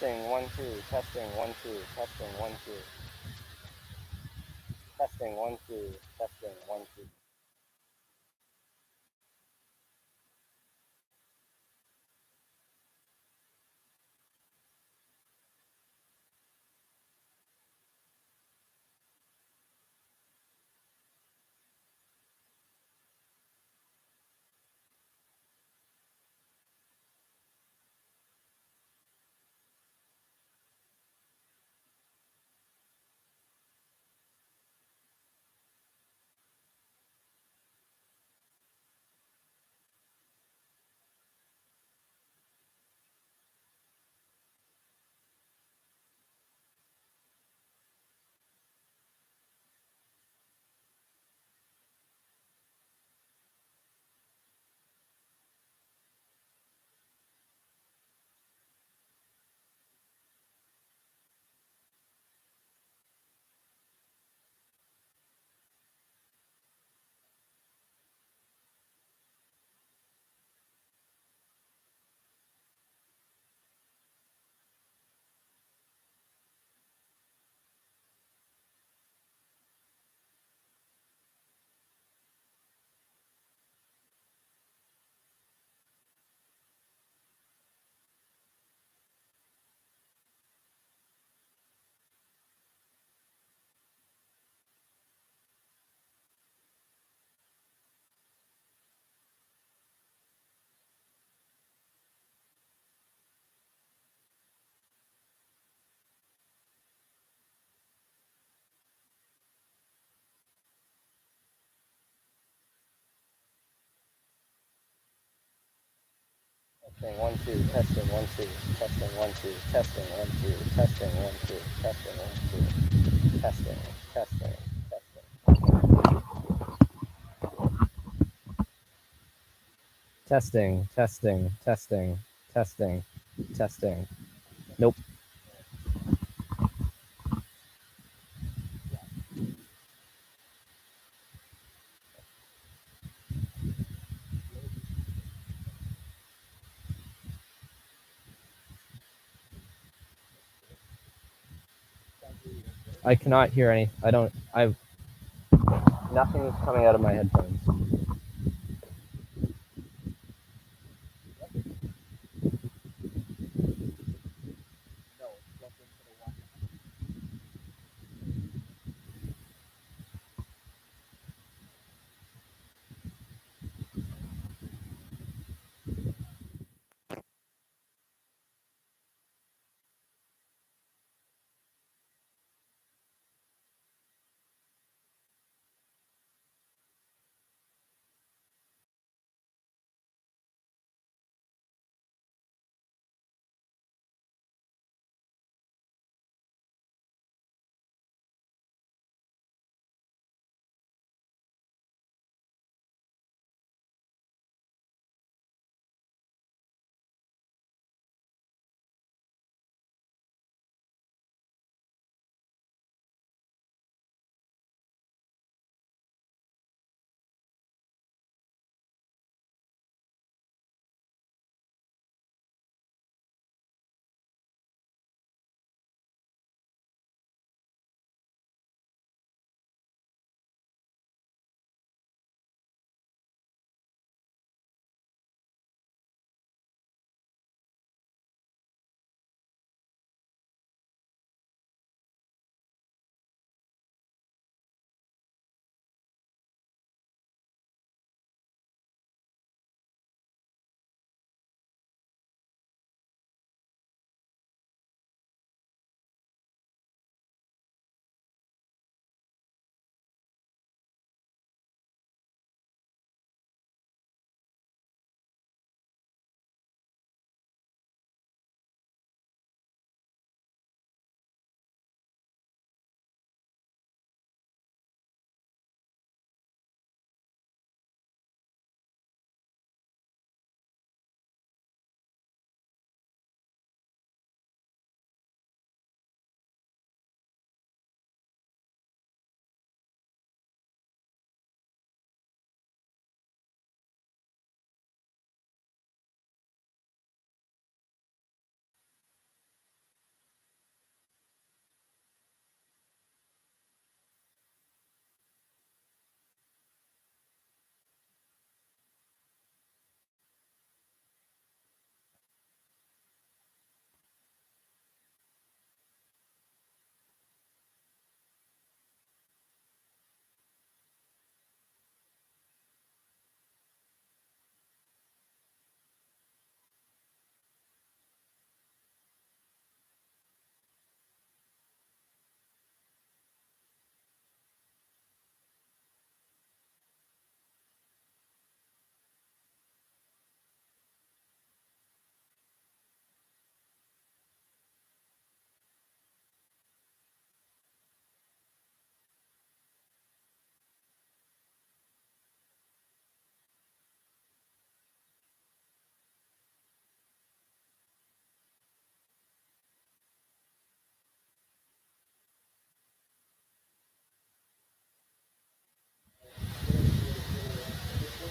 Testing 1 2. Testing 1 2. Testing 1 2. Testing 1 2. Testing 1 2. Testing 1 2. Testing 1 2. Testing 1 2. Testing 1 2. Testing 1 2. Testing 1 2. Testing. Testing. Testing. Testing. Testing. Testing. Testing. Nope. I cannot hear any. Nothing is coming out of my headphones.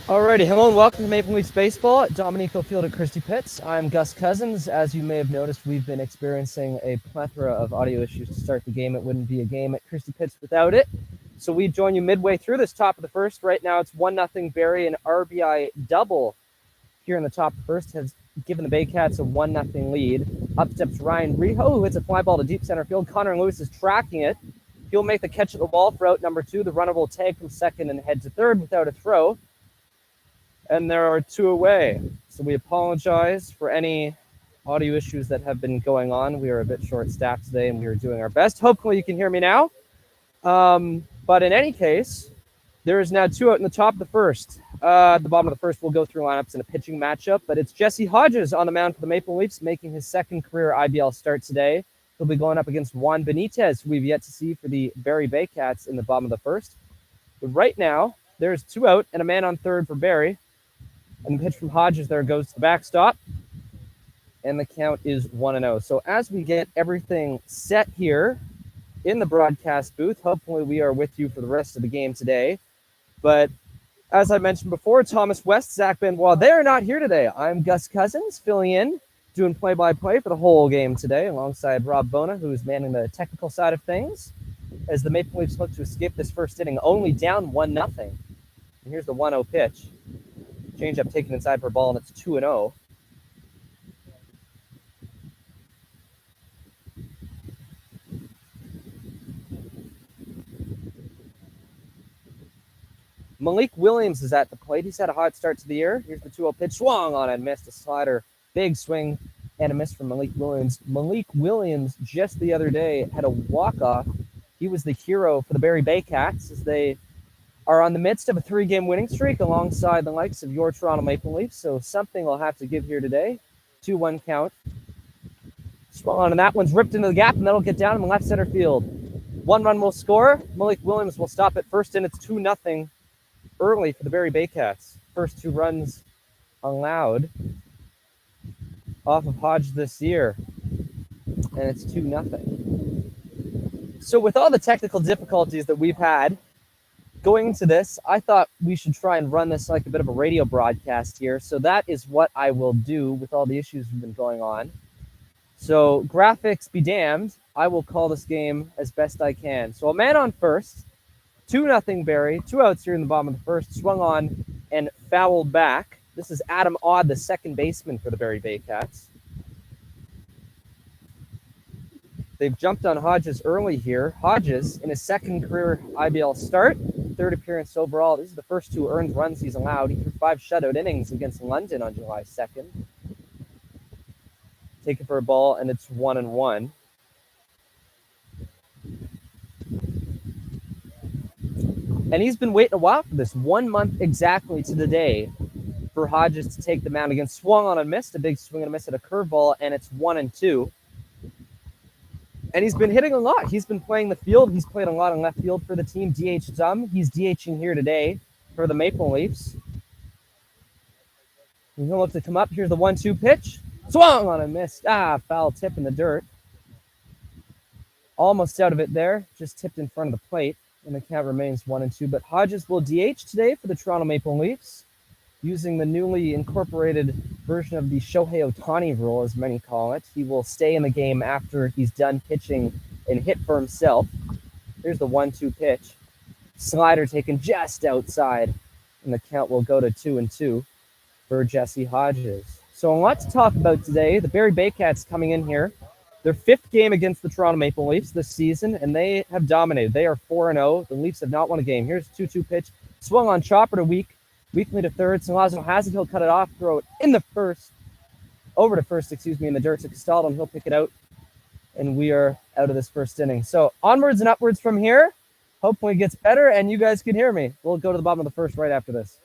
Alrighty, hello and welcome to Maple Leafs Baseball at Dominico Field at Christie Pitts. I'm Gus Cousins. As you may have noticed, we've been experiencing a plethora of audio issues to start the game. It wouldn't be a game at Christie Pitts without it. So we join you midway through this top of the first. Right now it's 1-0 Barrie, an RBI double here in the top of the first has given the Baycats a 1-0 lead. Up steps Ryan Reho, who hits a fly ball to deep center field. Connor Lewis is tracking it. He'll make the catch at the wall for out number 2. The runner will tag from second and head to third without a throw. And there are 2 away. So we apologize for any audio issues that have been going on. We are a bit short-staffed today, and we are doing our best. Hopefully you can hear me now. But in any case, there is now 2 out in the top of the first. At the bottom of the first, we'll go through lineups in a pitching matchup. But it's Jesse Hodges on the mound for the Maple Leafs, making his second career IBL start today. He'll be going up against Juan Benitez, who we've yet to see for the Barrie Baycats in the bottom of the first. But right now, there's 2 out and a man on third for Barrie. And the pitch from Hodges there goes to the backstop. And the count is 1-0. So as we get everything set here in the broadcast booth, hopefully we are with you for the rest of the game today. But as I mentioned before, Thomas West, Zach Benoit, they are not here today. I'm Gus Cousins, filling in, doing play-by-play for the whole game today, alongside Rob Bona, who is manning the technical side of things, as the Maple Leafs look to escape this first inning, only down 1-0. And here's the 1-0 pitch. Changeup taken inside for a ball, and it's 2-0. Malik Williams is at the plate. He's had a hot start to the year. Here's the 2-0 pitch. Swung on and missed a slider. Big swing and a miss from Malik Williams. Malik Williams just the other day had a walk-off. He was the hero for the Barrie Baycats as they are on the midst of a 3-game winning streak alongside the likes of your Toronto Maple Leafs. So something will have to give here today. 2-1 count. Swung on, and that one's ripped into the gap, and that'll get down in the left center field. 1 run will score. Malik Williams will stop at first, and it's 2-0 early for the Barrie Baycats. First 2 runs allowed off of Hodge this year, and it's 2-0. So with all the technical difficulties that we've had going into this, I thought we should try and run this like a bit of a radio broadcast here. So that is what I will do with all the issues that have been going on. So graphics be damned, I will call this game as best I can. So a man on first, 2-0 Barrie, 2 outs here in the bottom of the first, swung on and fouled back. This is Adam Odd, the second baseman for the Barrie Baycats. They've jumped on Hodges early here. Hodges, in his second career IBL start, 3rd appearance overall. These are the first 2 earned runs he's allowed. He threw 5 shutout innings against London on July 2nd. Taken for a ball, and it's 1-1. And he's been waiting a while for this, 1 month exactly to the day for Hodges to take the mound again. Swung on and missed, a big swing and a miss at a curveball, and it's 1-2. And he's been hitting a lot. He's been playing the field. He's played a lot in left field for the team. DH some. He's DHing here today for the Maple Leafs. He's going to look to come up. Here's the 1-2 pitch. Swung on and missed. Foul tip in the dirt. Almost out of it there. Just tipped in front of the plate. And the count remains 1-2. But Hodges will DH today for the Toronto Maple Leafs, using the newly incorporated version of the Shohei Ohtani rule, as many call it. He will stay in the game after he's done pitching and hit for himself. Here's the 1-2 pitch. Slider taken just outside, and the count will go to 2-2 for Jesse Hodges. So a lot to talk about today. The Barrie Baycats coming in here. Their 5th game against the Toronto Maple Leafs this season, and they have dominated. They are 4-0. The Leafs have not won a game. Here's a 2-2 pitch. Swung on chopper to weakly to third. Salazar has it. He'll cut it off, throw it in the first, over to first, in the dirt to Castaldo, and he'll pick it out. And we are out of this first inning. So onwards and upwards from here. Hopefully it gets better, and you guys can hear me. We'll go to the bottom of the first right after this.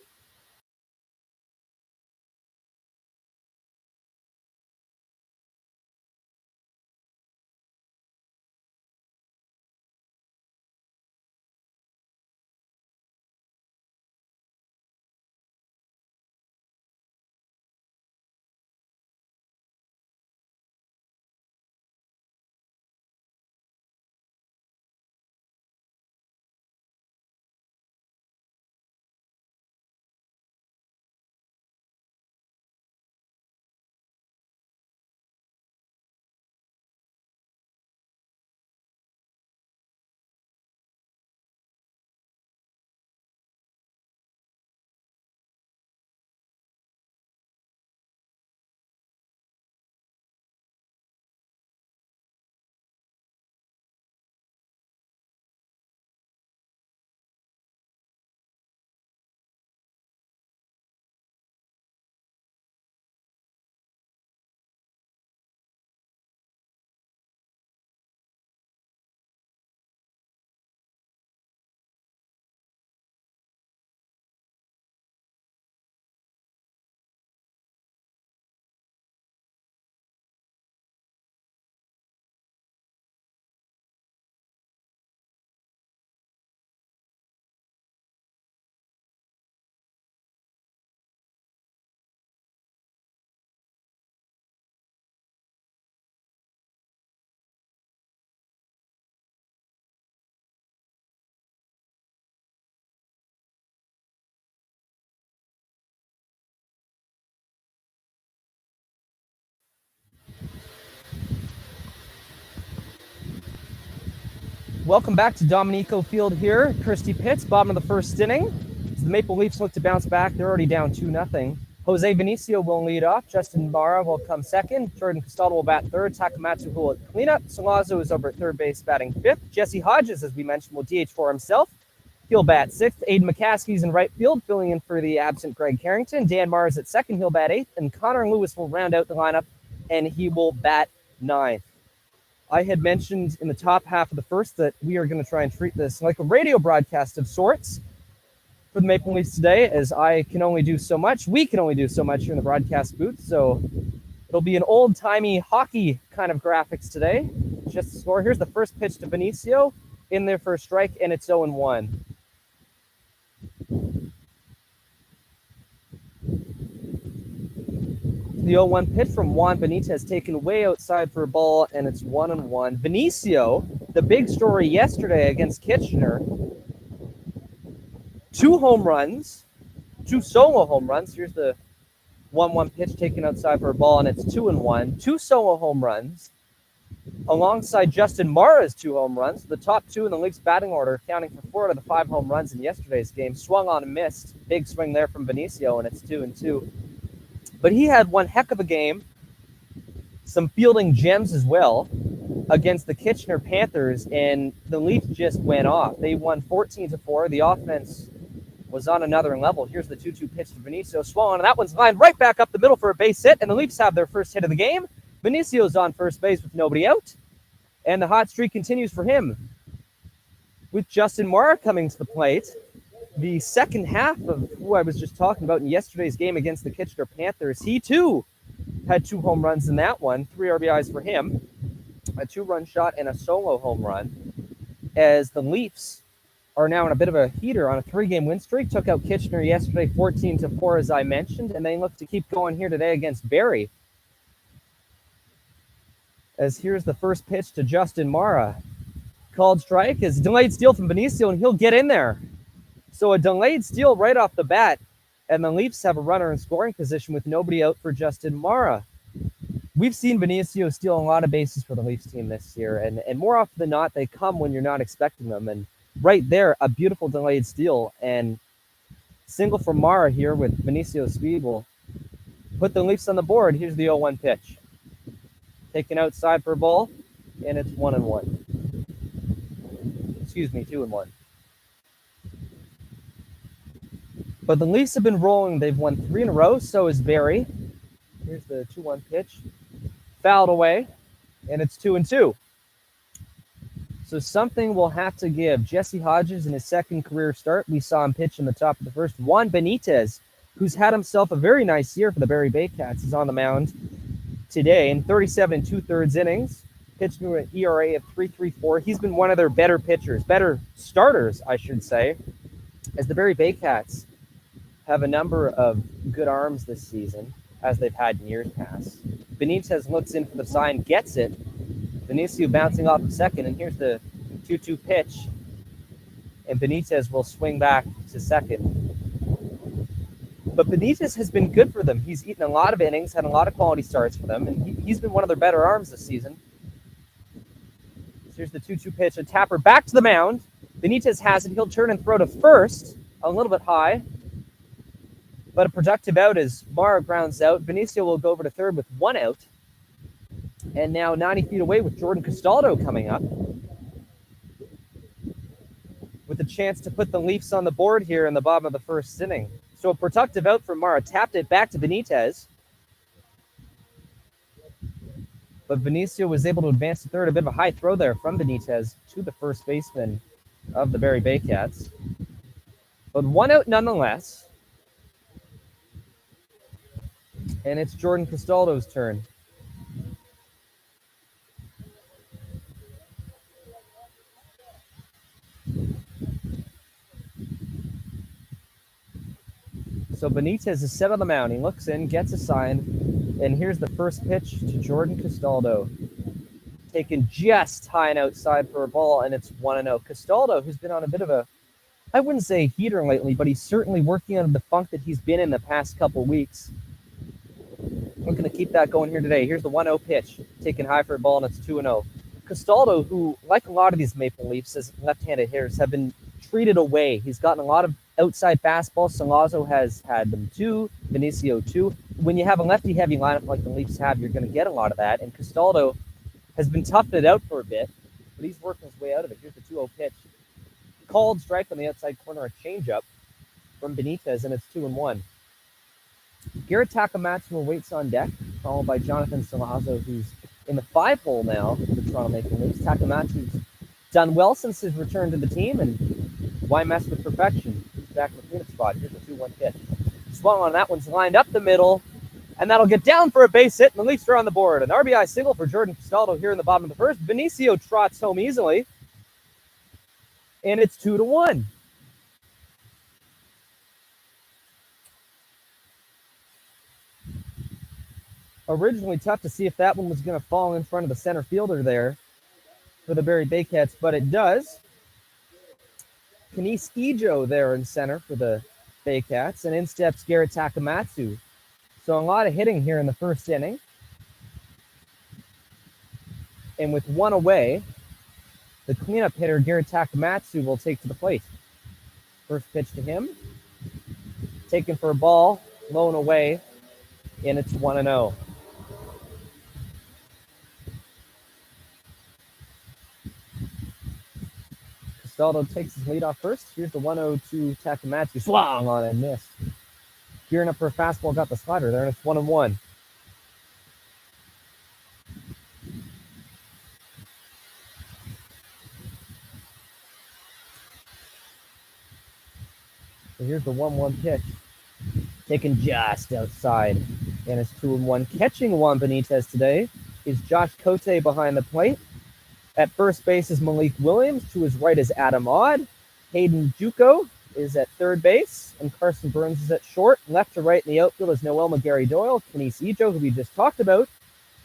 Welcome back to Dominico Field here. Christie Pitts, bottom of the first inning. As the Maple Leafs look to bounce back, they're already down 2-0. Jose Benicio will lead off. Justin Mara will come second. Jordan Castaldo will bat third. Takamatsu will at cleanup. Solazzo is over at third base batting fifth. Jesse Hodges, as we mentioned, will DH for himself. He'll bat sixth. Aiden McCaskey's in right field, filling in for the absent Greg Carrington. Dan Mars at second. He'll bat eighth. And Connor Lewis will round out the lineup, and he will bat ninth. I had mentioned in the top half of the first that we are going to try and treat this like a radio broadcast of sorts for the Maple Leafs today, as I can only do so much. We can only do so much here in the broadcast booth, so it'll be an old-timey hockey kind of graphics today. Just the score. Here's the first pitch to Benicio, in there for a strike, and it's 0-1. The 0-1 pitch from Juan Benitez taken way outside for a ball, and it's 1-1. Benicio, the big story yesterday against Kitchener, 2 home runs, 2 solo home runs. Here's the 1-1 pitch taken outside for a ball, and it's 2-1. 2 solo home runs alongside Justin Mara's 2 home runs. The top 2 in the Leafs batting order, counting for 4 out of the 5 home runs in yesterday's game. Swung on and missed. Big swing there from Benicio, and it's 2-2. But he had one heck of a game, some fielding gems as well, against the Kitchener Panthers, and the Leafs just went off. They won 14-4. The offense was on another level. Here's the 2-2 pitch to Benicio. Swung on, and that one's lined right back up the middle for a base hit, and the Leafs have their first hit of the game. Benicio's on first base with nobody out, and the hot streak continues for him, with Justin Mara coming to the plate. The second half of who I was just talking about in yesterday's game against the Kitchener Panthers, he too had 2 home runs in that one, 3 RBIs for him, a 2-run shot and a solo home run, as the Leafs are now in a bit of a heater on a 3-game win streak. Took out Kitchener yesterday 14-4, as I mentioned, and they look to keep going here today against Barrie. As here's the first pitch to Justin Mara. Called strike is delayed steal from Benicio, and he'll get in there. So a delayed steal right off the bat, and the Leafs have a runner in scoring position with nobody out for Justin Mara. We've seen Benicio steal a lot of bases for the Leafs team this year, and more often than not, they come when you're not expecting them. And right there, a beautiful delayed steal, and single from Mara here with Benicio's speed will put the Leafs on the board. Here's the 0-1 pitch. Taken outside for a ball, and it's 1-1. Excuse me, 2-1. But the Leafs have been rolling. They've won 3 in a row. So is Barrie. Here's the 2-1 pitch. Fouled away, and it's 2-2. So something will have to give. Jesse Hodges in his second career start. We saw him pitch in the top of the first. Juan Benitez, who's had himself a very nice year for the Barrie Baycats, is on the mound today in 37 2/3 innings. Pitched to an ERA of 3.34. He's been one of their better pitchers, better starters, I should say, as the Barrie Baycats have a number of good arms this season, as they've had in years past. Benitez looks in for the sign, gets it. Benicio bouncing off of second, and here's the 2-2 pitch. And Benitez will swing back to second. But Benitez has been good for them. He's eaten a lot of innings, had a lot of quality starts for them, and he's been one of their better arms this season. So here's the 2-2 pitch. A tapper back to the mound. Benitez has it. He'll turn and throw to first, a little bit high. But a productive out as Mara grounds out. Benicio will go over to third with 1 out. And now 90 feet away with Jordan Castaldo coming up, with a chance to put the Leafs on the board here in the bottom of the first inning. So a productive out for Mara. Tapped it back to Benitez. But Benicio was able to advance to third. A bit of a high throw there from Benitez to the first baseman of the Barrie Baycats. But 1 out nonetheless. And it's Jordan Castaldo's turn. So Benitez is set on the mound. He looks in, gets a sign, and here's the first pitch to Jordan Castaldo. Taken just high and outside for a ball, and it's 1-0. Castaldo, who's been on a bit of a, I wouldn't say heater lately, but he's certainly working out of the funk that he's been in the past couple weeks. We're going to keep that going here today. Here's the 1-0 pitch. Taken high for a ball, and it's 2-0. Castaldo, who, like a lot of these Maple Leafs as left-handed hitters, have been treated away. He's gotten a lot of outside fastballs. Salazzo has had them too. Benicio too. When you have a lefty-heavy lineup like the Leafs have, you're going to get a lot of that. And Castaldo has been toughing it out for a bit, but he's working his way out of it. Here's the 2-0 pitch. Called strike on the outside corner, a changeup from Benitez, and it's 2-1. Garrett Takamatsu waits on deck, followed by Jonathan Salazzo, who's in the 5-hole now for the Toronto Maple Leafs. Takamatsu's done well since his return to the team, and why mess with perfection? He's back in the cleanup spot. Here's the 2-1 pitch. Swung on, that one's lined up the middle, and that'll get down for a base hit, and the Leafs are on the board. An RBI single for Jordan Castaldo here in the bottom of the first. Benicio trots home easily, and it's 2-1. Originally tough to see if that one was going to fall in front of the center fielder there for the Barrie Baycats, but it does. Kenice Ijo there in center for the Baycats, and in steps Garrett Takamatsu. So a lot of hitting here in the first inning. And with one away, the cleanup hitter, Garrett Takamatsu, will take to the plate. First pitch to him. Taken for a ball, low and away, and it's 1-0. Castaldo takes his lead off first. Here's the 1-0 to Takamatsu. Swung on and missed. Gearing up for a fastball, got the slider there, and it's 1-1. So here's the 1-1 pitch. Taken just outside, and it's 2-1. Catching Juan Benitez today is Josh Cote behind the plate. At first base is Malik Williams. To his right is Adam Odd. Hayden Juco is at third base, and Carson Burns is at short. Left to right in the outfield is Noel McGarry-Doyle, Kenice Ijo, who we just talked about,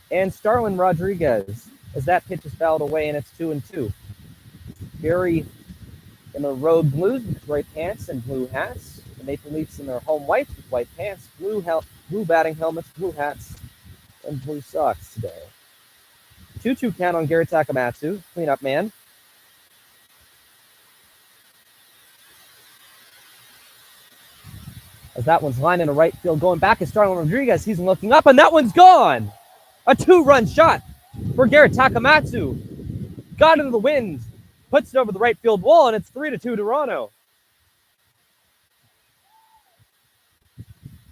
and Starlin Rodriguez, as that pitch is fouled away, and it's 2-2. Barrie in the road blues with white pants and blue hats. The Maple Leafs in their home whites with white pants, blue batting helmets, blue hats, and blue socks today. 2-2 count on Garrett Takamatsu, cleanup man. As that one's lined into right field, going back is Starlin Rodriguez. He's looking up, and that one's gone. A 2-run shot for Garrett Takamatsu. Got into the wind, puts it over the right field wall, and it's 3-2 Toronto.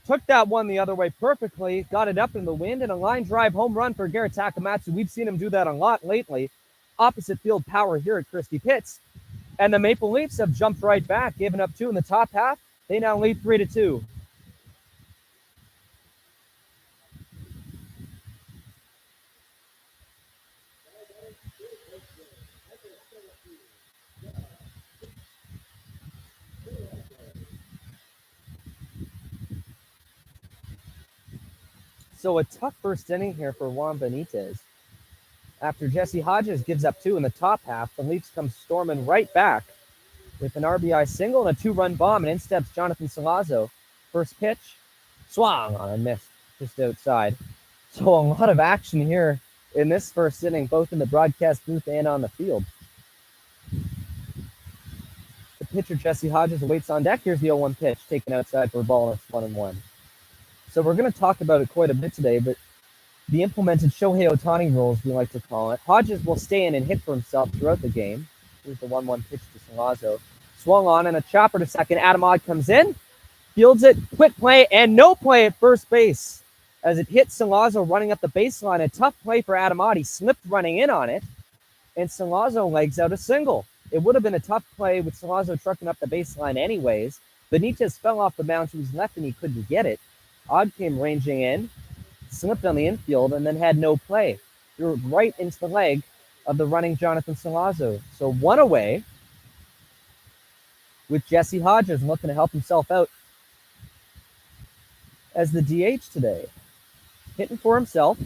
Took that one the other way perfectly, got it up in the wind, and a line drive home run for Garrett Takamatsu. We've seen him do that a lot lately. Opposite field power here at Christie Pitts. And the Maple Leafs have jumped right back, giving up 2 in the top half. They now lead 3-2. So a tough first inning here for Juan Benitez. After Jesse Hodges gives up 2 in the top half, the Leafs come storming right back with an RBI single and a 2-run bomb, and in steps Jonathan Salazzo. First pitch, swung on and missed just outside. So a lot of action here in this first inning, both in the broadcast booth and on the field. The pitcher, Jesse Hodges, awaits on deck. Here's the 0-1 pitch, taken outside for a ball, and it's 1-1. So we're going to talk about it quite a bit today, but the implemented Shohei Ohtani rules, we like to call it. Hodges will stay in and hit for himself throughout the game. Here's the 1-1 pitch to Salazzo. Swung on, and a chopper to second. Adam Odd comes in, fields it, quick play, and no play at first base as it hit Salazzo running up the baseline. A tough play for Adam Odd. He slipped running in on it, and Salazzo legs out a single. It would have been a tough play with Salazzo trucking up the baseline anyways. Benitez fell off the mound to his left, and he couldn't get it. Odd came ranging in, slipped on the infield, and then had no play. Threw it right into the leg of the running Jonathan Salazzo. So 1 away with Jesse Hodges looking to help himself out as the DH today. Hitting for himself.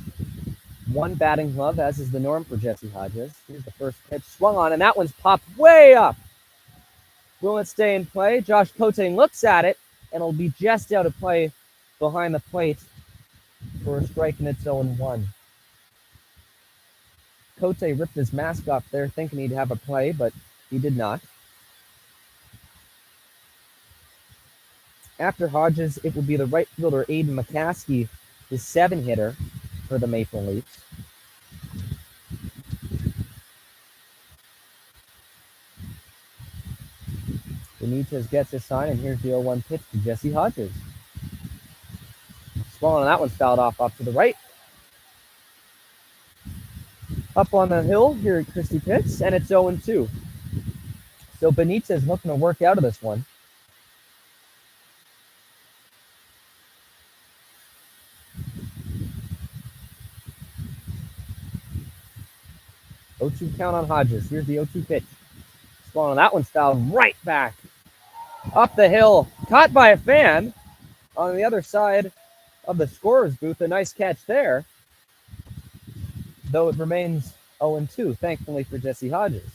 1 batting glove, as is the norm for Jesse Hodges. Here's the first pitch. Swung on, and that one's popped way up. Will it stay in play? Josh Cote looks at it, and it'll be just out of play behind the plate for a strike, and it's 0-1. Cote ripped his mask off there, thinking he'd have a play, but he did not. After Hodges, it will be the right fielder, Aiden McCaskey, the 7-hitter for the Maple Leafs. Benitez gets his sign, and here's the 0-1 pitch to Jesse Hodges. Swung on that one, fouled off to the right. Up on the hill here at Christie Pitts, and it's 0-2. So Benitez looking to work out of this one. O2 count on Hodges. Here's the 0-2 pitch. Swung on that one, fouled right back. Up the hill, caught by a fan on the other side of the scorer's booth. A nice catch there, though it remains 0-2, thankfully for Jesse Hodges.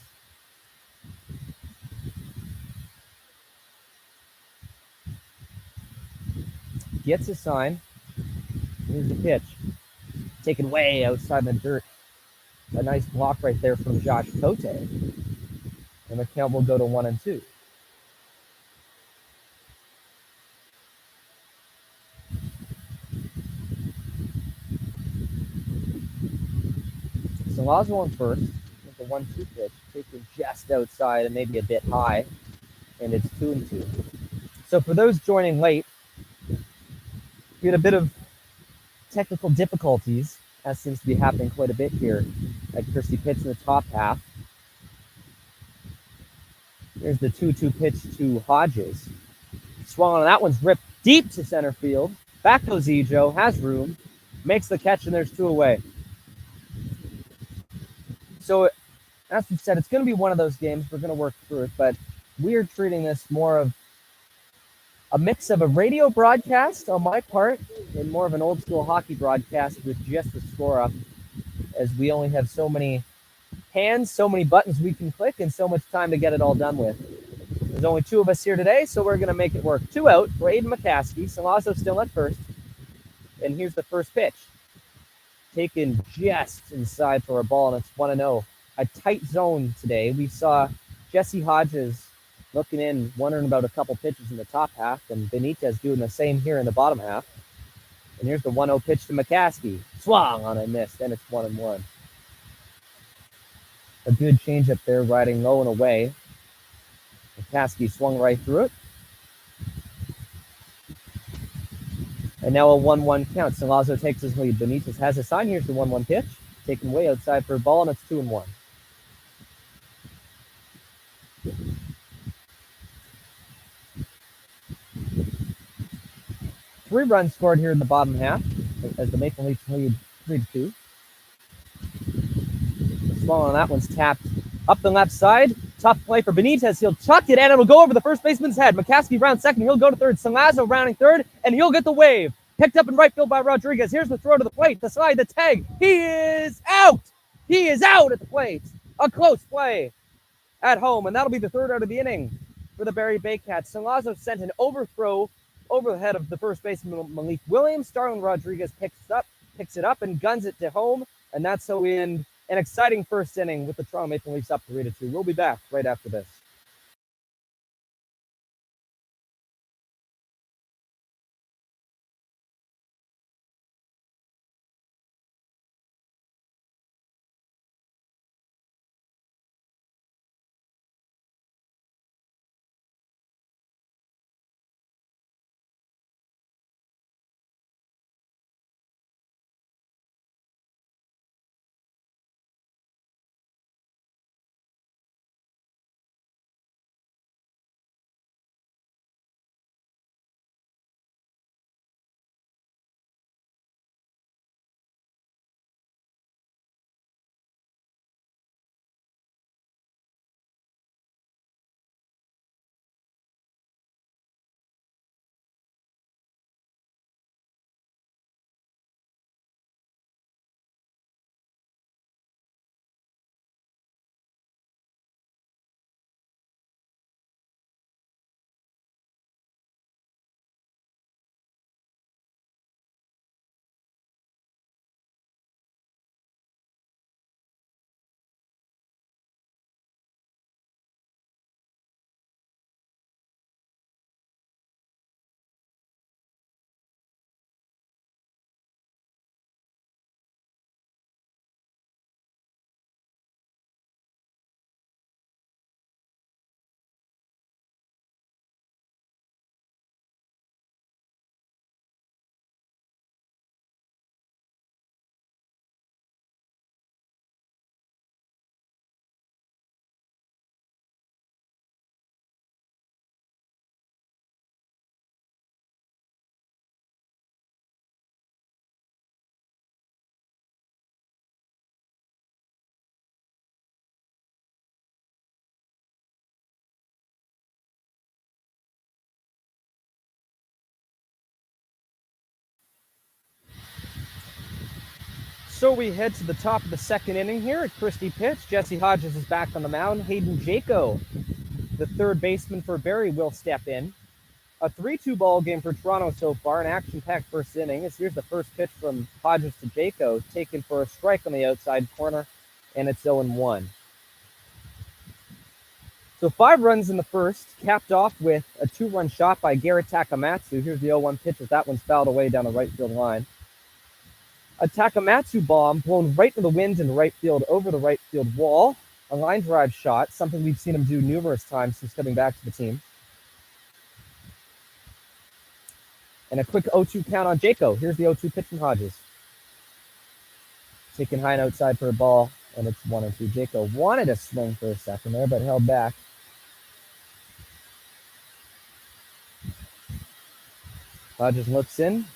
Gets his sign. Here's the pitch. Taken way outside the dirt. A nice block right there from Josh Cote. And the count will go to 1-2. So Lazo on first with the 1-2 pitch, taken just outside and maybe a bit high, and it's 2-2. So for those joining late, we had a bit of technical difficulties, as seems to be happening quite a bit here at Christie Pitts in the top half. There's the 2-2 pitch to Hodges. Swung on that one's ripped deep to center field. Back goes Ejo, has room, makes the catch, and there's 2 away. So, as we said, it's going to be one of those games. We're going to work through it, but we're treating this more of a mix of a radio broadcast on my part and more of an old school hockey broadcast with just the score up, as we only have so many hands, so many buttons we can click, and so much time to get it all done with. There's only 2 of us here today, so we're going to make it work. 2 out for Aiden McCaskey. Salazzo still at first. And here's the first pitch. Taken just inside for a ball, and it's 1-0. A tight zone today. We saw Jesse Hodges looking in, wondering about a couple pitches in the top half, and Benitez doing the same here in the bottom half. And here's the 1-0 pitch to McCaskey. Swung on and missed, and it's 1-1. A good changeup there, riding low and away. McCaskey swung right through it. And now a 1-1 count. Salazzo takes his lead. Benitez has a sign. Here's the 1-1 pitch. Taken way outside for a ball, and it's 2-1. Three runs scored here in the bottom half as the Maple Leafs lead 3-2. Swung on that one's tapped up the left side. Tough play for Benitez. He'll chuck it, and it'll go over the first baseman's head. McCaskey rounds second. He'll go to third. Salazzo rounding third, and he'll get the wave. Picked up in right field by Rodriguez. Here's the throw to the plate. The slide, the tag. He is out. He is out at the plate. A close play at home, and that'll be the 3rd out of the inning for the Barrie Baycats. Salazzo sent an overthrow over the head of the first baseman, Malik Williams. Starlin Rodriguez picks it up, and guns it to home, and that's how we end an exciting first inning with the Toronto Maple Leafs up 3-2. We'll be back right after this. So we head to the top of the second inning here at Christie Pitts. Jesse Hodges is back on the mound. Hayden Jaco, the third baseman for Barrie, will step in. A 3-2 ball game for Toronto so far, an action-packed first inning. Here's the first pitch from Hodges to Jaco, taken for a strike on the outside corner, and it's 0-1. So 5 runs in the first, capped off with a 2-run shot by Garrett Takamatsu. Here's the 0-1 pitch as that one's fouled away down the right field line. A Takamatsu bomb blown right into the wind in right field over the right field wall. A line drive shot, something we've seen him do numerous times since coming back to the team. And a quick 0-2 count on Jaco. Here's the 0-2 pitch from Hodges. Taken high and outside for a ball, and it's 1-2. Jaco wanted to swing for a second there, but held back. Hodges looks in,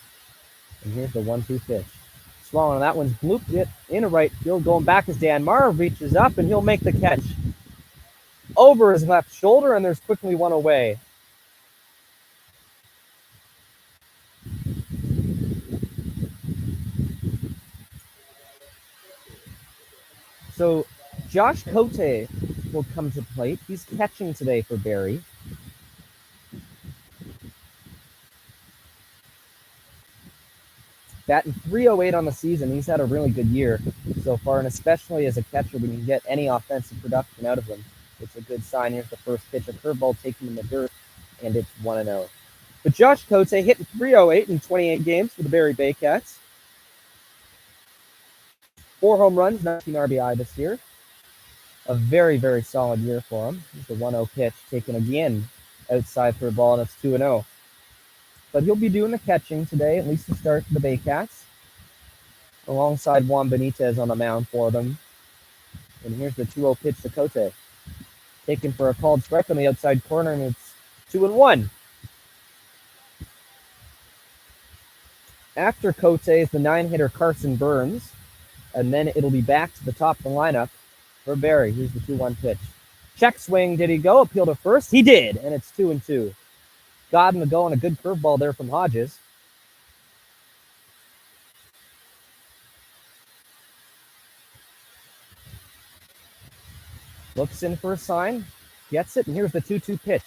and here's the 1-2 pitch. Swung on that one's blooped it into right field. Going back is Dan Mara, reaches up, and he'll make the catch over his left shoulder, and there's quickly one away. So Josh Cote will come to plate. He's catching today for Barrie. Batting .308 on the season. He's had a really good year so far, and especially as a catcher, when you can get any offensive production out of him, it's a good sign. Here's the first pitch, a curveball taken in the dirt, and it's 1-0. But Josh Cote hitting .308 in 28 games for the Barrie Baycats. 4 home runs, 19 RBI this year. A very, very solid year for him. Here's the 1-0 pitch, taken again outside for a ball, and it's 2-0. But he'll be doing the catching today, at least to start for the Baycats, alongside Juan Benitez on the mound for them. And here's the 2-0 pitch to Cote. Taken for a called strike on the outside corner, and it's 2-1. After Cote is the 9-hitter Carson Burns, and then it'll be back to the top of the lineup for Barrie. Here's the 2-1 pitch. Check swing, did he go? Appeal to first? He did, and it's 2-2. Got him to go on a good curveball there from Hodges. Looks in for a sign, gets it, and here's the 2-2 pitch.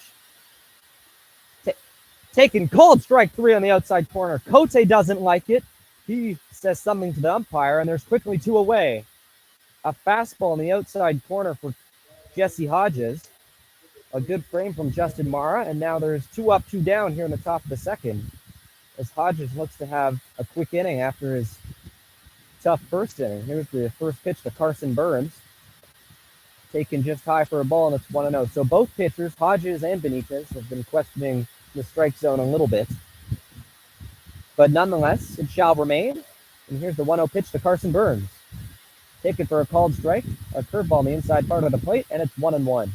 Taken called strike 3 on the outside corner. Cote doesn't like it. He says something to the umpire, and there's quickly 2 away. A fastball on the outside corner for Jesse Hodges. A good frame from Justin Mara, and now there's 2 up, 2 down here in the top of the second, as Hodges looks to have a quick inning after his tough first inning. Here's the first pitch to Carson Burns. Taken just high for a ball, and it's 1-0. So both pitchers, Hodges and Benitez, have been questioning the strike zone a little bit. But nonetheless, it shall remain. And here's the 1-0 pitch to Carson Burns. Taken for a called strike, a curveball on the inside part of the plate, and it's 1-1.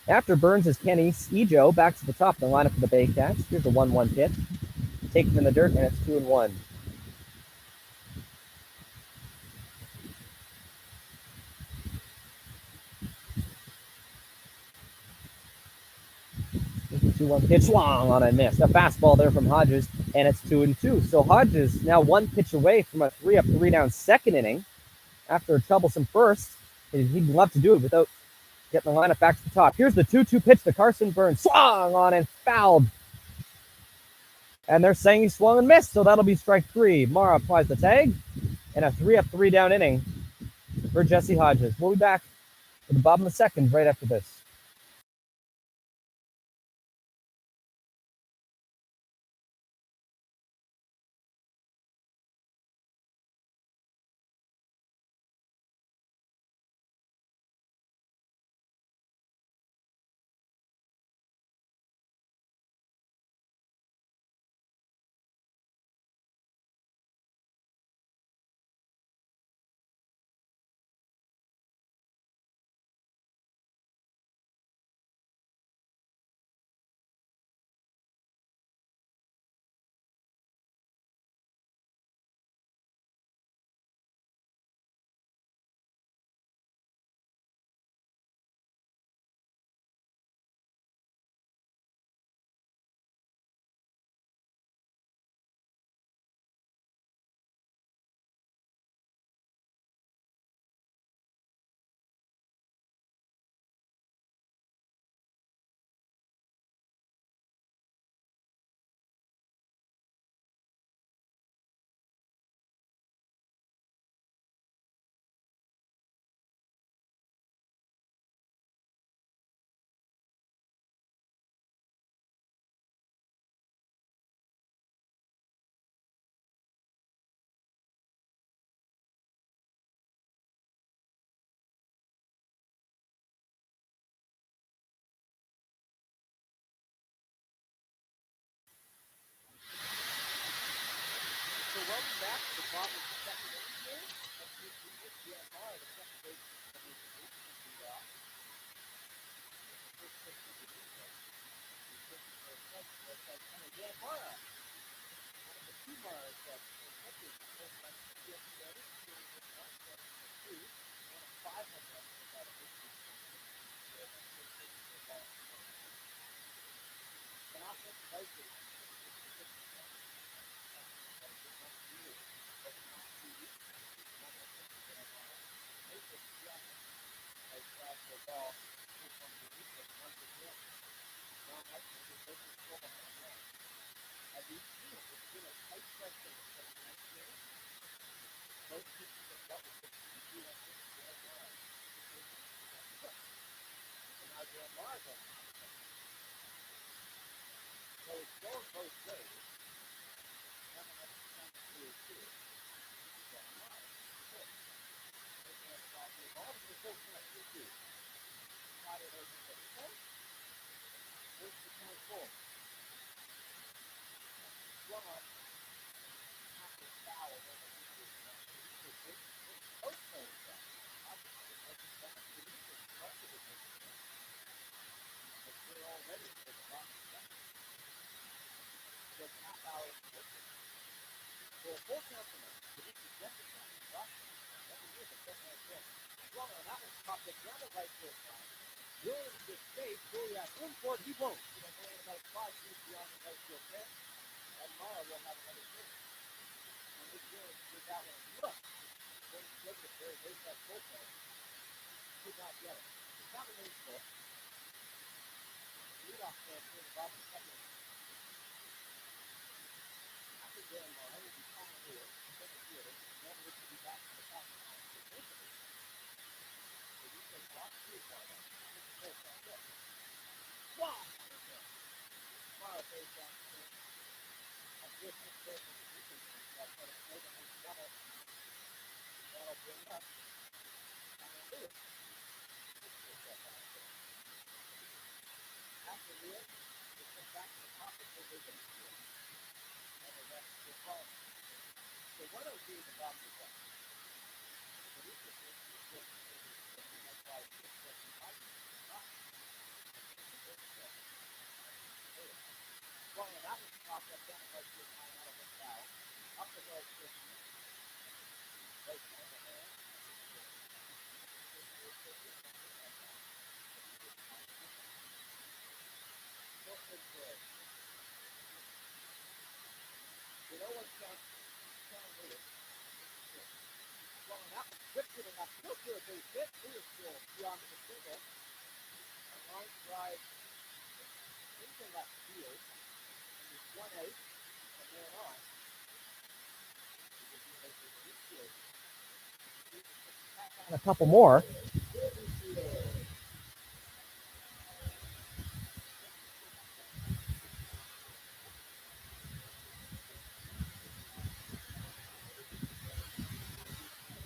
After Burns is Kenny Ejo, back to the top of the lineup for the Baycats. Here's the 1-1 pitch. Taken in the dirt, and it's 2-1. Here's the 2-1 pitch, swung on and missed. A fastball there from Hodges, and it's 2-2. So Hodges now 1 pitch away from a 3 up, 3 down second inning after a troublesome first. He'd love to do it without getting the lineup back to the top. Here's the 2-2 pitch to Carson Burns. Swung on and fouled. And they're saying he swung and missed, so that'll be strike 3. Mara applies the tag, and a 3 up, 3 down inning for Jesse Hodges. We'll be back to the bottom of the second right after this. And a couple more.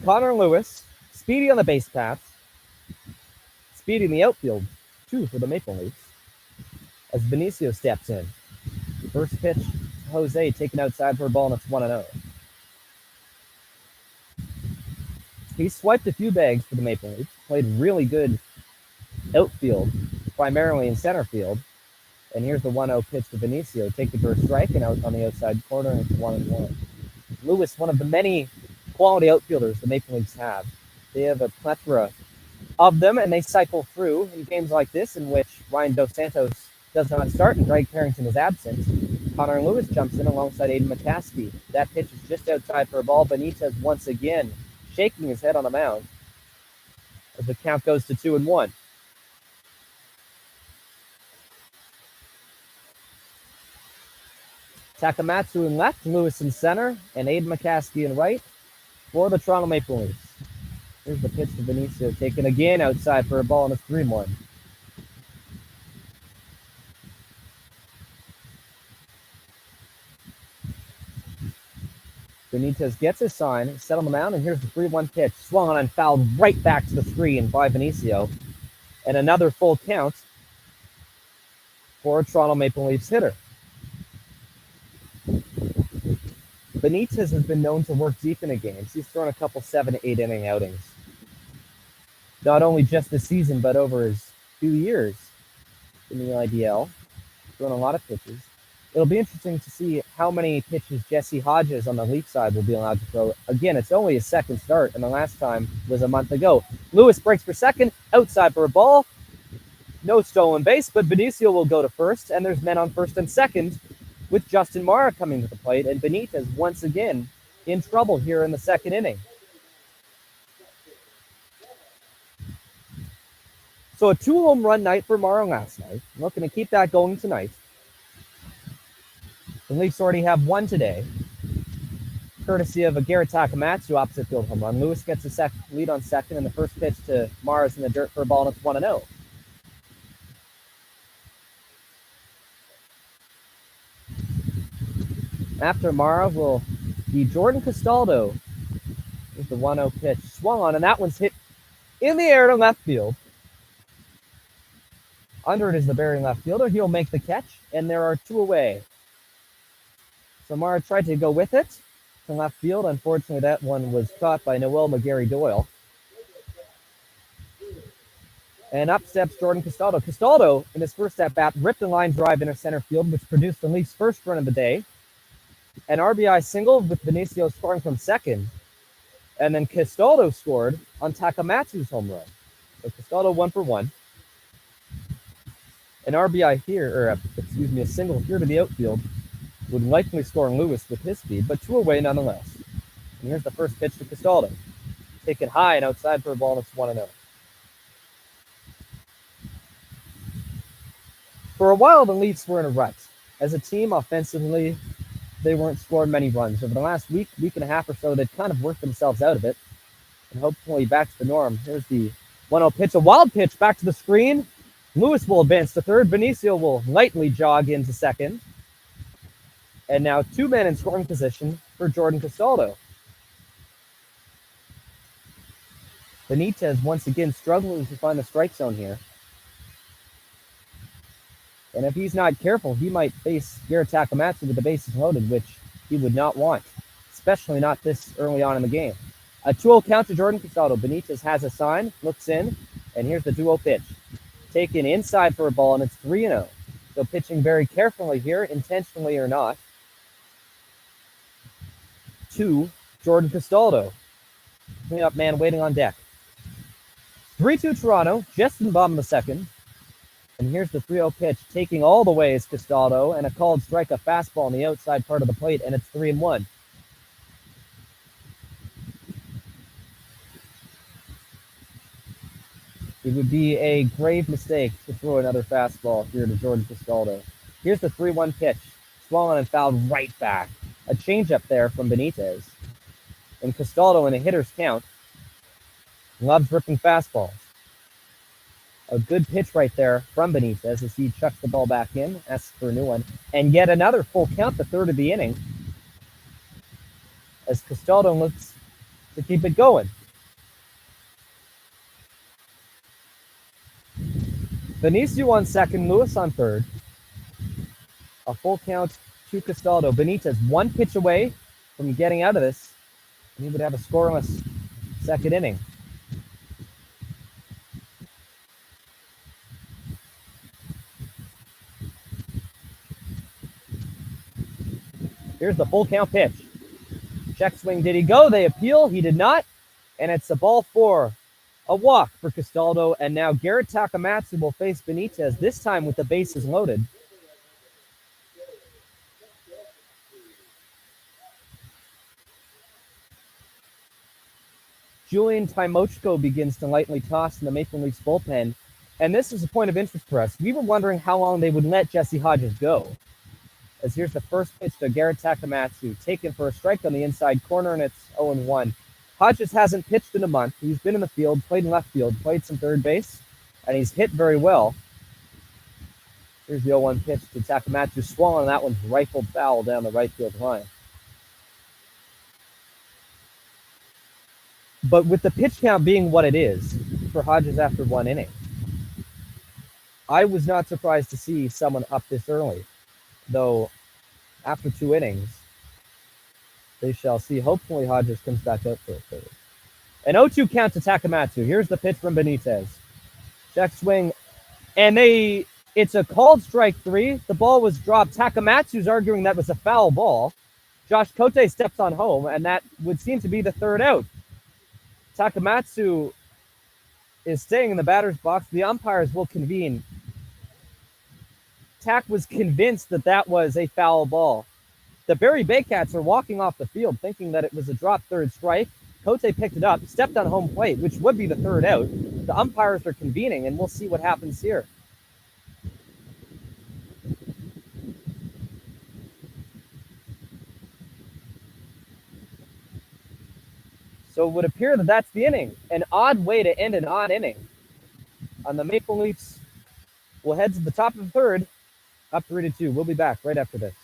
Connor Lewis, speedy on the base paths, speedy in the outfield, 2 for the Maple Leafs. As Benicio steps in. First pitch, Jose taken outside for a ball, and it's 1-0. He swiped a few bags for the Maple Leafs, played really good outfield, primarily in center field. And here's the 1-0 pitch to Benicio. Take the first strike and out on the outside corner, and it's 1-1. Lewis, one of the many quality outfielders the Maple Leafs have. They have a plethora of them, and they cycle through in games like this in which Ryan Dos Santos does not start and Greg Carrington is absent. Connor Lewis jumps in alongside Aiden McCaskey. That pitch is just outside for a ball. Benitez once again shaking his head on the mound as the count goes to 2-1. Takamatsu in left, Lewis in center, and Aiden McCaskey in right for the Toronto Maple Leafs. Here's the pitch to Benicio, taken again outside for a ball, and it's 3-1. Benitez gets his sign, set on the mound, and here's the 3-1 pitch. Swung on and fouled right back to the screen by Benicio. And another full count for a Toronto Maple Leafs hitter. Benitez has been known to work deep into games. He's thrown a couple 7 to 8 inning outings. Not only just this season, but over his 2 years in the IBL. Thrown a lot of pitches. It'll be interesting to see how many pitches Jesse Hodges on the Leaf side will be allowed to throw. Again, it's only his second start, and the last time was a month ago. Lewis breaks for second, outside for a ball. No stolen base, but Benicio will go to first, and there's men on first and second with Justin Mara coming to the plate, and Benitez once again in trouble here in the second inning. So a 2-home run night for Mara last night. Looking to keep that going tonight. The Leafs already have one today, courtesy of a Garrett Takamatsu opposite field home run. Lewis gets a lead on second, and the first pitch to Mara's in the dirt for a ball, and it's 1-0. After Mara will be Jordan Castaldo. Here's the 1-0 pitch. Swung on, and that one's hit in the air to left field. Under it is the Barrie left fielder. He'll make the catch, and there are 2 away. So Mara tried to go with it to left field. Unfortunately, that one was caught by Noel McGarry-Doyle. And up steps Jordan Castaldo. Castaldo, in his first at-bat, ripped a line drive into center field, which produced the Leafs' first run of the day. An RBI single with Benicio scoring from second. And then Castaldo scored on Takamatsu's home run. So Castaldo 1 for 1. An RBI here, or a single here to the outfield would likely score Lewis with his speed, but 2 away nonetheless. And here's the first pitch to Castaldo. Take it high and outside for a ball, and it's 1-0. For a while, the Leafs were in a rut. As a team, offensively, they weren't scoring many runs. Over the last week and a half or so, they've kind of worked themselves out of it, and hopefully back to the norm. Here's the 1-0 pitch, a wild pitch back to the screen. Lewis will advance to third. Benicio will lightly jog into second. And now 2 men in scoring position for Jordan Castaldo. Benitez once again struggling to find the strike zone here. And if he's not careful, he might face Garrett Takamatsu with the bases loaded, which he would not want, especially not this early on in the game. A 2-0 count to Jordan Castaldo. Benitez has a sign, looks in, and here's the 2-0 pitch. Taken inside for a ball, and it's 3-0. So pitching very carefully here, intentionally or not, to Jordan Castaldo. Cleanup man waiting on deck. 3-2 Toronto, just in the bottom of the second. And here's the 3-0 pitch, taking all the way is Castaldo, and a called strike, a fastball on the outside part of the plate, and it's 3-1. It would be a grave mistake to throw another fastball here to Jordan Castaldo. Here's the 3-1 pitch, swung on and fouled right back. A changeup there from Benitez. And Castaldo in a hitter's count loves ripping fastballs. A good pitch right there from Benitez as he chucks the ball back in, asks for a new one, and yet another full count, the third of the inning, as Castaldo looks to keep it going. Benicio on second, Lewis on third. A full count to Castaldo. Benitez 1 pitch away from getting out of this, and he would have a scoreless second inning. Here's the full count pitch. Check swing, did he go? They appeal, he did not. And it's a ball 4. A walk for Castaldo, and now Garrett Takamatsu will face Benitez, this time with the bases loaded. Julian Timochko begins to lightly toss in the Maple Leafs bullpen, and this is a point of interest for us. We were wondering how long they would let Jesse Hodges go. As here's the first pitch to Garrett Takamatsu, taken for a strike on the inside corner, and it's 0-1. Hodges hasn't pitched in a month. He's been in the field, played in left field, played some third base, and he's hit very well. Here's the 0-1 pitch to Takamatsu, swung on, that one's rifled foul down the right field line. But with the pitch count being what it is for Hodges after 1 inning, I was not surprised to see someone up this early. Though after 2 innings, They shall see. Hopefully Hodges comes back out for a third. An 0-2 count to Takamatsu. Here's the pitch from Benitez. Check swing. And it's a called strike 3. The ball was dropped. Takamatsu's arguing that was a foul ball. Josh Kote steps on home, and that would seem to be the third out. Takamatsu is staying in the batter's box. The umpires will convene. Tak was convinced that that was a foul ball. The Barrie Baycats are walking off the field thinking that it was a drop third strike. Kote picked it up, stepped on home plate, which would be the third out. The umpires are convening, and we'll see what happens here. So it would appear that that's the inning. An odd way to end an odd inning. On the Maple Leafs will head to the top of the third, up 3-2. We'll be back right after this.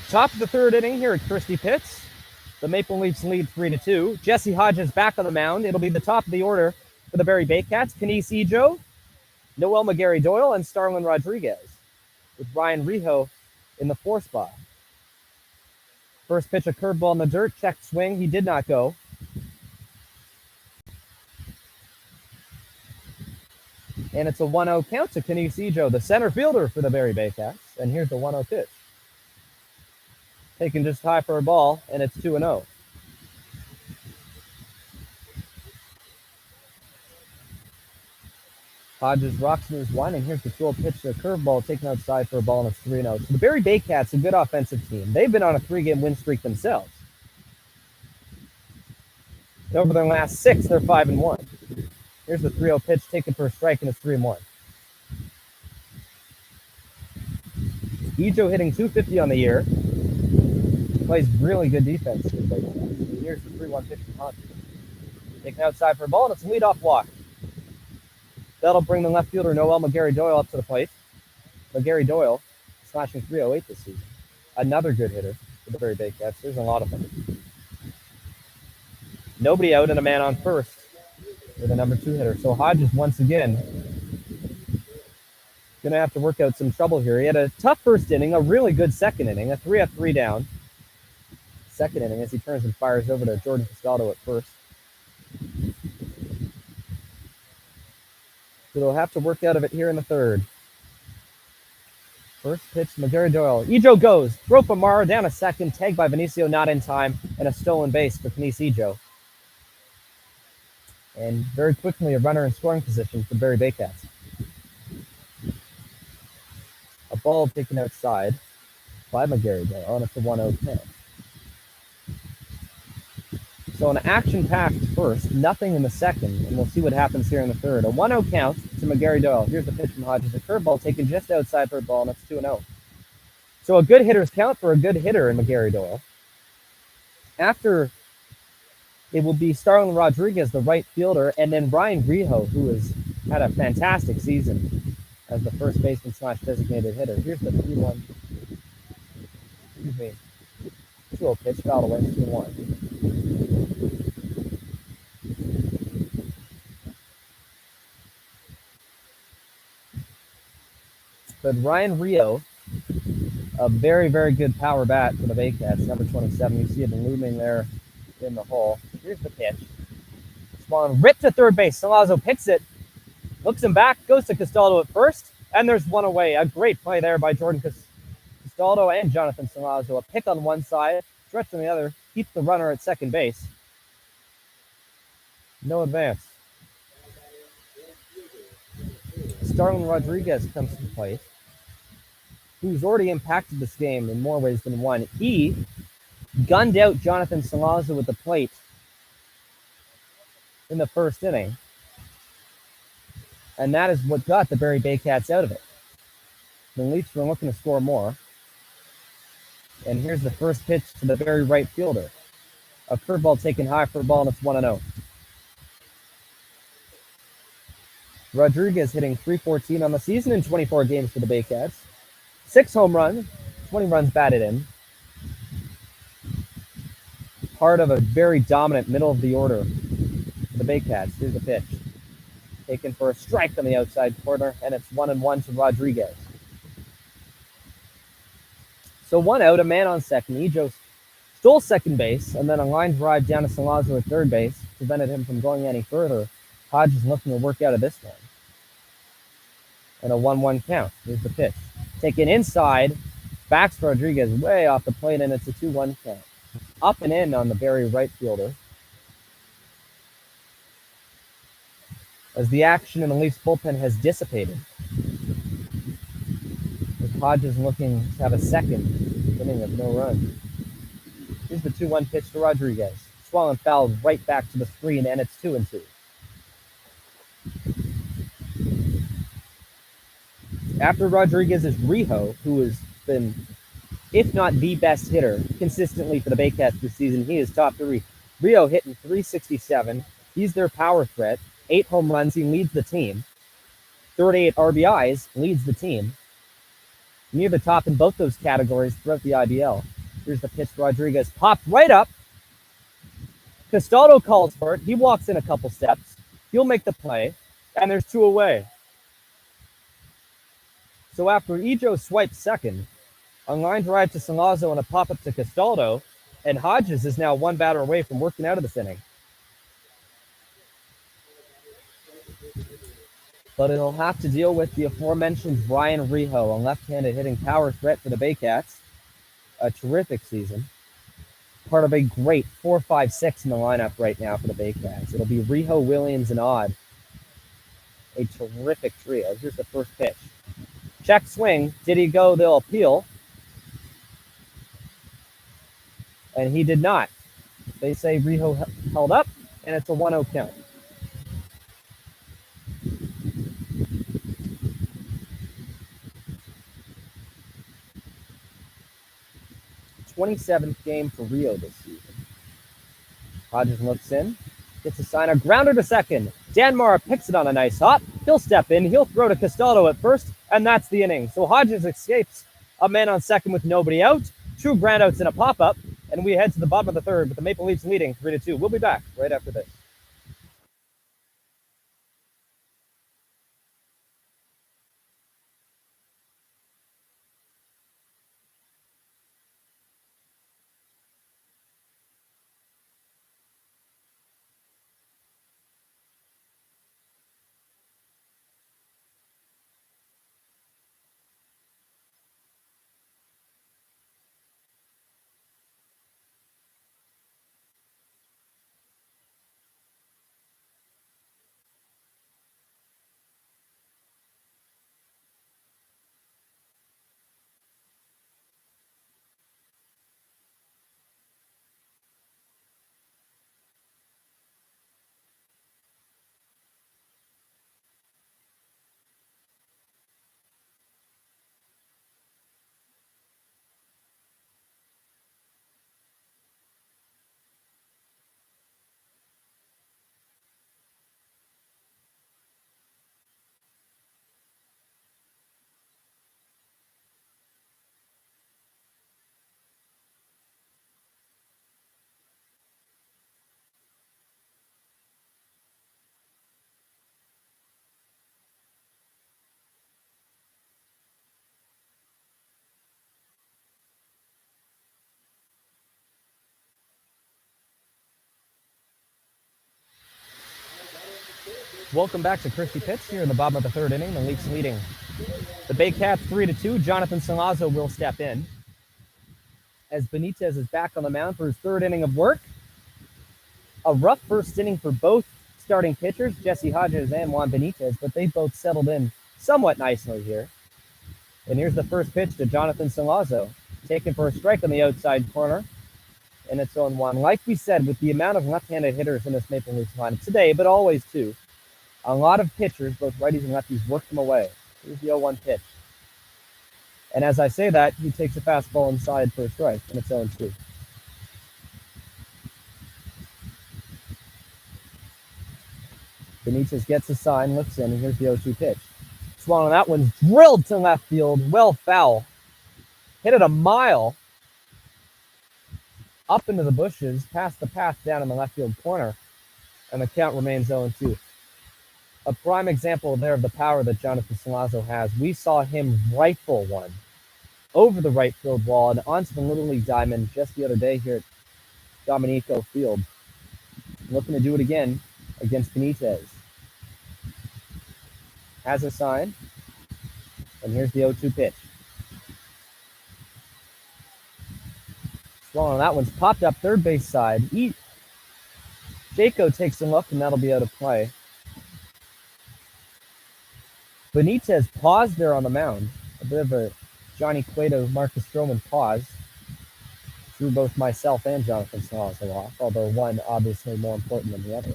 Top of the third inning here at Christie Pitts. The Maple Leafs lead 3-2. Jesse Hodges back on the mound. It'll be the top of the order for the Barrie Baycats. Kenise Ejo, Noel McGarry Doyle, and Starlin Rodriguez, with Ryan Riho in the 4 spot. First pitch, a curveball in the dirt. Checked swing. He did not go. And it's a 1-0 count to Kenise Ejo, the center fielder for the Barrie Baycats. And here's the 1-0 pitch. Taken just high for a ball, and it's 2-0. Hodges rocks moves one, and here's the 2-0 pitch to a curveball taken outside for a ball, and it's 3-0. So the Barrie Baycats, a good offensive team. They've been on a 3-game win streak themselves. Over their last 6, they're 5-1. Here's the 3-0 pitch taken for a strike, and it's 3-1. Ejo hitting .250 on the year. Plays really good defense. Here's the 3-1 pitch from Hodges. Taken outside for a ball, and it's a leadoff walk. That'll bring the left fielder Noel McGarry Doyle up to the plate. McGarry Doyle slashing .308 this season. Another good hitter for the Barrie Baycats. There's a lot of them. Nobody out and a man on first for the number 2 hitter. So Hodges once again going to have to work out some trouble here. He had a tough first inning, a really good second inning, a 3-3 down. Second inning as he turns and fires over to Jordan Castaldo at first. So they'll have to work out of it here in the third. First pitch, McGarry Doyle. Ejo goes. Throw from Mara down a second. Tagged by Benicio, not in time. And a stolen base for Kenise Ejo. And very quickly, a runner in scoring position for the Barrie Baycats. A ball taken outside by McGarry Doyle, and it's a 1-0 count. So an action-packed first, nothing in the second, and we'll see what happens here in the third. A 1-0 count to McGarry Doyle. Here's the pitch from Hodges. A curveball taken just outside for a ball, and it's 2-0. So a good hitter's count for a good hitter in McGarry Doyle. After, it will be Starlin Rodriguez, the right fielder, and then Ryan Grijo, who has had a fantastic season as the first baseman / designated hitter. Here's the 3-1. Excuse me. 2-0 pitch, fouled away, 2-1. But Ryan Rio, a very, very good power bat for the Baycats, number 27. You see it looming there in the hole. Here's the pitch. Swan ripped to third base. Salazzo picks it, looks him back, goes to Castaldo at first, and there's one away. A great play there by Jordan Castaldo and Jonathan Salazzo. A pick on one side, stretch on the other, keep the runner at second base. No advance. Starlin Rodriguez comes to the plate, who's already impacted this game in more ways than one. He gunned out Jonathan Salazzo with the plate in the first inning, and that is what got the Barrie Baycats out of it. The Leafs were looking to score more, and here's the first pitch to the very right fielder. A curveball taken high for a ball, and it's 1-0. Rodriguez hitting .314 on the season in 24 games for the Baycats. 6 home runs, 20 runs batted in. Part of a very dominant middle of the order for the Baycats. Here's the pitch. Taken for a strike on the outside corner, and it's 1-1 to Rodriguez. So 1 out, a man on second. Ejo stole second base, and then a line drive down to Salazzo at third base prevented him from going any further. Hodges looking to work out of this one. And a 1-1 count. Here's the pitch. Taken inside, backs Rodriguez way off the plate, and it's a 2-1 count. Up and in on the Barrie right fielder. As the action in the Leafs bullpen has dissipated, with Hodges looking to have a second inning of no run. Here's the 2-1 pitch to Rodriguez. Swollen foul right back to the screen, and it's 2-2. After Rodriguez is Rijo, who has been, if not the best hitter, consistently for the Baycats this season. He is top 3. Rio hitting .367. He's their power threat. 8 home runs. He leads the team. 38 RBIs, leads the team. Near the top in both those categories throughout the IBL. Here's the pitch to Rodriguez. Popped right up. Castaldo calls for it. He walks in a couple steps. He'll make the play. And there's 2 away. So after Ejo swipes second, a line drive to Salazzo and a pop-up to Castaldo, and Hodges is now 1 batter away from working out of this inning. But it'll have to deal with the aforementioned Brian Rijo, a left-handed hitting power threat for the Baycats. A terrific season. Part of a great 4-5-6 in the lineup right now for the Baycats. It'll be Rijo, Williams, and Odd. A terrific trio. Here's the first pitch. Check swing. Did he go? They'll appeal. And he did not. They say Rijo held up, and it's a 1-0 count. .27th game for Rio this season. Hodges looks in, gets a sign, a grounder to second. Dan Mara picks it on a nice hop. He'll step in, he'll throw to Castaldo at first, and that's the inning. So Hodges escapes a man on second with nobody out. 2 groundouts and a pop-up, and we head to the bottom of the third with the Maple Leafs leading 3-2. We'll be back right after this. Welcome back to Christie Pitts here in the bottom of the third inning. The Leafs leading the Baycats 3-2. Jonathan Salazzo will step in as Benitez is back on the mound for his third inning of work. A rough first inning for both starting pitchers, Jesse Hodges and Juan Benitez, but they both settled in somewhat nicely here. And here's the first pitch to Jonathan Salazzo, taken for a strike on the outside corner. And it's 0-1. Like we said, with the amount of left-handed hitters in this Maple Leafs lineup today, but always too, a lot of pitchers, both righties and lefties, work them away. Here's the 0-1 pitch. And as I say that, he takes a fastball inside for a strike, and it's 0-2. Benitez gets a sign, looks in, and here's the 0-2 pitch. Swung on that one's drilled to left field, well foul. Hit it a mile up into the bushes, past the path down in the left field corner, and the count remains 0-2. A prime example there of the power that Jonathan Salazzo has. We saw him rifle one over the right field wall and onto the Little League diamond just the other day here at Dominico Field. Looking to do it again against Benitez. Has a sign, and here's the 0-2 pitch. Swung on that one's popped up third base side. Jaco takes a look, and that'll be out of play. Benitez paused there on the mound. A bit of a Johnny Cueto, Marcus Stroman pause. Threw both myself and Jonathan Salazzo off, although one obviously more important than the other.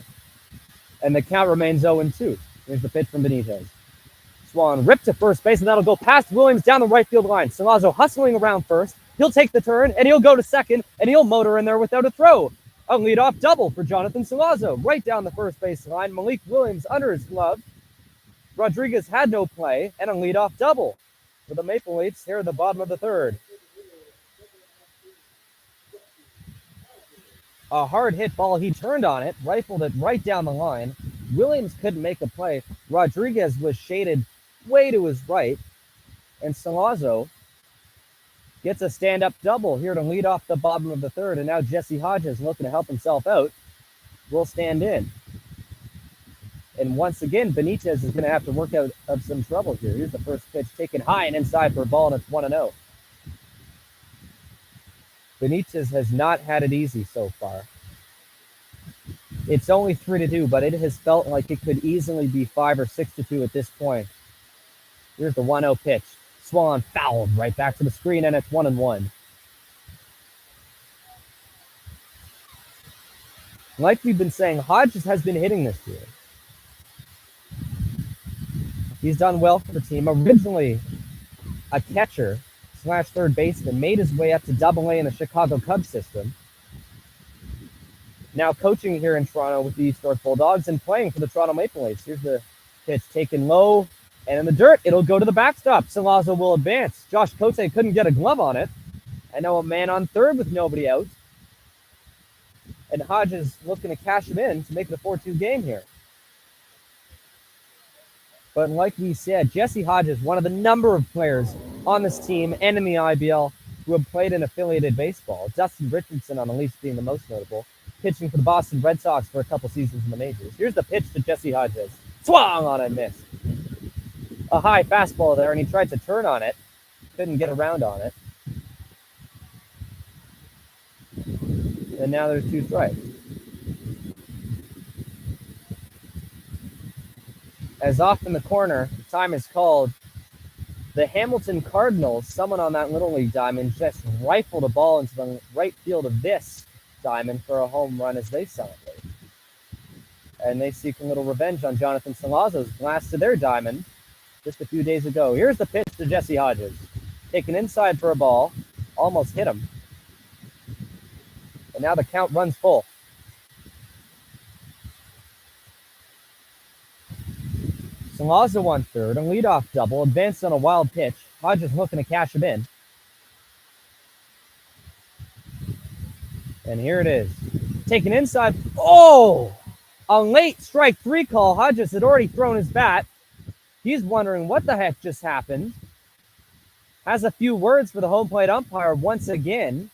And the count remains 0-2. Here's the pitch from Benitez. Swan ripped to first base, and that'll go past Williams down the right field line. Salazzo hustling around first. He'll take the turn, and he'll go to second, and he'll motor in there without a throw. A leadoff double for Jonathan Salazzo. Right down the first base line. Malik Williams under his glove. Rodriguez had no play, and a leadoff double for the Maple Leafs here at the bottom of the third. A hard hit ball. He turned on it, rifled it right down the line. Williams couldn't make a play. Rodriguez was shaded way to his right, and Salazzo gets a stand-up double here to lead off the bottom of the third, and now Jesse Hodges, looking to help himself out, will stand in. And once again, Benitez is going to have to work out of some trouble here. Here's the first pitch taken high and inside for a ball, and it's 1-0. Benitez has not had it easy so far. It's only 3-2, but it has felt like it could easily be 5 or 6-2 at this point. Here's the 1-0 pitch. Swung fouled right back to the screen, and it's 1-1. Like we've been saying, Hodges has been hitting this year. He's done well for the team. Originally a catcher / third baseman, made his way up to Double-A in the Chicago Cubs system. Now coaching here in Toronto with the East North Bulldogs and playing for the Toronto Maple Leafs. Here's the pitch taken low and in the dirt. It'll go to the backstop. Salazzo will advance. Josh Cote couldn't get a glove on it. And now a man on third with nobody out. And Hodges looking to cash him in to make it a 4-2 game here. But like we said, Jesse Hodges, one of the number of players on this team and in the IBL who have played in affiliated baseball. Dustin Richardson on the Leafs being the most notable, pitching for the Boston Red Sox for a couple seasons in the majors. Here's the pitch to Jesse Hodges. Swung on and missed. A high fastball there, and he tried to turn on it. Couldn't get around on it. And now there's 2 strikes. As off in the corner, time is called. The Hamilton Cardinals, someone on that Little League diamond, just rifled a ball into the right field of this diamond for a home run as they celebrate. And they seek a little revenge on Jonathan Salazzo's blast to their diamond just a few days ago. Here's the pitch to Jesse Hodges. Taken inside for a ball. Almost hit him. And now the count runs full. Salazzo on third, a leadoff double, advanced on a wild pitch. Hodges looking to cash him in. And here it is. Taken inside. Oh! A late strike 3 call. Hodges had already thrown his bat. He's wondering what the heck just happened. Has a few words for the home plate umpire once again.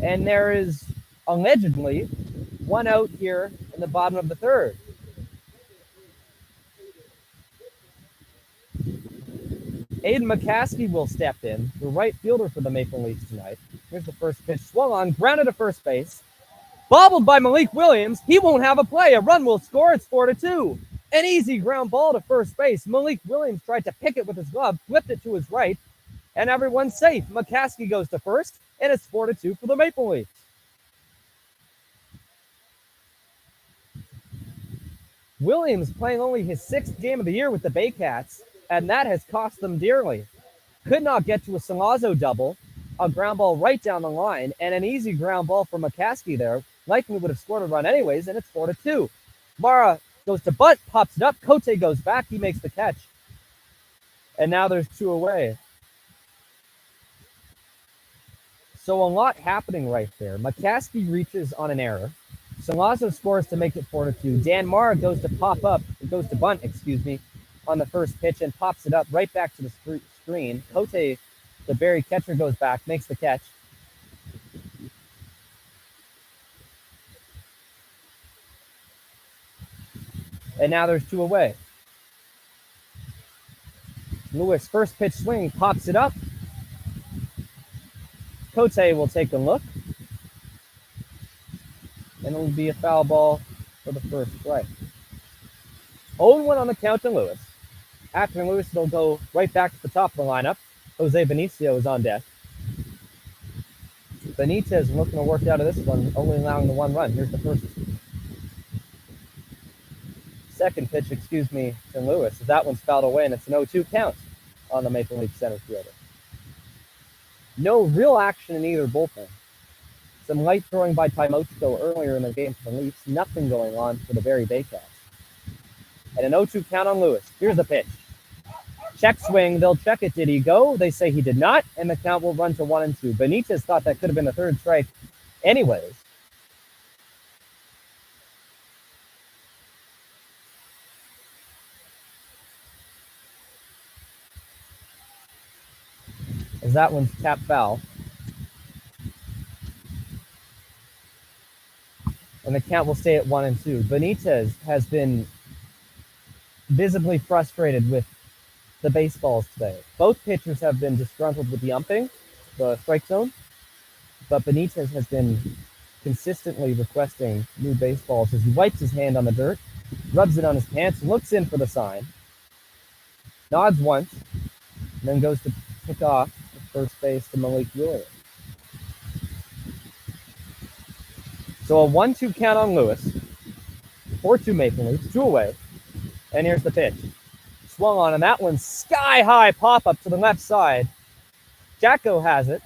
And there is allegedly 1 out here in the bottom of the third. Aiden McCaskey will step in, the right fielder for the Maple Leafs tonight. Here's the first pitch, swung on, grounded to first base. Bobbled by Malik Williams. He won't have a play. A run will score. It's 4-2. An easy ground ball to first base. Malik Williams tried to pick it with his glove, flipped it to his right, and everyone's safe. McCaskey goes to first, and it's 4-2 for the Maple Leafs. Williams playing only his 6th game of the year with the Baycats, and that has cost them dearly. Could not get to a Salazzo double, a ground ball right down the line, and an easy ground ball for McCaskey there. Likely would have scored a run anyways, and it's 4-2. Mara goes to butt, pops it up. Cote goes back. He makes the catch. And now there's 2 away. So a lot happening right there. McCaskey reaches on an error. Salazzo scores to make it 4-2. Dan Mara goes to bunt, on the first pitch and pops it up right back to the screen. Cote, the Barrie catcher, goes back, makes the catch. And now there's 2 away. Lewis, first pitch swing, pops it up. Cote will take a look. And it'll be a foul ball for the first strike. 0-1 on the count to Lewis. After Lewis, it'll go right back to the top of the lineup. Jose Benicio is on deck. Benitez looking to work out of this one, only allowing the 1 run. Here's the second pitch, to Lewis. That one's fouled away, and it's an 0-2 count on the Maple Leaf center fielder. No real action in either bullpen. Some light throwing by Tymochko earlier in the game for the Leafs. Nothing going on for the Barrie Baycats. And an 0-2 count on Lewis. Here's the pitch. Check swing. They'll check it. Did he go? They say he did not, and the count will run to 1-2. Benitez thought that could have been the third strike anyways. As that one's tapped foul. And the count will stay at 1-2. Benitez has been visibly frustrated with the baseballs today. Both pitchers have been disgruntled with the umping, the strike zone, but Benitez has been consistently requesting new baseballs as he wipes his hand on the dirt, rubs it on his pants, looks in for the sign, nods once, and then goes to pick off the first base to Malik Williams. So a 1-2 count on Lewis, 4-2 Maple Leafs, 2 away, and here's the pitch. Swung on, and that one's sky-high pop-up to the left side. Jacko has it.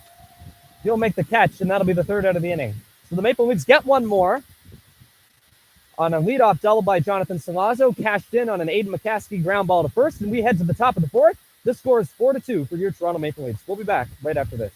He'll make the catch, and that'll be the third out of the inning. So the Maple Leafs get 1 more on a leadoff double by Jonathan Salazzo, cashed in on an Aiden McCaskey ground ball to first, and we head to the top of the 4th. This score is 4-2 for your Toronto Maple Leafs. We'll be back right after this.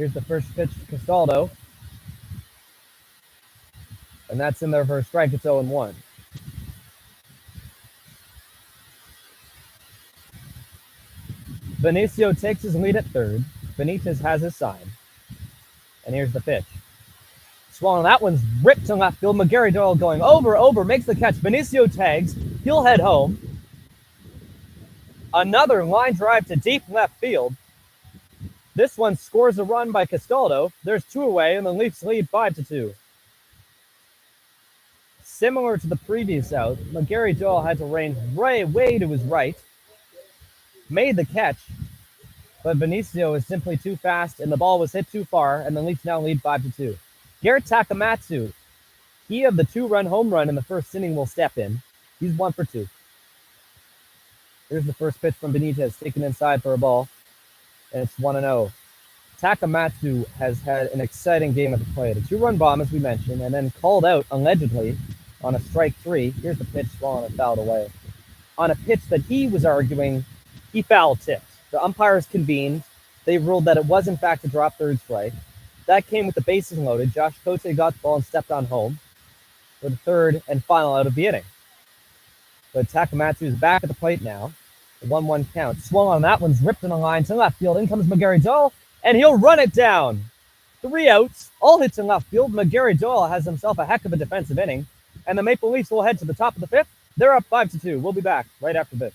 Here's the first pitch to Castaldo. And that's in there for a strike. It's 0-1. Benicio takes his lead at third. Benitez has his sign. And here's the pitch. Swung on, that one's ripped to left field. McGarry Doyle going over, makes the catch. Benicio tags. He'll head home. Another line drive to deep left field. This one scores a run by Castaldo. There's 2 away, and the Leafs lead 5-2. Similar to the previous out, McGarry Doyle had to range way to his right. Made the catch, but Benicio is simply too fast, and the ball was hit too far, and the Leafs now lead 5-2. Garrett Takamatsu, he of the 2-run home run in the first inning, will step in. He's 1 for 2. Here's the first pitch from Benitez, taken inside for a ball, and it's 1-0. Takamatsu has had an exciting game at the plate. A 2-run bomb, as we mentioned, and then called out, allegedly, on a strike 3. Here's the pitch, swung and fouled away. On a pitch that he was arguing he foul tipped. The umpires convened. They ruled that it was, in fact, a drop third strike. That came with the bases loaded. Josh Cote got the ball and stepped on home for the third and final out of the inning. But Takamatsu is back at the plate now. The 1-1 count. Swung on, that one's ripped in a line to left field. In comes McGarry Doyle, and he'll run it down. 3 outs, all hits in left field. McGarry Doyle has himself a heck of a defensive inning, and the Maple Leafs will head to the top of the 5th. They're up 5-2. We'll be back right after this.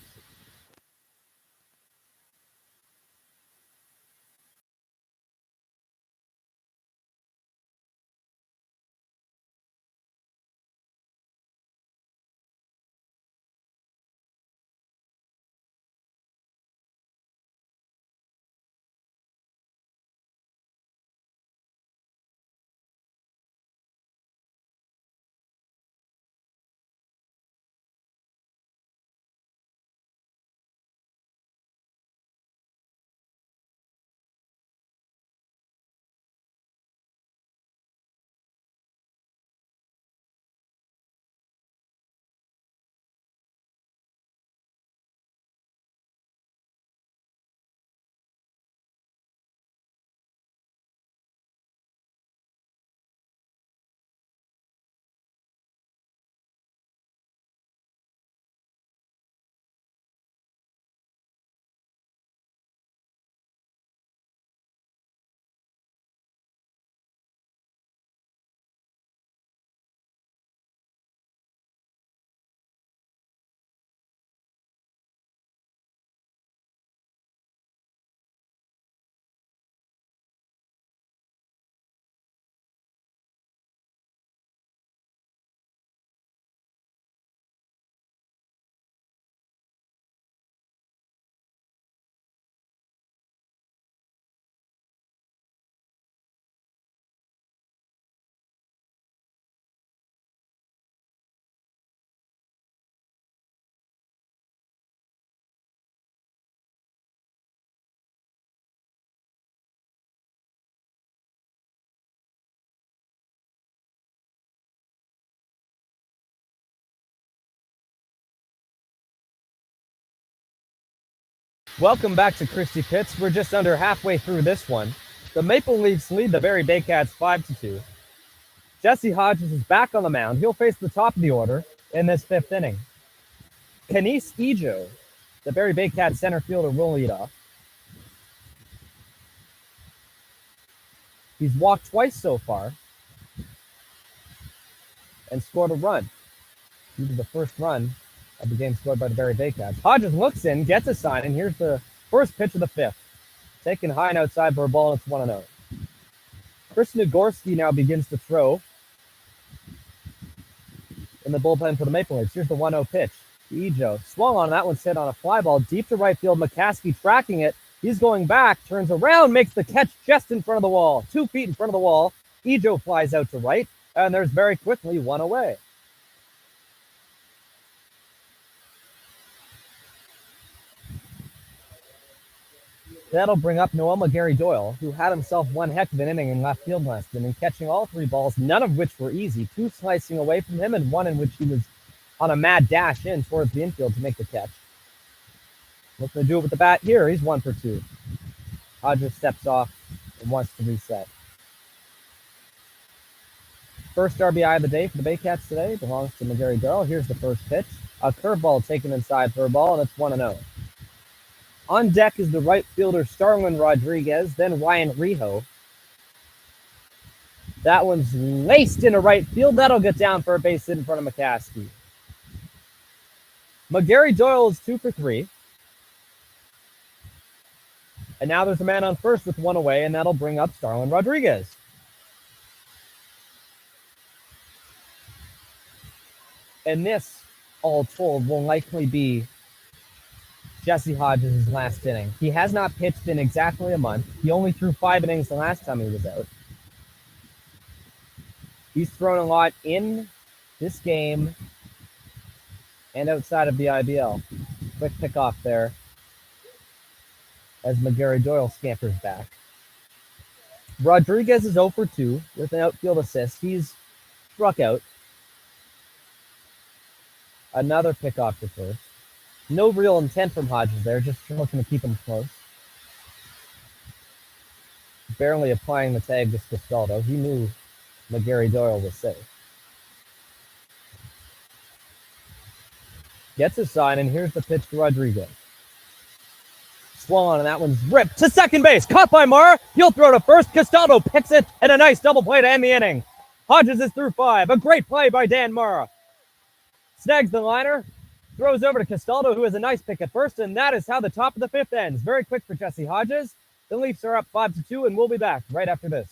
Welcome back to Christie Pitts. We're just under halfway through this one. The Maple Leafs lead the Barrie Baycats 5-2. Jesse Hodges is back on the mound. He'll face the top of the order in this 5th inning. Kenise Ejo, the Barrie Baycats center fielder, will lead off. He's walked twice so far and scored a run. Due to the first run of the game scored by the Barrie Baycats. Hodges looks in, gets a sign, and here's the first pitch of the 5th. Taken high and outside for a ball, and it's 1-0. Chris Nagorski now begins to throw in the bullpen for the Maple Leafs. Here's the 1-0 pitch. Ejo swung on, that one's hit on a fly ball deep to right field. McCaskey tracking it. He's going back, turns around, makes the catch just in front of the wall. 2 feet in front of the wall. Ejo flies out to right, and there's very quickly 1 away. That'll bring up Noel McGarry Doyle, who had himself one heck of an inning in left field last inning, catching all 3 balls, none of which were easy. 2 slicing away from him, and 1 in which he was on a mad dash in towards the infield to make the catch. Looking to do it with the bat here. He's 1 for 2. Hodges steps off and wants to reset. First RBI of the day for the Baycats today belongs to McGarry Doyle. Here's the first pitch. A curveball taken inside for a ball, and it's 1-0. On deck is the right fielder Starlin Rodriguez, then Ryan Rijo. That one's laced into right field. That'll get down for a base hit in front of McCaskey. McGarry Doyle is 2 for 3. And now there's a man on first with one away, and that'll bring up Starlin Rodriguez. And this, all told, will likely be Jesse Hodges' last inning. He has not pitched in exactly a month. He only threw 5 innings the last time he was out. He's thrown a lot in this game and outside of the IBL. Quick pickoff there as McGarry Doyle scampers back. Rodriguez is 0 for 2 with an outfield assist. He's struck out. Another pickoff to first. No real intent from Hodges there, just looking to keep him close. Barely applying the tag to Castaldo. He knew McGarry Doyle was safe. Gets a sign, and here's the pitch to Rodriguez. Swung on, and that one's ripped to second base. Caught by Mara. He'll throw to first. Castaldo picks it, and a nice double play to end the inning. Hodges is through 5. A great play by Dan Mara. Snags the liner. Throws over to Castaldo, who has a nice pick at first, and that is how the top of the 5th ends. Very quick for Jesse Hodges. The Leafs are up 5-2, and we'll be back right after this.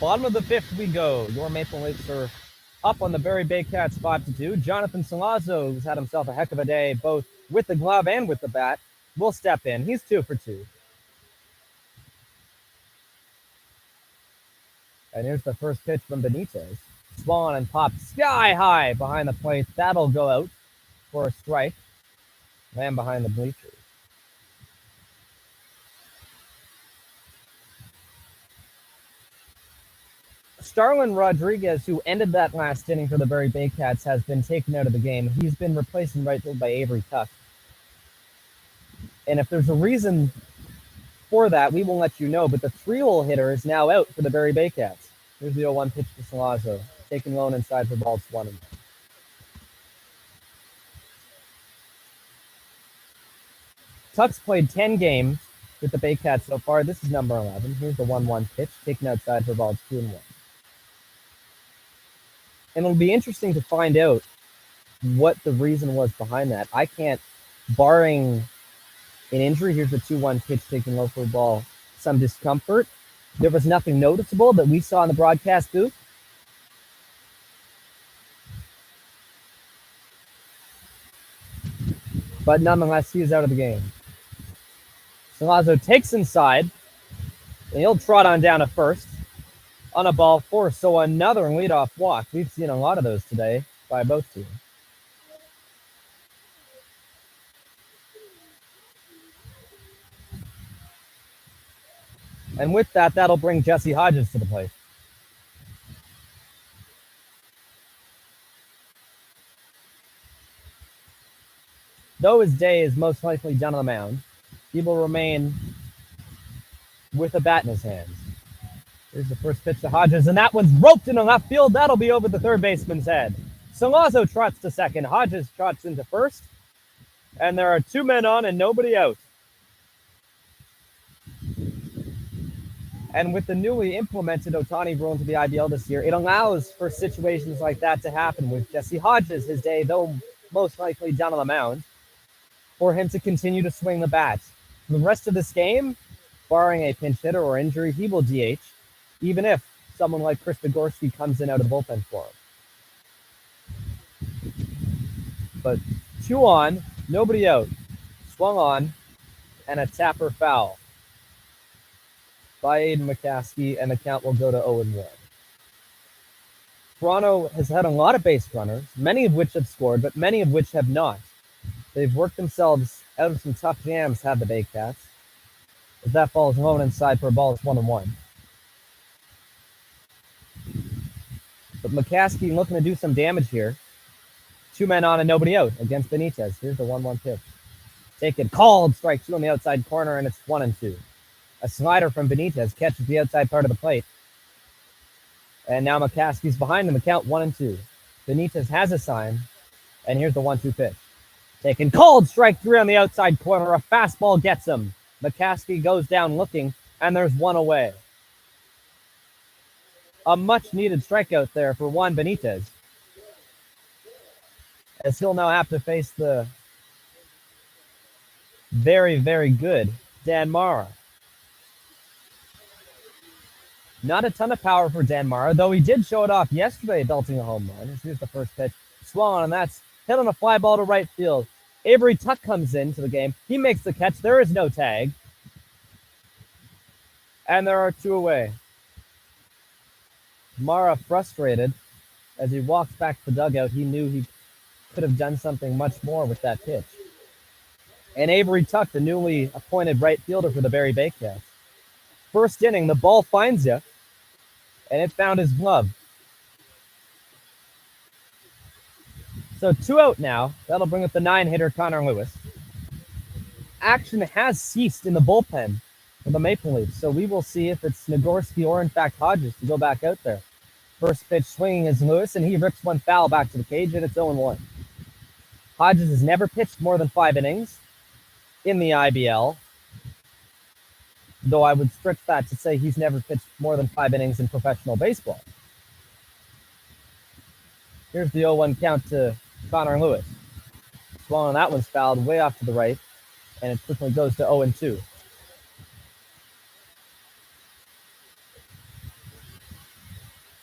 Bottom of the 5th we go. Your Maple Leafs are up on the Barrie Baycats 5-2. Jonathan Salazzo, who's had himself a heck of a day, both with the glove and with the bat, will step in. He's 2 for 2. And here's the first pitch from Benitez. Swung and popped sky high behind the plate. That'll go out for a strike. Ran behind the bleachers. Starlin Rodriguez, who ended that last inning for the Barrie Baycats, has been taken out of the game. He's been replaced in right field by Avery Tuck. And if there's a reason for that, we will let you know. But the 3-hole hitter is now out for the Barrie Baycats. Here's the 0-1 pitch to Salazzo. Taking low inside for balls 1. Tuck's played 10 games with the Baycats so far. This is number 11. Here's the 1-1 pitch. Taken outside for balls 2-1. And it'll be interesting to find out what the reason was behind that. I can't, barring an injury, here's the 2-1 pitch taking low for a ball, some discomfort. There was nothing noticeable that we saw in the broadcast booth. But nonetheless, he is out of the game. Salazzo takes inside, And he'll trot on down to first on a ball four. So another leadoff walk. We've seen a lot of those today by both teams. And with that, that'll bring Jesse Hodges to the plate. Though his day is most likely done on the mound, he will remain with a bat in his hands. Here's the first pitch to Hodges, and that one's roped into left field. That'll be over the third baseman's head. Salazzo trots to second. Hodges trots into first, and there are 2 men on and nobody out. And with the newly implemented Ohtani rule into the IBL this year, it allows for situations like that to happen with Jesse Hodges, his day, though most likely down on the mound, for him to continue to swing the bat. For the rest of this game, barring a pinch hitter or injury, he will DH, even if someone like Chris Nagorski comes in out of the bullpen for him. But 2 on, nobody out. Swung on, and a tapper foul by Aiden McCaskey, and the count will go to 0-1. Toronto has had a lot of base runners, many of which have scored, but many of which have not. They've worked themselves out of some tough jams, have the Baycats. As that ball is low inside for a ball, it's 1-1. But McCaskey looking to do some damage here. 2 men on and nobody out against Benitez. Here's the 1-1 pitch. Taken, called, strike 2 on the outside corner, and it's 1-2. A slider from Benitez catches the outside part of the plate. And now McCaskey's behind him. The count 1-2. Benitez has a sign, and here's the 1-2 pitch. Taken, called, strike 3 on the outside corner. A fastball gets him. McCaskey goes down looking, and there's 1 away. A much-needed strikeout there for Juan Benitez, as he'll now have to face the very, very good Dan Mara. Not a ton of power for Dan Mara, though he did show it off yesterday, belting a home run. Here's the first pitch. Swung on, and that's hit on a fly ball to right field. Avery Tuck comes into the game. He makes the catch. There is no tag. And there are 2 away. Mara frustrated as he walks back to the dugout. He knew he could have done something much more with that pitch. And Avery Tuck, the newly appointed right fielder for the Barrie Baycats. First inning, the ball finds you, and it found his glove. So 2 out now. That'll bring up the 9-hitter, Connor Lewis. Action has ceased in the bullpen for the Maple Leafs, so we will see if it's Nagorski or, in fact, Hodges to go back out there. First pitch swinging is Lewis, and he rips one foul back to the cage, and it's 0-1. Hodges has never pitched more than 5 innings in the IBL, though I would stretch that to say he's never pitched more than 5 innings in professional baseball. Here's the 0-1 count to Connor Lewis. Swung on, that one's fouled way off to the right, and it quickly goes to 0-2.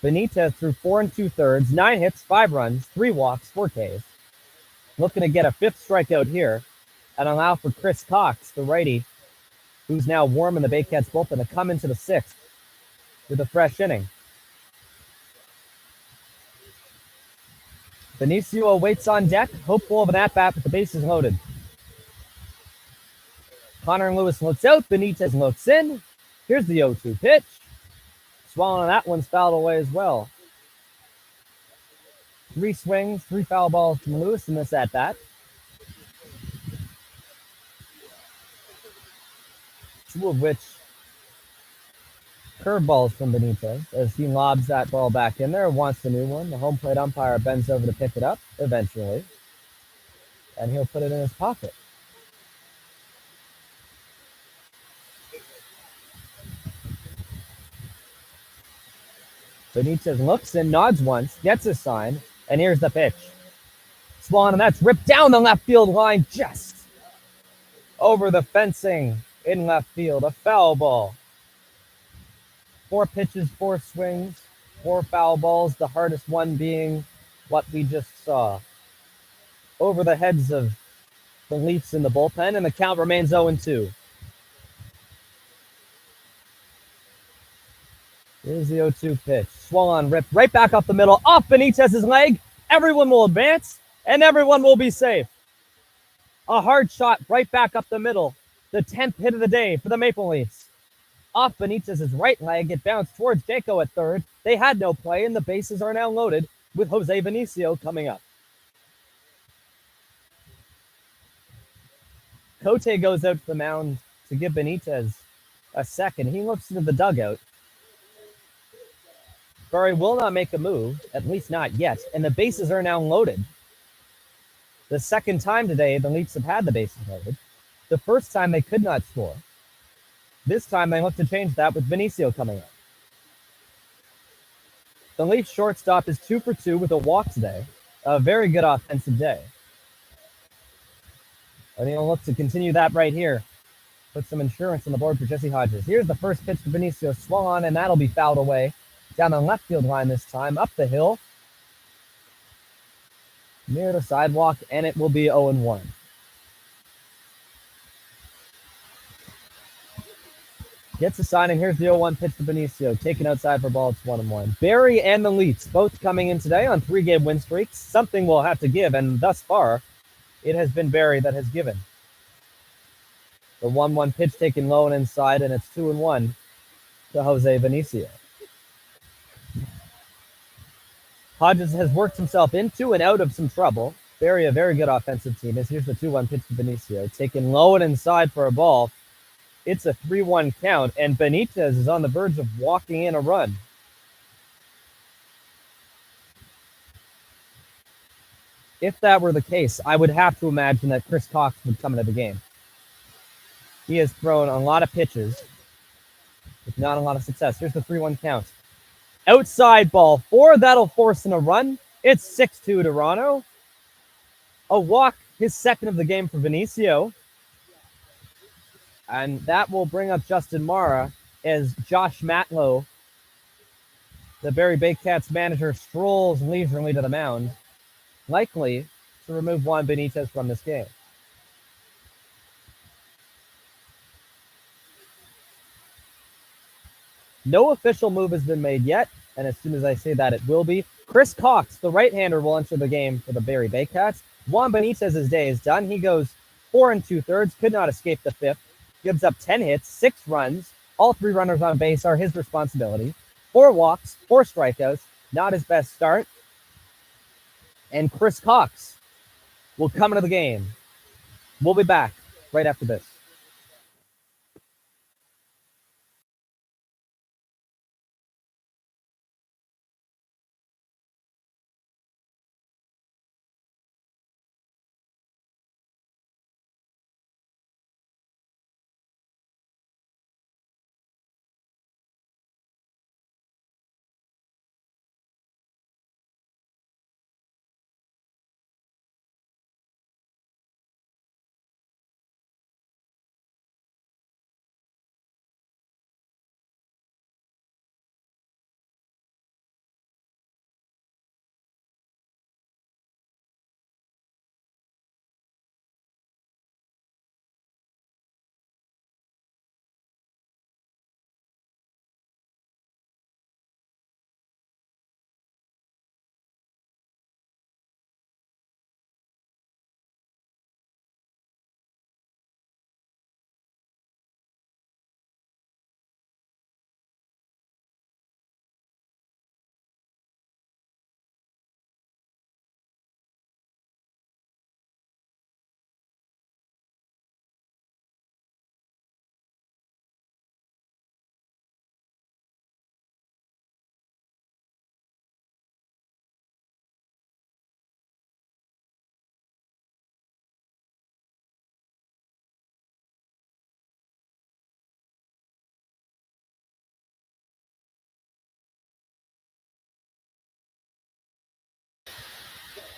Benitez threw 4 2/3, 9 hits, 5 runs, 3 walks, 4 Ks. Looking to get a 5th strikeout here and allow for Chris Cox, the righty, who's now warm in the Baycats bullpen, to come into the 6th with a fresh inning. Benicio waits on deck, hopeful of an at-bat with the bases loaded. Connor Lewis looks out, Benitez looks in. Here's the 0-2 pitch. Swung on, that one's fouled away as well. 3 swings, 3 foul balls from Lewis in this at-bat. 2 of which curveballs from Benitez as he lobs that ball back in there, wants the new one. The home plate umpire bends over to pick it up eventually, and he'll put it in his pocket. Benitez looks and nods once, gets a sign, and here's the pitch. Swung, and that's ripped down the left field line, just over the fencing in left field. A foul ball. 4 pitches, 4 swings, 4 foul balls, the hardest one being what we just saw. Over the heads of the Leafs in the bullpen, and the count remains 0-2. Here's the 0-2 pitch. Swung on, ripped right back up the middle, off Benitez's leg. Everyone will advance, and everyone will be safe. A hard shot right back up the middle. The 10th hit of the day for the Maple Leafs. Off Benitez's right leg, it bounced towards Danko at third. They had no play, and the bases are now loaded with Jose Benicio coming up. Cote goes out to the mound to give Benitez a second. He looks into the dugout. Barrie will not make a move, at least not yet, and the bases are now loaded. The second time today, the Leafs have had the bases loaded. The first time they could not score. This time they look to change that with Benicio coming up. The Leafs shortstop is 2 for 2 with a walk today. A very good offensive day. And he'll look to continue that right here. Put some insurance on the board for Jesse Hodges. Here's the first pitch to Benicio, swung on, and that'll be fouled away. Down the left field line this time, up the hill. Near the sidewalk, and it will be 0-1. Gets a sign, and here's the 0-1 pitch to Benicio. Taken outside for ball, it's 1-1. Barrie and the Leafs both coming in today on 3-game win streaks. Something will have to give, and thus far, it has been Barrie that has given. The 1-1 pitch taken low and inside, and it's 2-1 to Jose Benicio. Hodges has worked himself into and out of some trouble. Barrie, a very good offensive team. Here's the 2-1 pitch to Benicio. Taken low and inside for a ball. It's a 3-1 count, and Benitez is on the verge of walking in a run. If that were the case, I would have to imagine that Chris Cox would come into the game. He has thrown a lot of pitches with not a lot of success. Here's the 3-1 count. Outside ball 4. That'll force in a run. It's 6-2 Toronto. A walk, his second of the game for Benicio. And that will bring up Justin Mara as Josh Matlow, the Barrie Baycats manager, strolls leisurely to the mound, likely to remove Juan Benitez from this game. No official move has been made yet, and as soon as I say that, it will be. Chris Cox, the right-hander, will enter the game for the Barrie Baycats. Juan Benitez's day is done. He goes 4 2/3, could not escape the fifth. Gives up 10 hits, 6 runs. All 3 runners on base are his responsibility. 4 walks, 4 strikeouts. Not his best start. And Chris Cox will come into the game. We'll be back right after this.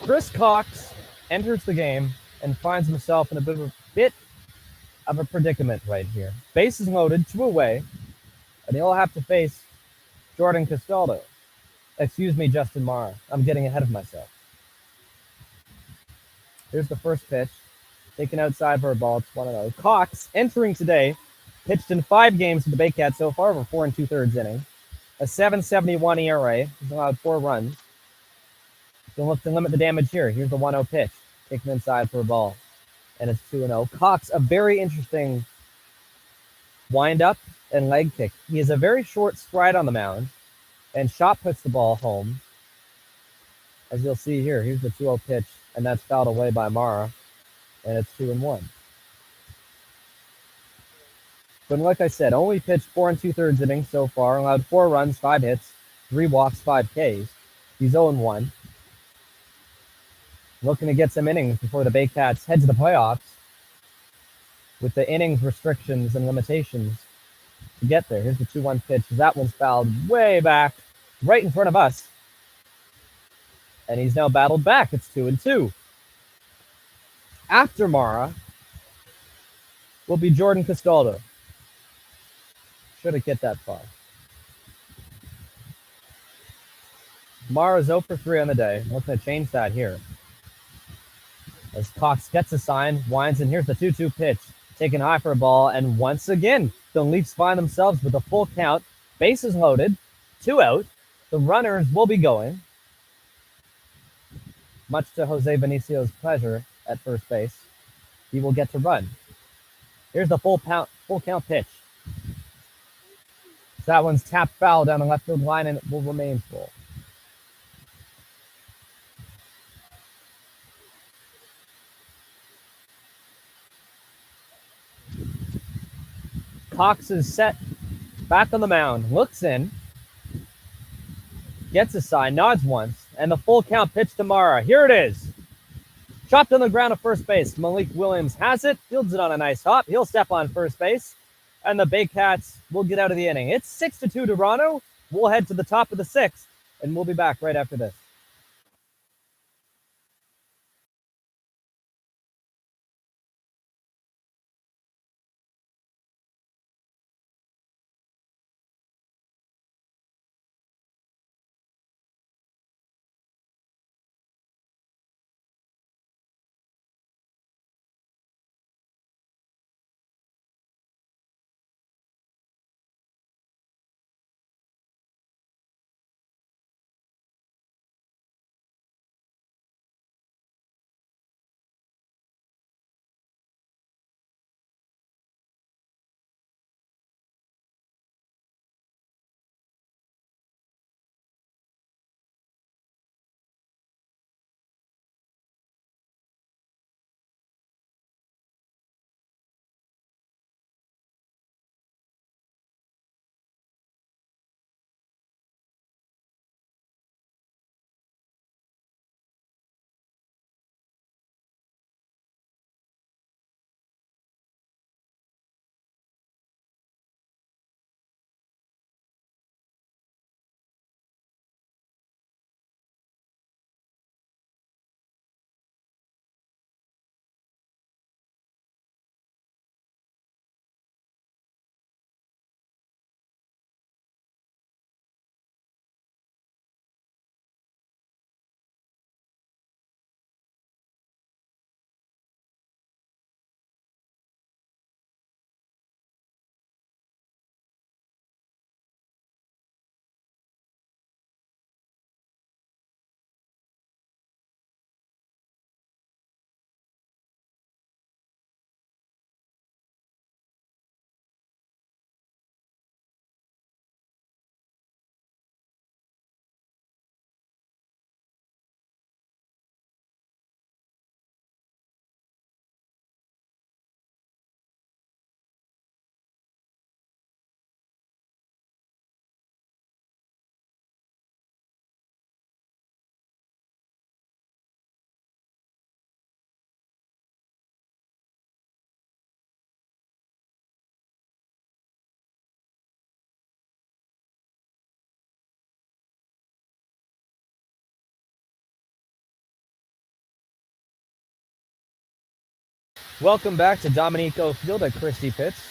Chris Cox enters the game and finds himself in a bit of a predicament right here. Bases loaded, 2 away, and he'll have to face Jordan Castaldo. Excuse me, Justin Mara. I'm getting ahead of myself. Here's the first pitch. Taken outside for a ball. It's 1-0. Cox, entering today, pitched in 5 games for the Baycats so far, over 4 2/3 innings. a 7.71 ERA. He's allowed 4 runs. He'll look to limit the damage here. Here's the 1-0 pitch. Taken inside for a ball. And it's 2-0. Cox, a very interesting wind-up and leg kick. He has a very short stride on the mound. And Schott puts the ball home. As you'll see here, here's the 2-0 pitch. And that's fouled away by Mara. And it's 2-1. But like I said, only pitched 4 2/3 innings so far. Allowed 4 runs, 5 hits, 3 walks, 5 Ks. He's 0-1. Looking to get some innings before the Baycats head to the playoffs with the innings restrictions and limitations to get there. Here's the 2-1 pitch. That one's fouled way back, right in front of us. And he's now battled back. It's 2-2. After Mara will be Jordan Castaldo. Shouldn't get that far. Mara's 0 for 3 on the day. Looking to change that here. As Cox gets a sign, winds, and here's the 2-2 pitch. Taken high for a ball, and once again, the Leafs find themselves with a full count. Bases loaded, 2 out. The runners will be going. Much to Jose Benicio's pleasure at first base, he will get to run. Here's the full count pitch. That one's tapped foul down the left field line, and it will remain full. Cox is set back on the mound, looks in, gets a sign, nods once, and the full count pitch to Mara. Here it is. Chopped on the ground at first base. Malik Williams has it, fields it on a nice hop. He'll step on first base, and the Baycats will get out of the inning. It's 6-2 Toronto. We'll head to the top of the 6th, and we'll be back right after this. Welcome back to Dominico Field at Christie Pitts.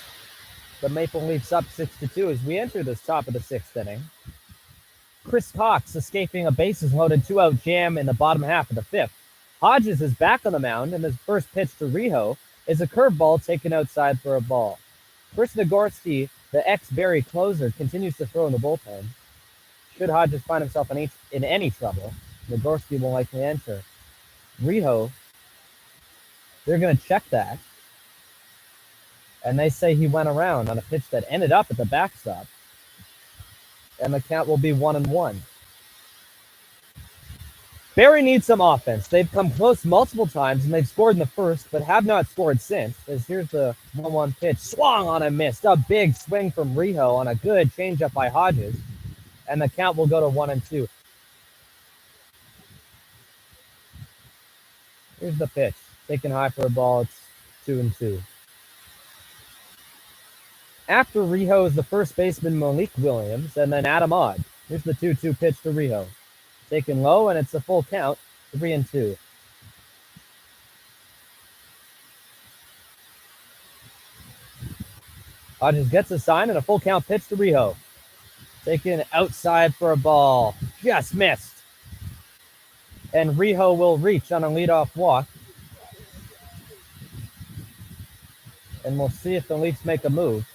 The Maple Leafs up 6-2 as we enter this top of the 6th inning. Chris Cox escaping a bases-loaded 2-out jam in the bottom half of the 5th. Hodges is back on the mound, and his first pitch to Rijo is a curveball taken outside for a ball. Chris Nagorski, the ex-Barrie closer, continues to throw in the bullpen. should Hodges find himself in any trouble, Nagorski will likely enter. Riho, they're going to check that. And they say he went around on a pitch that ended up at the backstop. And the count will be 1-1. Barrie needs some offense. They've come close multiple times, and they've scored in the first, but have not scored since. As here's the 1-1 pitch. Swung on and missed. A big swing from Riho on a good changeup by Hodges. And the count will go to 1-2. Here's the pitch. Taken high for a ball. It's 2-2. After Riho is the first baseman Malik Williams, and then Adam Odd. Here's the 2-2 pitch to Riho. Taken low, and it's a full count, 3-2. Hodges gets a sign and a full count pitch to Riho. Taken outside for a ball. Just missed. And Riho will reach on a leadoff walk. And we'll see if the Leafs make a move.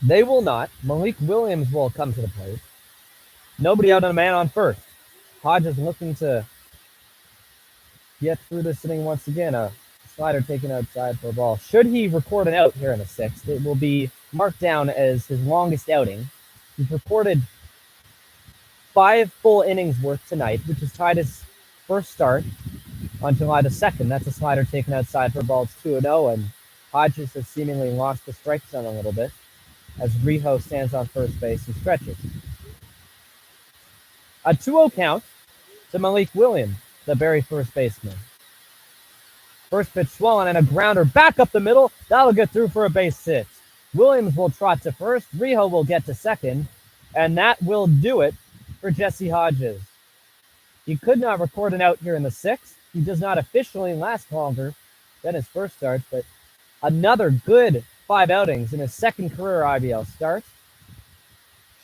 They will not. Malik Williams will come to the plate. Nobody out and a man on first. Hodges looking to get through this inning once again. A slider taken outside for a ball. Should he record an out here in the sixth, it will be marked down as his longest outing. He's recorded 5 full innings worth tonight, which is tied his first start on July the 2nd. That's a slider taken outside for a ball. It's 2-0, and Hodges has seemingly lost the strike zone a little bit as Riho stands on first base and stretches. A 2-0 count to Malik Williams, the Barrie first baseman. First pitch swollen and a grounder back up the middle. That'll get through for a base hit. Williams will trot to first. Riho will get to second. And that will do it for Jesse Hodges. He could not record an out here in the sixth. He does not officially last longer than his first start, but another good 5 outings in his second career IBL start.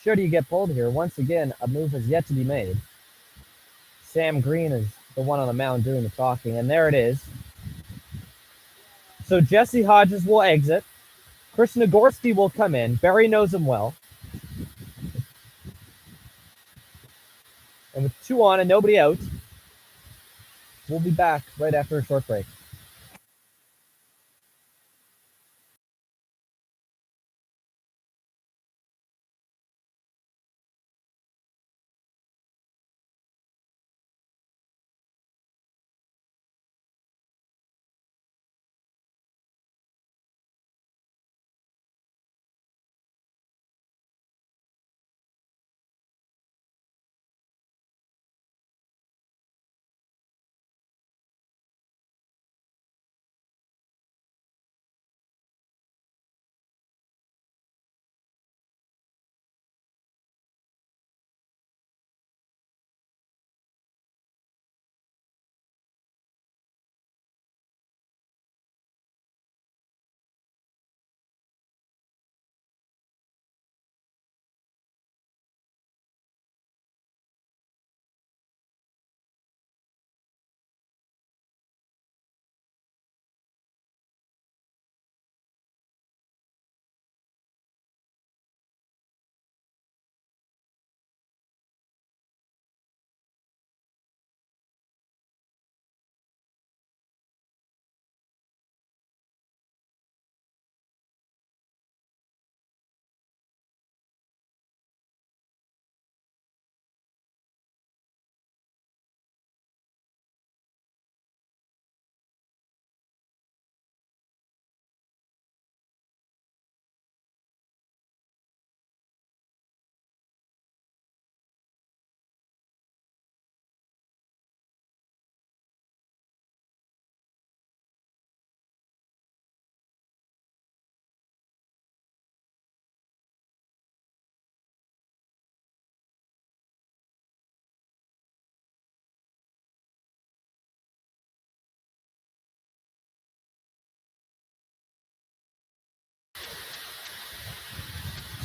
Should he get pulled here, once again, a move has yet to be made. Sam Green is the one on the mound doing the talking, and there it is. So Jesse Hodges will exit. Chris Nagorski will come in. Barrie knows him well. And with 2 on and nobody out, we'll be back right after a short break.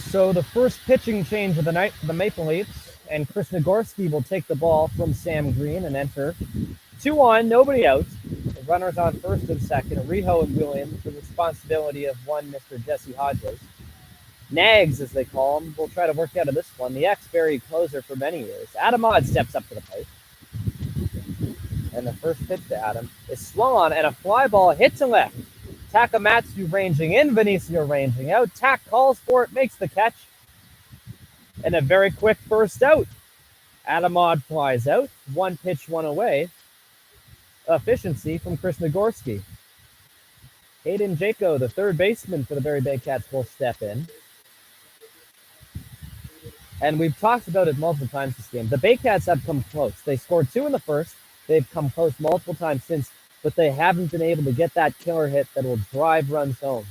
So the first pitching change of the night for the Maple Leafs, and Chris Nagorski will take the ball from Sam Green and enter 2 on, nobody out. The runners on first and second. Riho and Williams, the responsibility of one Mr. Jesse Hodges. Nags, as they call him, will try to work out of this one. The ex-Barrie closer for many years. Adam Odd steps up to the plate. And the first pitch to Adam is swung on, and a fly ball hit to left. Takamatsu ranging in, Benicio ranging out. Tak calls for it, makes the catch. And a very quick first out. Adam Odd flies out. 1 pitch, 1 away. Efficiency from Chris Nagorski. Hayden Jaco, the third baseman for the Barrie Baycats, will step in. And we've talked about it multiple times this game. The Baycats have come close. They scored 2 in the first. They've come close multiple times since, but they haven't been able to get that killer hit that will drive runs home.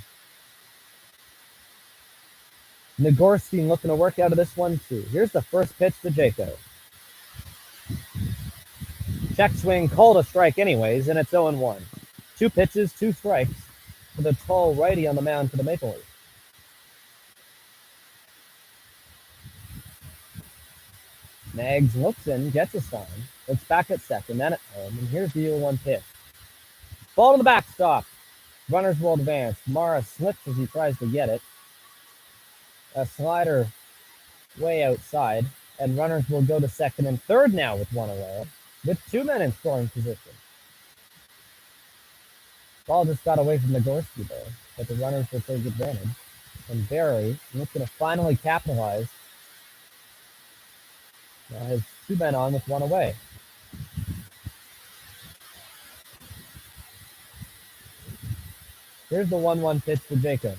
Nagorski looking to work out of this one too. Here's the first pitch to Jaco. Check swing, called a strike anyways, and it's 0-1. 2 pitches, 2 strikes for the tall righty on the mound for the Maple Leafs. Nags looks in, gets a sign, looks back at second, then at home, and here's the 0-1 pitch. Ball to the backstop. Runners will advance. Mara slips as he tries to get it. A slider way outside, and runners will go to second and third now with 1 away, with 2 men in scoring position. Ball just got away from Nagorski there, but the runners will take advantage. And Barrie looking to finally capitalize. Now has 2 men on with 1 away. Here's the 1-1 pitch to Jacob.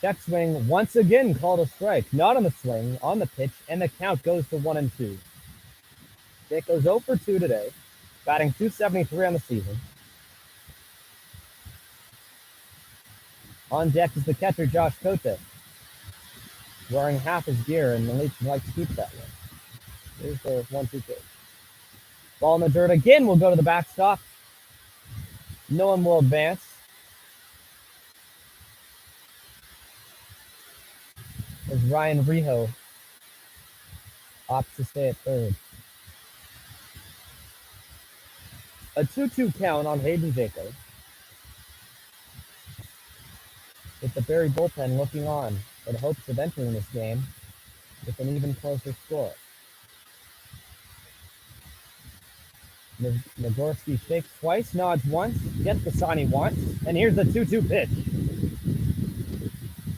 Check swing once again called a strike. Not on the swing, on the pitch, and the count goes to 1-2. Jacob's 0 for 2 today, batting .273 on the season. On deck is the catcher Josh Cote, wearing half his gear, and the Leafs like to keep that way. Here's the 1-2 pitch. Ball in the dirt again will go to the backstop. No one will advance. As Ryan Riho opts to stay at third. A 2-2 count on Hayden Jaco, with the Barrie bullpen looking on for the hopes of entering this game with an even closer score. Nagorski shakes twice, nods once, gets the sign he wants, and here's the 2-2 pitch.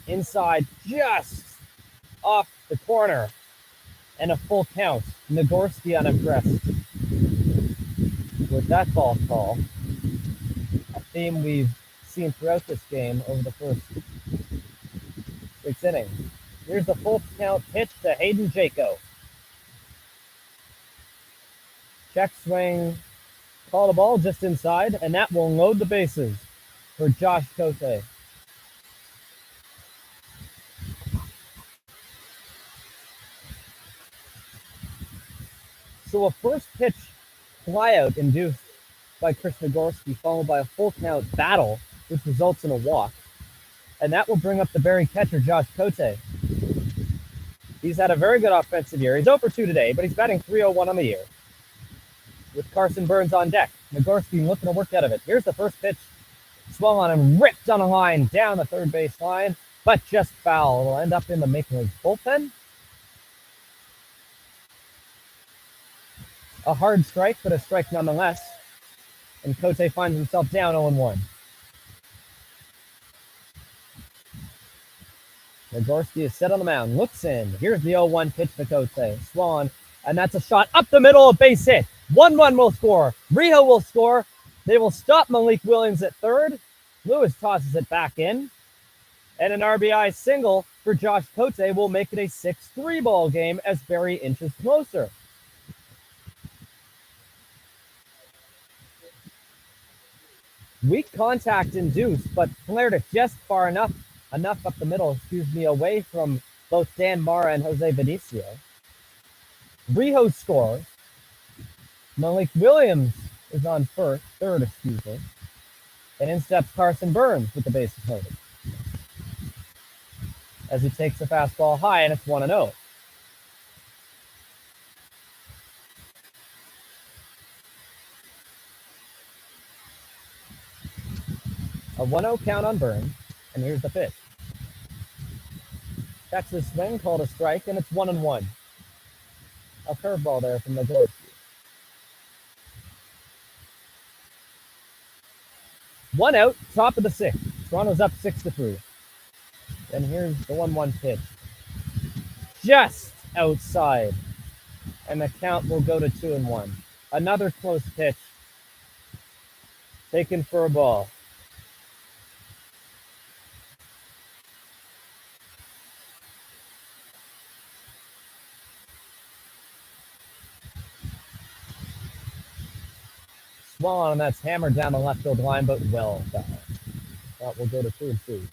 Inside, just off the corner, and a full count. Nagorski unimpressed with that ball call, a theme we've seen throughout this game over the first 6 innings. Here's the full count pitch to Hayden Jaco. Check swing, call the ball just inside, and that will load the bases for Josh Cote. So a first pitch flyout induced by Chris Nagorski, followed by a full count battle, which results in a walk. And that will bring up the Barrie catcher, Josh Cote. He's had a very good offensive year. He's 0 for 2 today, but he's batting .301 on the year, with Carson Burns on deck. Nagorski looking to work out of it. Here's the first pitch. Swung on him, ripped on a line down the third base line, but just foul. It'll end up in the Maple Leafs bullpen. A hard strike, but a strike nonetheless. And Cote finds himself down 0-1. Nagorski is set on the mound, looks in. Here's the 0-1 pitch to Cote. Swan, and that's a shot up the middle, a base hit. 1-1 will score. Riho will score. They will stop Malik Williams at third. Lewis tosses it back in. And an RBI single for Josh Cote will make it a 6-3 ball game as Barrie inches closer. Weak contact induced, but flared it just far enough up the middle, away from both Dan Mara and Jose Benicio. Riho scores. Malik Williams is on third, and in steps Carson Burns with the bases loaded, as he takes the fastball high, and it's 1-0. A 1-0 count on Burns, and here's the pitch. That's the swing, called a strike, and it's 1-1. A curveball there from Nagorski. One out, top of the sixth. Toronto's up 6-3. And here's the 1-1 pitch. Just outside. And the count will go to 2-1. Another close pitch. Taken for a ball. Swan, and that's hammered down the left field line, but well foul. That will go to 2-2.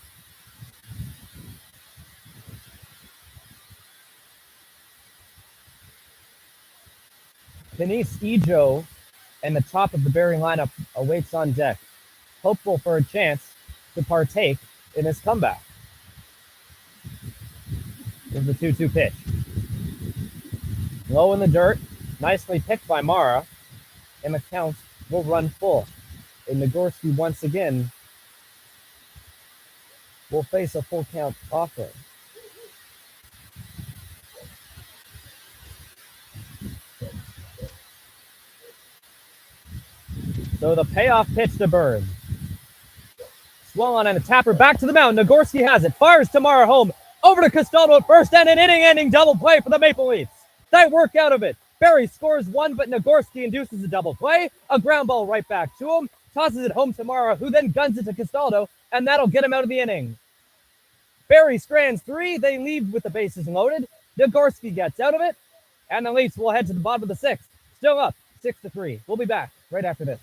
Denise Ejo and the top of the Barrie lineup awaits on deck, hopeful for a chance to partake in his comeback. Here's the 2-2 pitch. Low in the dirt, nicely picked by Mara, and the count will run full. And Nagorski once again will face a full count offering. So the payoff pitch to Burns. Swung on and a tapper back to the mound. Nagorski has it. Fires Tamara home. Over to Castaldo at first, and an inning-ending double play for the Maple Leafs. They work out of it. Barrie scores one, but Nagorski induces a double play. A ground ball right back to him. Tosses it home to Mara, who then guns it to Castaldo, and that'll get him out of the inning. Barrie strands three. They leave with the bases loaded. Nagorski gets out of it, and the Leafs will head to the bottom of the sixth. Still up 6-3. We'll be back right after this.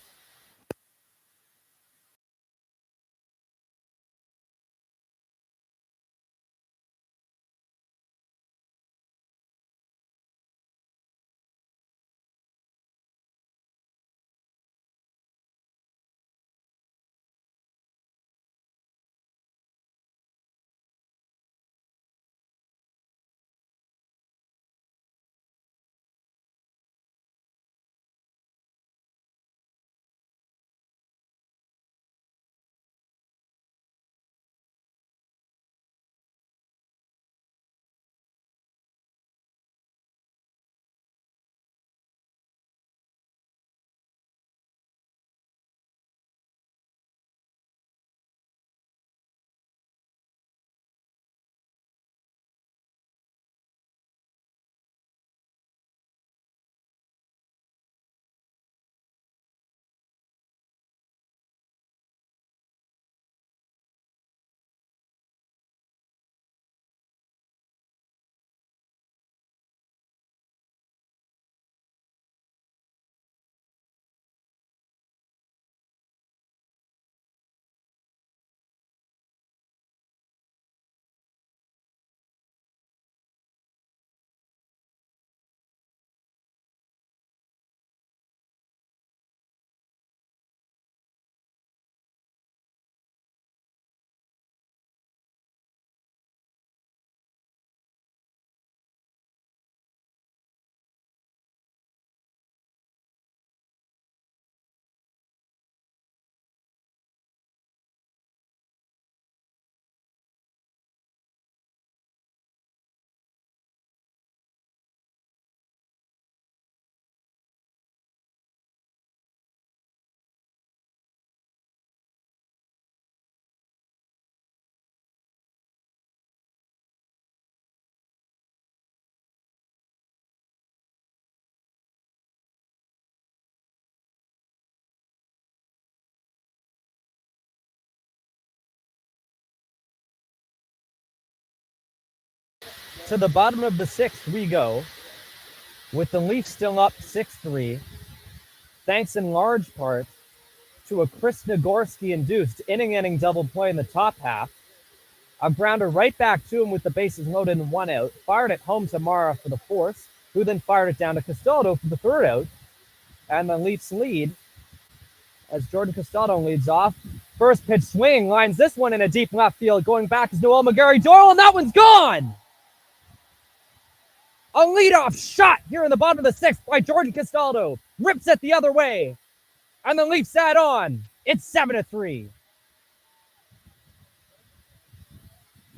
To the bottom of the sixth we go, with the Leafs still up 6-3, thanks in large part to a Chris Nagorski-induced inning-ending double play in the top half. A grounder right back to him with the bases loaded and one out. Fired it home to Mara for the fourth, who then fired it down to Castaldo for the third out. And the Leafs lead as Jordan Castaldo leads off. First pitch swing, lines this one in a deep left field. Going back is Noel McGarry-Doyle, and that one's gone! A leadoff shot here in the bottom of the sixth by Jordan Castaldo. Rips it the other way. And the Leafs add on. It's 7-3.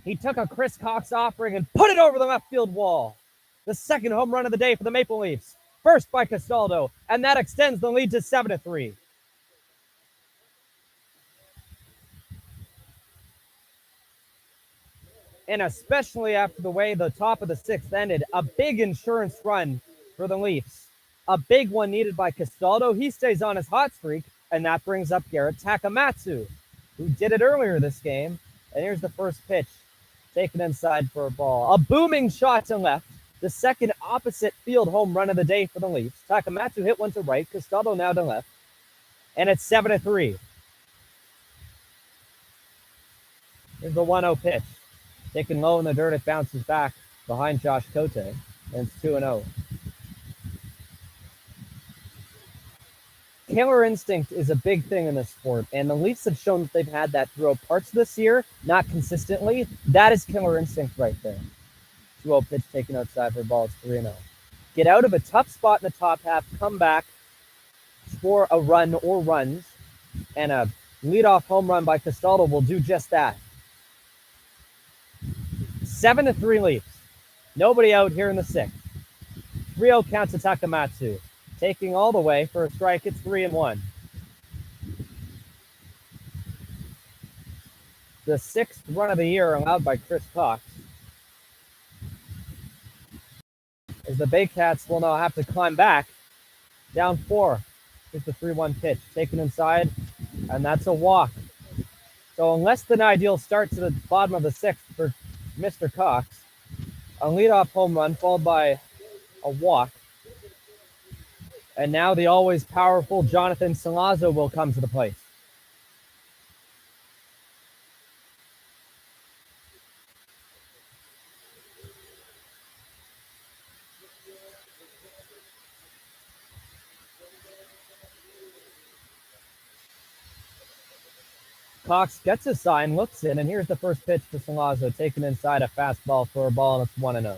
He took a Chris Cox offering and put it over the left field wall. The second home run of the day for the Maple Leafs. First by Castaldo, and that extends the lead to 7-3. And especially after the way the top of the sixth ended, a big insurance run for the Leafs. A big one needed by Castaldo. He stays on his hot streak, and that brings up Garrett Takamatsu, who did it earlier this game. And here's the first pitch, taken inside for a ball. A booming shot to left. The second opposite field home run of the day for the Leafs. Takamatsu hit one to right. Castaldo now to left. And it's 7-3. Here's the 1-0 pitch. Taken low in the dirt, it bounces back behind Josh Cote. And it's 2-0. Killer instinct is a big thing in this sport, and the Leafs have shown that they've had that throughout parts of this year, not consistently. That is killer instinct right there. 2-0 pitch taken outside for a ball. It's 3-0. Get out of a tough spot in the top half, come back, score a run or runs, and a leadoff home run by Castaldo will do just that. 7-3 Leafs. Nobody out here in the sixth. 3-0 count to Takamatsu. Taking all the way for a strike, it's 3-1. The sixth run of the year allowed by Chris Cox. As the Baycats will now have to climb back. Down 4. Here's the 3-1 pitch. Taken inside, and that's a walk. So a less than ideal start to the bottom of the sixth for Mr. Cox. A leadoff home run followed by a walk. And now the always powerful Jonathan Salazzo will come to the plate. Cox gets a sign, looks in, and here's the first pitch for Salazzo, taken inside a fastball for a ball, and it's 1-0.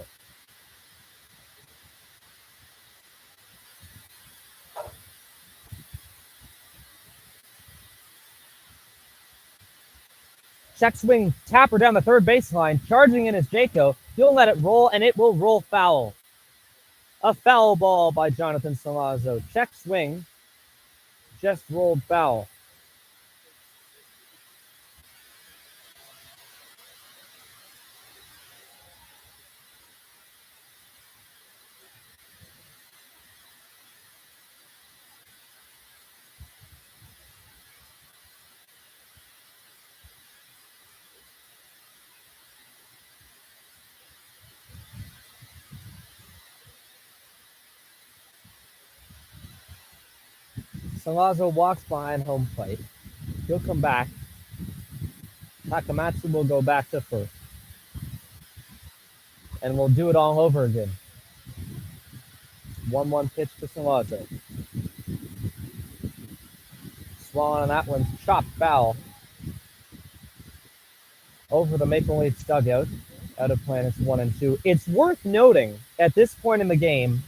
Check swing tapper down the third baseline. Charging in is Jaco. He'll let it roll, and it will roll foul. A foul ball by Jonathan Salazzo. Check swing just rolled foul. Salazzo walks behind home plate. He'll come back. Takamatsu will go back to first. And we'll do it all over again. 1-1 pitch to Salazzo. Swung on that one's chopped foul. Over the Maple Leafs dugout. Out of play, it's 1-2. It's worth noting at this point in the game,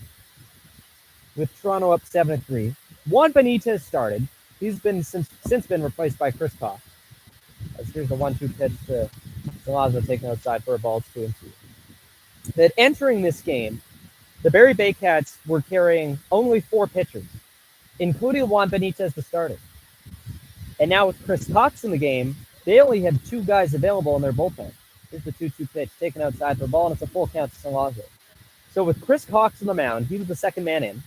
with Toronto up 7-3, Juan Benitez started. He's been since been replaced by Chris Cox. As here's the 1-2 pitch to Salazzo taken outside for a ball. It's 2-2. That entering this game, the Barrie Baycats were carrying only 4 pitchers, including Juan Benitez, the starter. And now with Chris Cox in the game, they only have 2 guys available in their bullpen. Here's the 2-2 pitch taken outside for a ball, and it's a full count to Salazzo. So with Chris Cox on the mound, he was the second man in.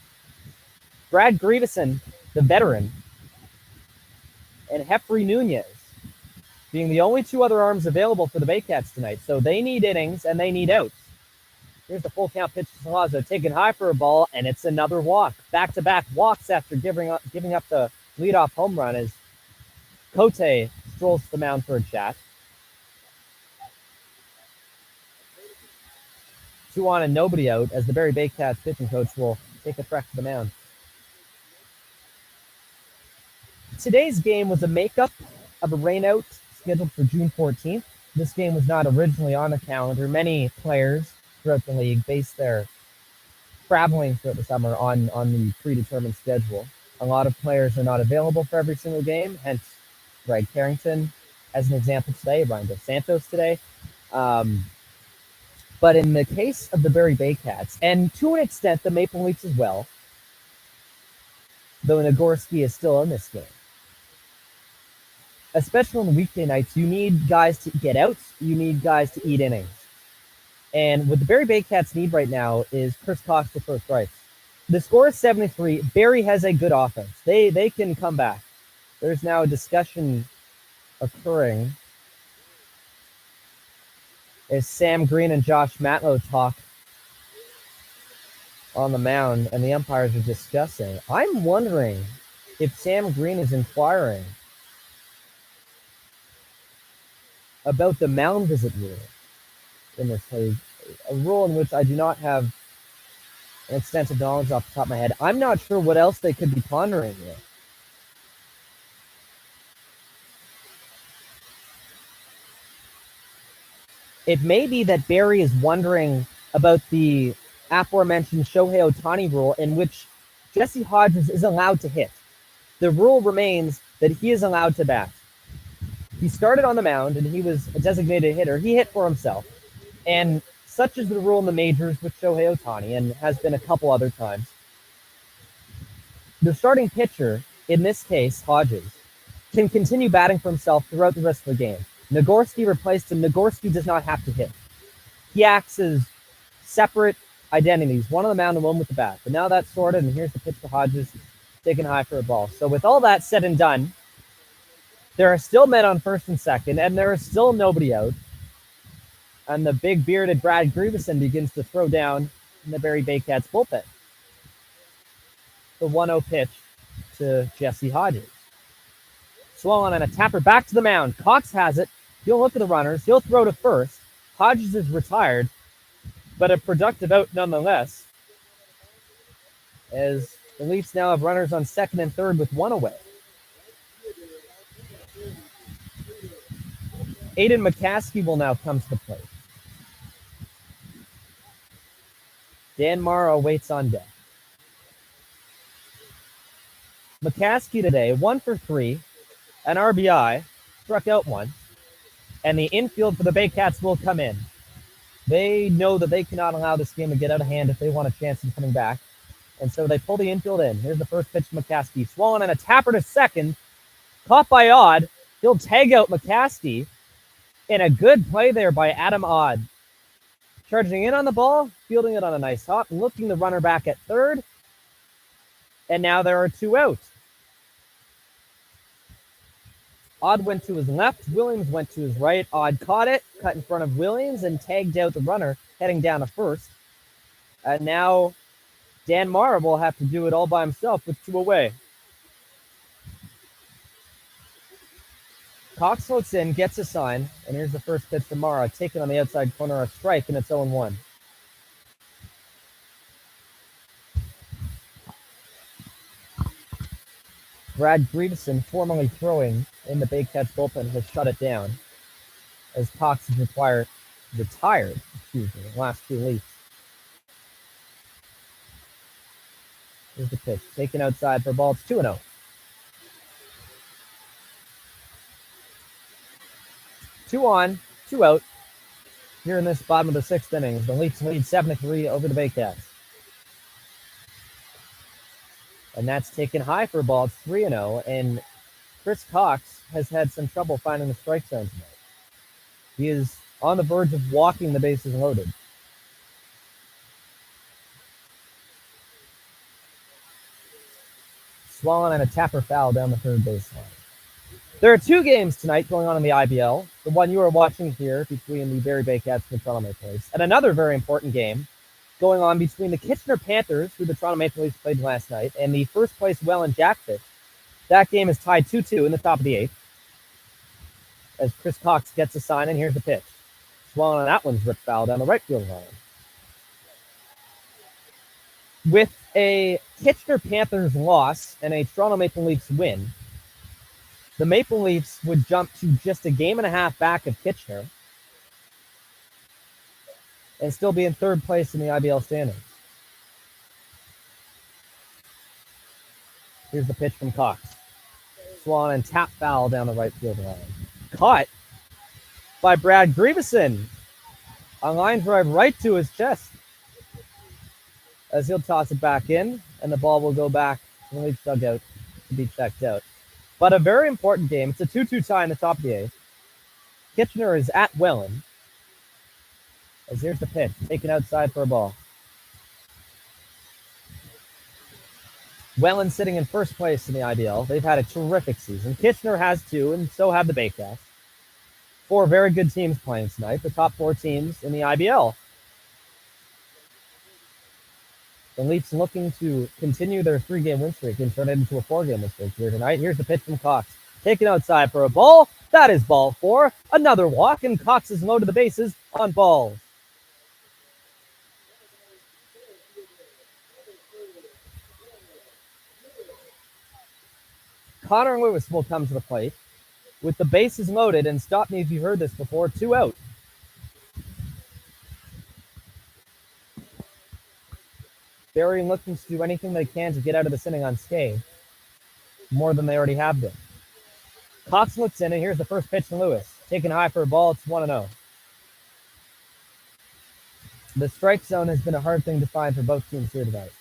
Brad Grieveson, the veteran, and Jeffrey Nunez being the only 2 other arms available for the Baycats tonight. So they need innings and they need outs. Here's the full count pitch to Salazzo, taken high for a ball, and it's another walk. Back-to-back walks after giving up the leadoff home run as Cote strolls to the mound for a chat. 2 on and nobody out as the Barrie Baycats pitching coach will take a trek to the mound. Today's game was a makeup of a rainout scheduled for June 14th. This game was not originally on the calendar. Many players throughout the league based their traveling throughout the summer on the predetermined schedule. A lot of players are not available for every single game, hence Greg Carrington as an example today, Ryan Dos Santos today. But in the case of the Barrie Baycats, and to an extent the Maple Leafs as well, though Nagorski is still in this game, especially on weekday nights, you need guys to get outs, you need guys to eat innings. And what the Barrie Baycats need right now is Chris Cox to throw strikes. The score is 73. Barrie has a good offense. They can come back. There's now a discussion occurring as Sam Green and Josh Matlow talk on the mound and the umpires are discussing. I'm wondering if Sam Green is inquiring about the mound visit rule in this league, a rule in which I do not have an extensive knowledge off the top of my head. I'm not sure what else they could be pondering here. It may be that Barrie is wondering about the aforementioned Shohei Ohtani rule in which Jesse Hodges is allowed to hit. The rule remains that he is allowed to bat. He started on the mound and he was a designated hitter. He hit for himself. And such is the rule in the majors with Shohei Ohtani and has been a couple other times. The starting pitcher, in this case, Hodges, can continue batting for himself throughout the rest of the game. Nagorski replaced him. Nagorski does not have to hit. He acts as separate identities, one on the mound and one with the bat. But now that's sorted, and here's the pitch to Hodges, taken high for a ball. So with all that said and done, there are still men on first and second, and there is still nobody out. And the big bearded Brad Grieveson begins to throw down in the Barrie Baycats bullpen. The 1-0 pitch to Jesse Hodges. Swung on and a tapper back to the mound. Cox has it. He'll look at the runners. He'll throw to first. Hodges is retired, but a productive out nonetheless, as the Leafs now have runners on second and third with one away. Aiden McCaskey will now come to the plate. Dan Morrow waits on deck. McCaskey today, 1 for 3, an RBI, struck out one, and the infield for the Baycats will come in. They know that they cannot allow this game to get out of hand if they want a chance of coming back, and so they pull the infield in. Here's the first pitch to McCaskey. Swollen and a tapper to second, caught by Odd. He'll tag out McCaskey, and a good play there by Adam Odd. Charging in on the ball, fielding it on a nice hop, looking the runner back at third, and now there are two out. Odd went to his left, Williams went to his right. Odd caught it, cut in front of Williams, and tagged out the runner, heading down to first. And now Dan Morrow will have to do it all by himself with two away. Cox floats in, gets a sign, and here's the first pitch to Morrow, taken on the outside corner, a strike, and it's 0-1. Brad Grieveson, formerly throwing in the Baycats bullpen, has shut it down as Cox is retired the last two Leafs. Here's the pitch, taken outside for a ball. It's 2-0. Two on, two out. Here in this bottom of the sixth inning, the Leafs lead 7-3 over the Baycats. And that's taken high for a ball. It's 3-0. And Chris Cox has had some trouble finding the strike zone tonight. He is on the verge of walking the bases loaded. Swollen and a tapper foul down the third baseline. There are two games tonight going on in the IBL. The one you are watching here between the Barrie Baycats and the Toronto Maple Leafs. And another very important game going on between the Kitchener Panthers, who the Toronto Maple Leafs played last night, and the first place Welland Jackfish. That game is tied 2-2 in the top of the eighth. As Chris Cox gets a sign, and here's the pitch. Swollen on that one's ripped foul down the right field line. With a Kitchener Panthers loss and a Toronto Maple Leafs win, the Maple Leafs would jump to just a game and a half back of Kitchener and still be in third place in the IBL standings. Here's the pitch from Cox. Swan and tap foul down the right field line. Caught by Brad Grieveson. A line drive right to his chest as he'll toss it back in, and the ball will go back to the Leafs dugout to be checked out. But a very important game. It's a 2-2 tie in the top of the eighth. Kitchener is at Welland. As here's the pitch, taken outside for a ball. Welland sitting in first place in the IBL. They've had a terrific season. Kitchener has too, and so have the Baycats. 4 very good teams playing tonight, the top 4 teams in the IBL. The Leafs looking to continue their 3-game win streak and turn it into a 4-game win streak here tonight. Here's the pitch from Cox. Taken outside for a ball. That is ball 4. Another walk, and Cox is low to the bases on balls. Connor Lewis will come to the plate with the bases loaded, and stop me if you heard this before, 2 out. Barrie looking to do anything they can to get out of this inning unscathed, more than they already have been. Cox looks in, and here's the first pitch to Lewis. Taken high for a ball, it's 1-0. The strike zone has been a hard thing to find for both teams here tonight.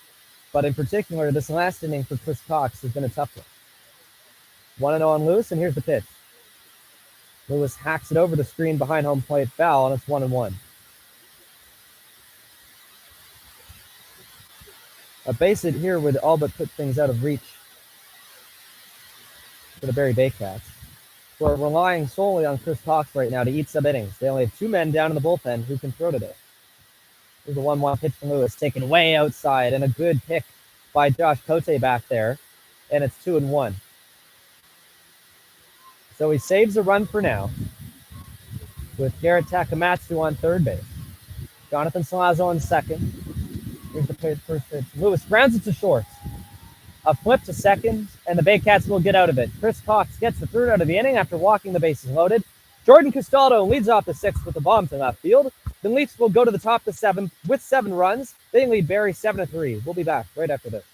But in particular, this last inning for Chris Cox has been a tough one. 1-0 on Lewis, and here's the pitch. Lewis hacks it over the screen behind home plate, foul, and it's 1-1. A base hit here would all but put things out of reach for the Barrie Baycats, who are relying solely on Chris Cox right now to eat some innings. They only have 2 men down in the bullpen who can throw today. Here's the 1-1 pitch from Lewis, taken way outside, and a good pick by Josh Cote back there, and it's 2-1. So he saves a run for now with Garrett Takamatsu on third base. Jonathan Salazzo on second. Here's the first pitch. Lewis grounds it to short. A flip to second, and the Baycats will get out of it. Chris Cox gets the third out of the inning after walking the bases loaded. Jordan Castaldo leads off the 6th with a bomb to left field. The Leafs will go to the top of the 7th with 7 runs. They lead Barrie 7-3. We'll be back right after this.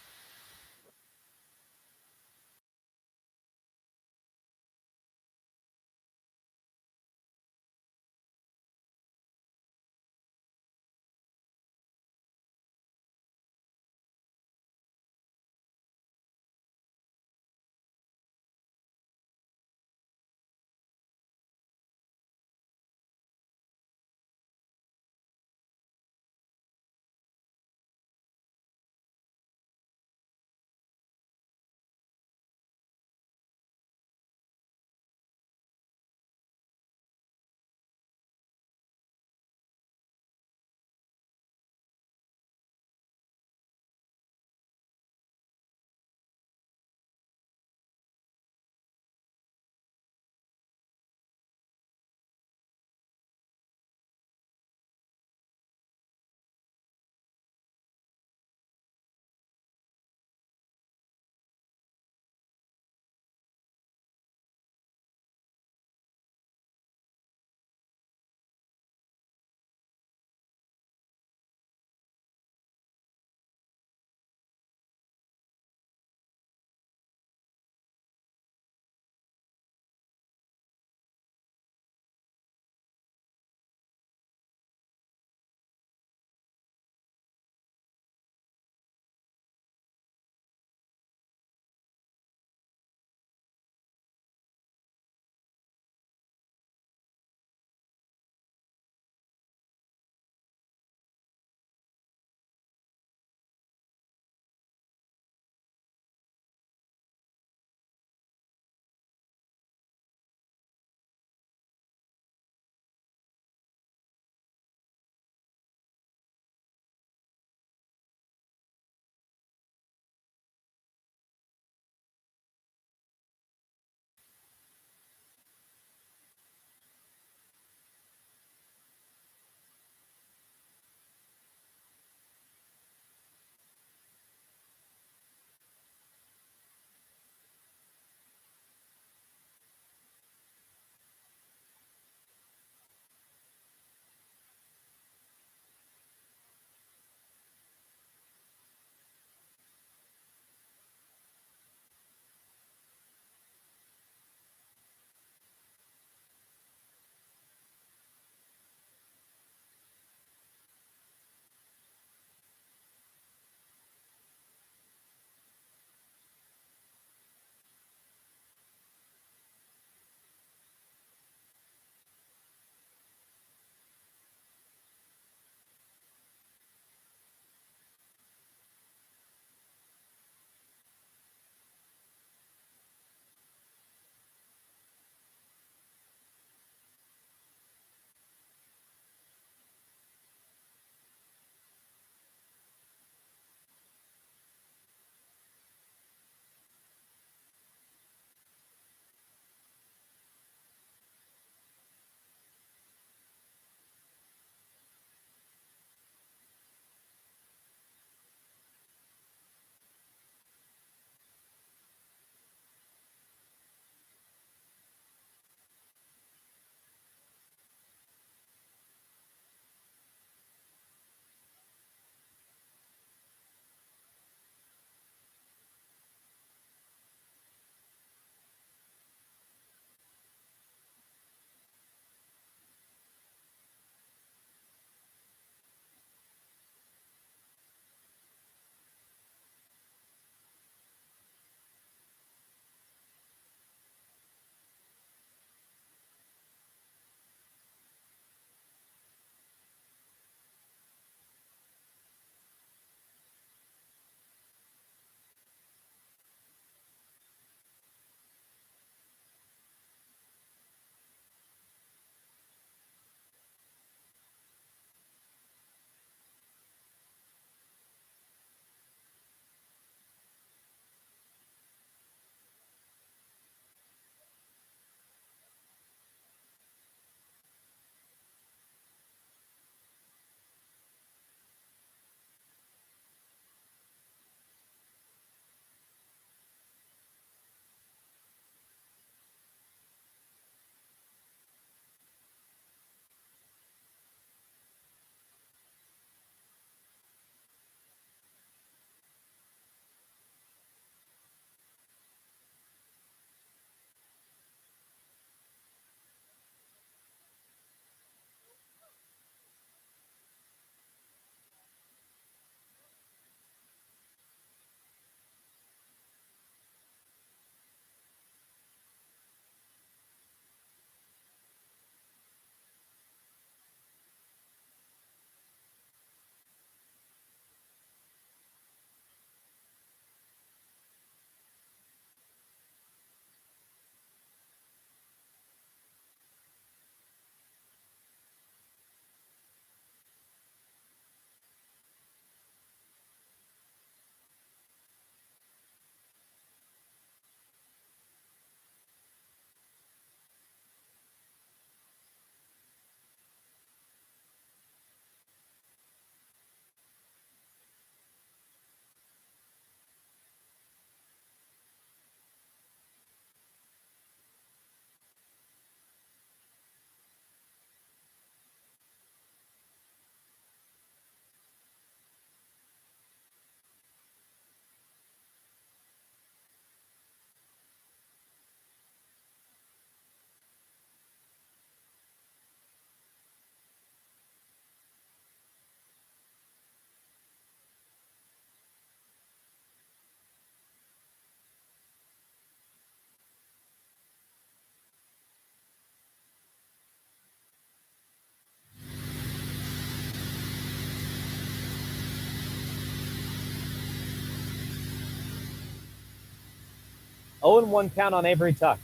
0-1 count on Avery Tuck.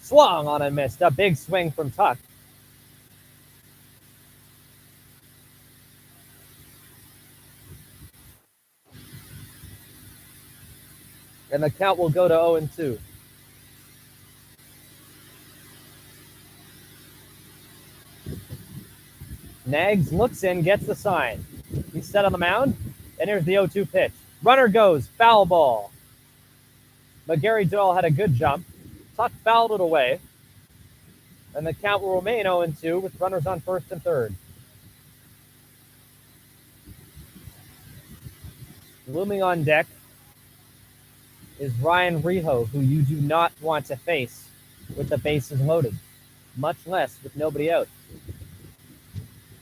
Swung on and missed. A big swing from Tuck. And the count will go to 0-2. Nags looks in, gets the sign. He's set on the mound, and here's the 0-2 pitch. Runner goes, foul ball. But Gary Doyle had a good jump. Tuck fouled it away. And the count will remain 0-2 with runners on first and third. Looming on deck is Ryan Reho, who you do not want to face with the bases loaded, much less with nobody out.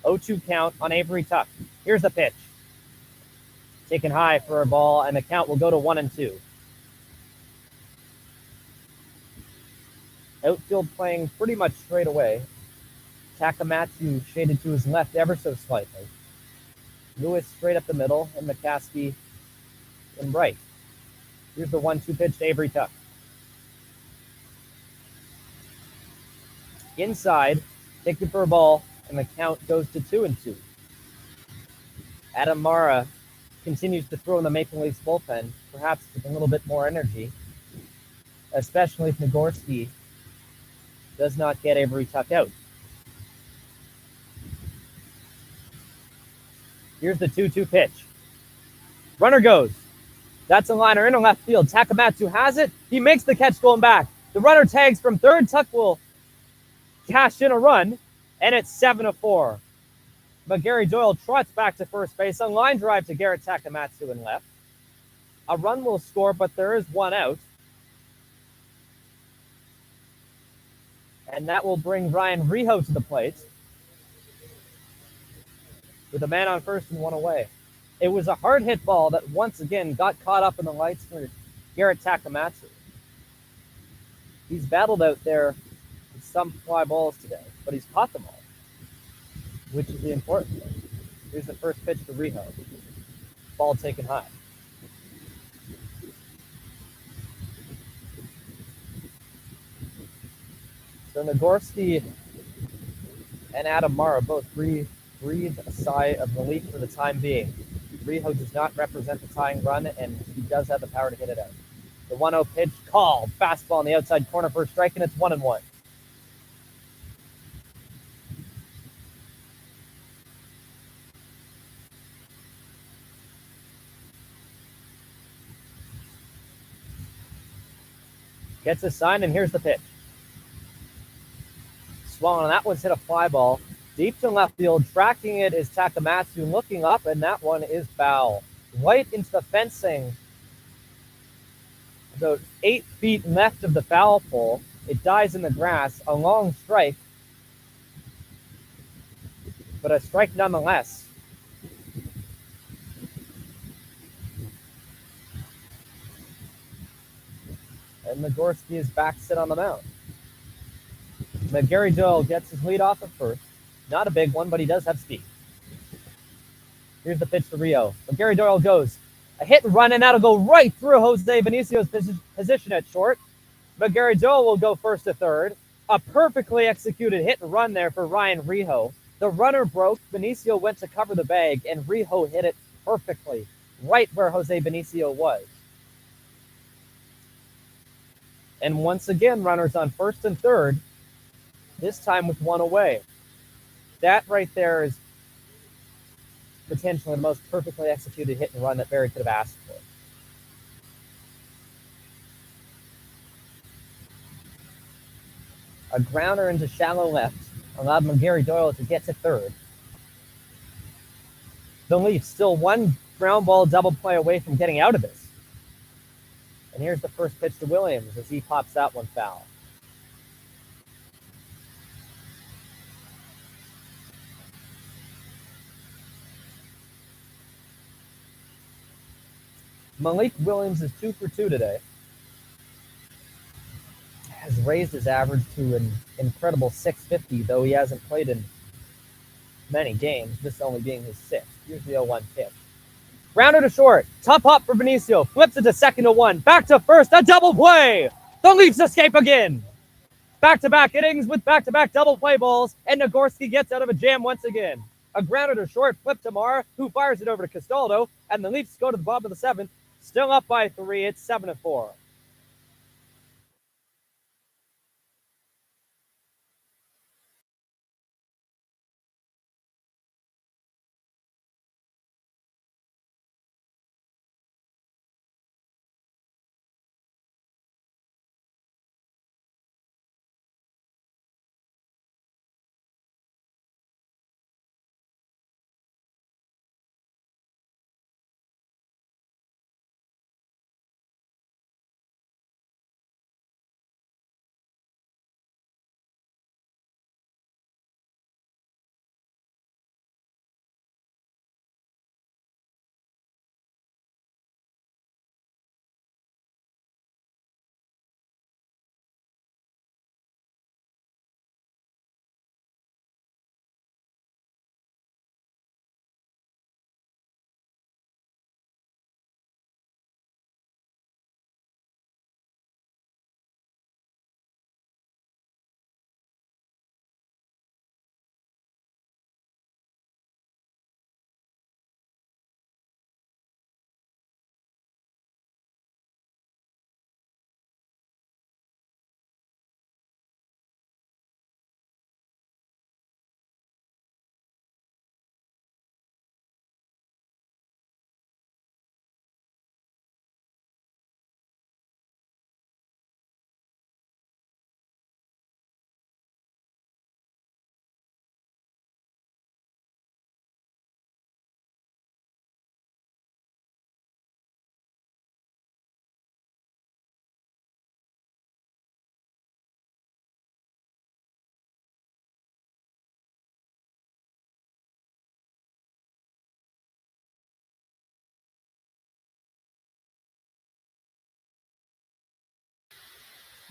0-2 count on Avery Tuck. Here's the pitch. Taken high for a ball, and the count will go to 1-2. Outfield playing pretty much straight away. Takamatsu shaded to his left ever so slightly. Lewis straight up the middle, and McCaskey in right. Here's the 1-2 pitch to Avery Tuck. Inside, taken for a ball, and the count goes to 2-2. Adam Mara continues to throw in the Maple Leafs bullpen, perhaps with a little bit more energy, especially if Nagorski does not get Avery Tuck out. Here's the 2-2 pitch. Runner goes. That's a liner into left field. Takamatsu has it. He makes the catch going back. The runner tags from third. Tuck will cash in a run, and it's 7-4. But Gary Doyle trots back to first base. A line drive to Garrett Takamatsu in left. A run will score, but there is one out. And that will bring Ryan Reho to the plate with a man on first and one away. It was a hard hit ball that once again got caught up in the lights for Garrett Takamatsu. He's battled out there with some fly balls today, but he's caught them all, which is the important thing. Here's the first pitch to Reho. Ball taken high. So Nagorski and Adam Mara both breathe a sigh of relief for the time being. Reho does not represent the tying run, and he does have the power to hit it out. The 1-0 pitch called. Fastball on the outside corner for a strike, and it's 1-1. Gets a sign, and here's the pitch. Swung on that one's hit a fly ball. Deep to left field, tracking it is Takamatsu, looking up, and that one is foul. Right into the fencing. About 8 feet left of the foul pole. It dies in the grass. A long strike, but a strike nonetheless. And Nagorski is back sit on the mound. But Gary Doyle gets his lead off at first. Not a big one, but he does have speed. Here's the pitch to Rio. But Gary Doyle goes. A hit and run, and that'll go right through Jose Benicio's position at short. But Gary Doyle will go first to third. A perfectly executed hit and run there for Ryan Reho. The runner broke. Benicio went to cover the bag, and Reho hit it perfectly right where Jose Benicio was. And once again, runners on first and third, this time with one away. That right there is potentially the most perfectly executed hit and run that Barrie could have asked for. A grounder into shallow left allowed Gary Doyle to get to third. The Leafs still one ground ball double play away from getting out of this. And here's the first pitch to Williams as he pops that one foul. Malik Williams is 2 for 2 today. Has raised his average to an incredible .650, though he hasn't played in many games, this only being his 6th. Here's the 0-1 pitch. Grounder to short. Top hop for Benicio. Flips it to second to one. Back to first. A double play. The Leafs escape again. Back-to-back innings with back-to-back double play balls, and Nagorski gets out of a jam once again. A grounder to short flip to Mara, who fires it over to Castaldo, and the Leafs go to the bottom of the seventh, still up by 3. It's 7-4.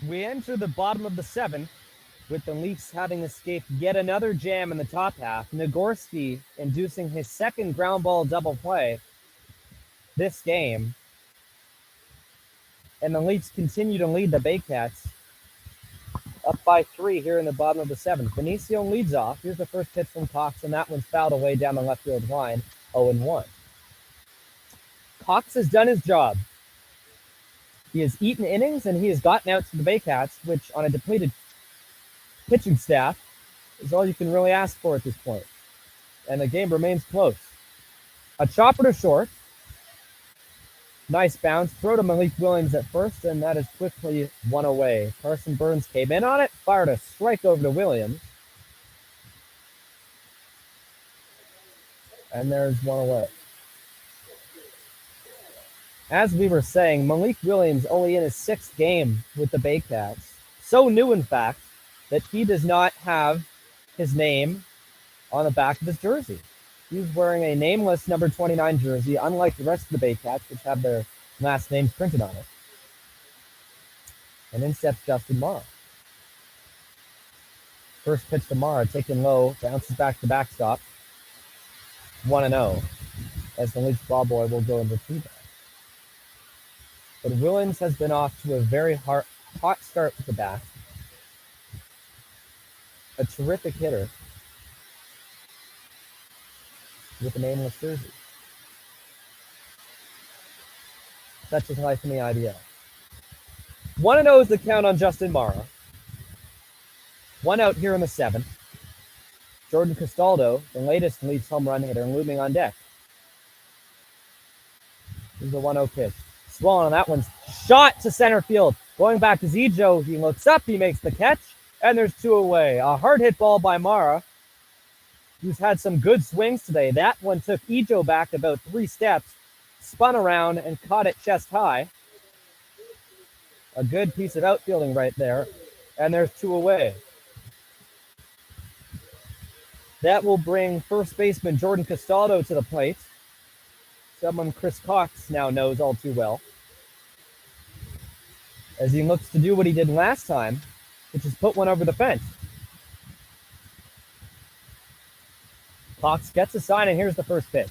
We enter the bottom of the seventh, with the Leafs having escaped yet another jam in the top half. Nagorski inducing his second ground ball double play this game. And the Leafs continue to lead the Baycats up by 3 here in the bottom of the seventh. Benicio leads off. Here's the first pitch from Cox, and that one's fouled away down the left field line, 0-1. Cox has done his job. He has eaten innings, and he has gotten out to the Baycats, which on a depleted pitching staff is all you can really ask for at this point. And the game remains close. A chopper to short. Nice bounce. Throw to Malik Williams at first, and that is quickly one away. Carson Burns came in on it, fired a strike over to Williams. And there's one away. As we were saying, Malik Williams only in his 6th game with the Baycats. So new, in fact, that he does not have his name on the back of his jersey. He's wearing a nameless number 29 jersey, unlike the rest of the Baycats, which have their last names printed on it. And in steps Justin Morrow. First pitch to Morrow, taken low, bounces back to backstop. 1-0, as the Leafs ball boy will go and retrieve that. But Williams has been off to a very hot start with the bat. A terrific hitter with a nameless jersey. Such is life in the IBL. 1-0 is the count on Justin Morrow. 1 out here in the 7th. Jordan Castaldo, the latest Leafs home run hitter, looming on deck. Here's the 1-0 pitch. Swollen on that one's shot to center field. Going back to Zijo, he looks up, he makes the catch, and there's 2 away. A hard hit ball by Mara, who's had some good swings today. That one took Ijo back about 3 steps, spun around, and caught it chest high. A good piece of outfielding right there, and there's 2 away. That will bring first baseman Jordan Castaldo to the plate. Someone Chris Cox now knows all too well, as he looks to do what he did last time, which is put one over the fence. Cox gets a sign, and here's the first pitch.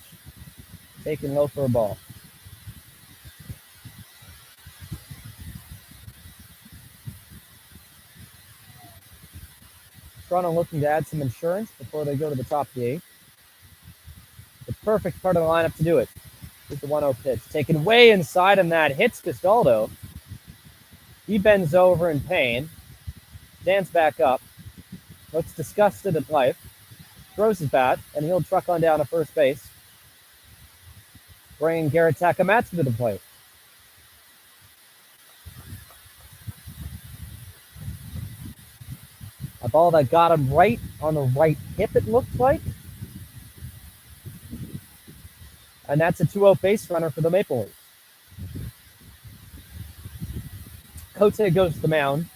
Taken low for a ball. Toronto looking to add some insurance before they go to the top of the 8th. The perfect part of the lineup to do it. Here's the 1-0 pitch. Taken way inside, and that hits Castaldo. He bends over in pain. Stands back up. Looks disgusted at life. Throws his bat, and he'll truck on down to first base. Bringing Garrett Takamatsu to the plate. A ball that got him right on the right hip, it looked like. And that's a 2-0 base runner for the Maple Leafs. Cote goes to the mound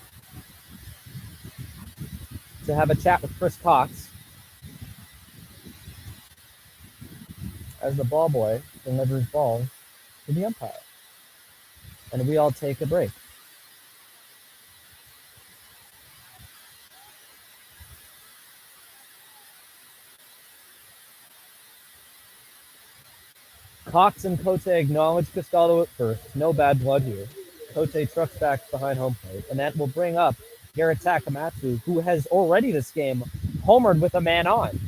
to have a chat with Chris Cox as the ball boy delivers balls to the umpire. And we all take a break. Cox and Cote acknowledge Castaldo at first. No bad blood here. Cote trucks back behind home plate, and that will bring up Garrett Takamatsu, who has already this game homered with a man on.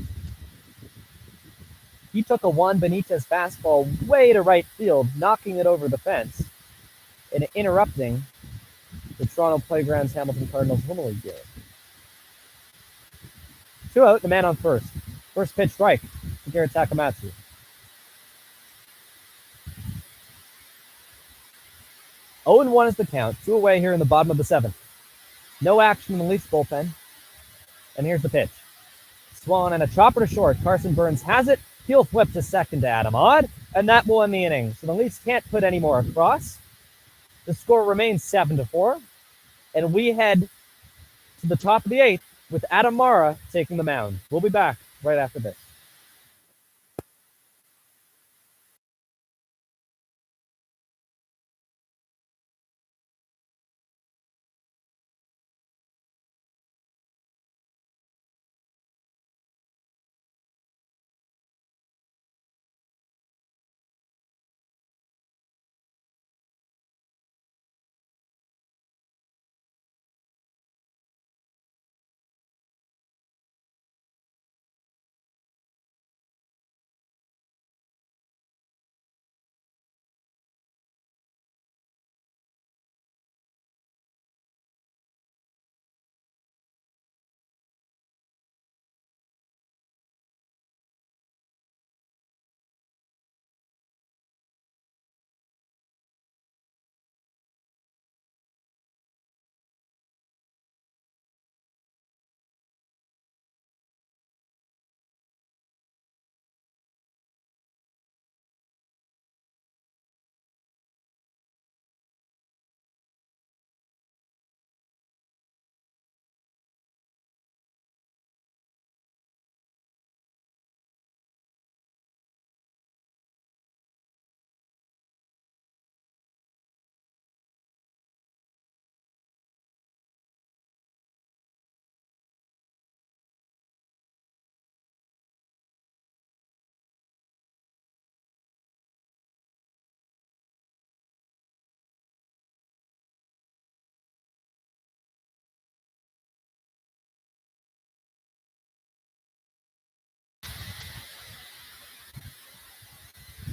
He took a Juan Benitez fastball way to right field, knocking it over the fence and interrupting the Toronto Playgrounds Hamilton Cardinals Little League game. 2 out, the man on first. First pitch strike to Garrett Takamatsu. 0-1 is the count. 2 away here in the bottom of the 7th. No action in the Leafs bullpen. And here's the pitch. Swung and a chopper to short. Carson Burns has it. He'll flip to second to Adam Odd, and that will end the inning. So the Leafs can't put any more across. The score remains 7-4, and we head to the top of the 8th with Adam Mara taking the mound. We'll be back right after this.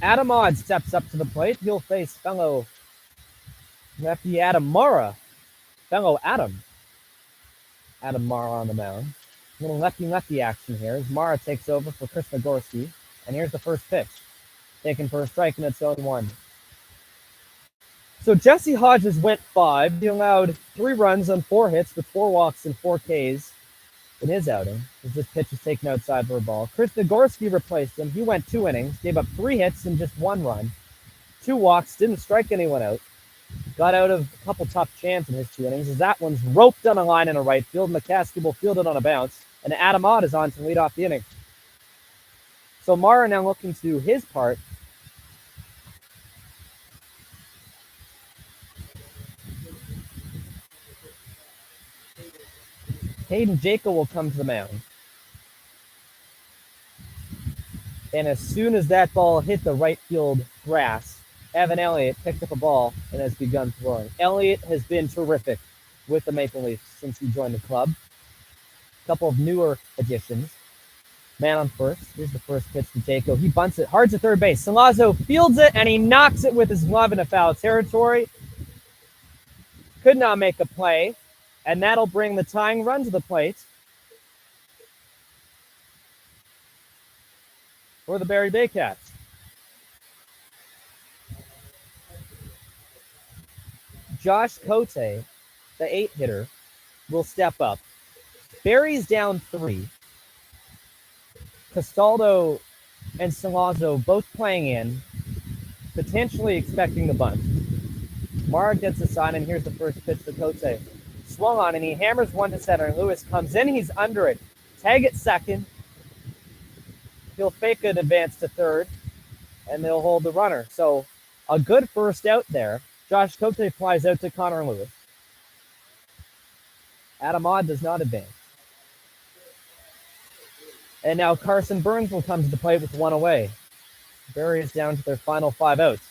Adam Odd steps up to the plate. He'll face fellow lefty Adam Mara. Fellow Adam Mara on the mound. A little lefty action here as Mara takes over for Chris Nagorski. And here's the first pitch. Taken for a strike, and it's 0-1. So Jesse Hodges went 5. He allowed 3 runs on 4 hits with 4 walks and 4 Ks in his outing, as this pitch was taken outside for a ball. Chris Nagorski replaced him. He went 2 innings, gave up 3 hits and just 1 run. 2 walks, didn't strike anyone out. Got out of a couple tough chants in his 2 innings, as that one's roped on a line in a right field. McCaskey will field it on a bounce, and Adam Odd is on to lead off the inning. So Mara now looking to do his part. Hayden Jaco will come to the mound. And as soon as that ball hit the right field grass, Evan Elliott picked up a ball and has begun throwing. Elliott has been terrific with the Maple Leafs since he joined the club. A couple of newer additions. Man on first. Here's the first pitch to Jaco. He bunts it hard to third base. Salazzo fields it, and he knocks it with his glove into foul territory. Could not make a play, and that'll bring the tying run to the plate for the Barrie Baycats. Josh Cote, the 8-hitter, will step up. Barrie's down 3. Castaldo and Salazzo both playing in, potentially expecting the bunt. Mara gets a sign, and here's the first pitch to Cote. Swung on, and he hammers one to center, and Lewis comes in. He's under it. Tag at second. He'll fake an advance to third, and they'll hold the runner. So a good first out there. Josh Cote flies out to Connor Lewis. Adam Odd does not advance. And now Carson Burns will come to the plate with one away. Barrie is down to their final 5 outs.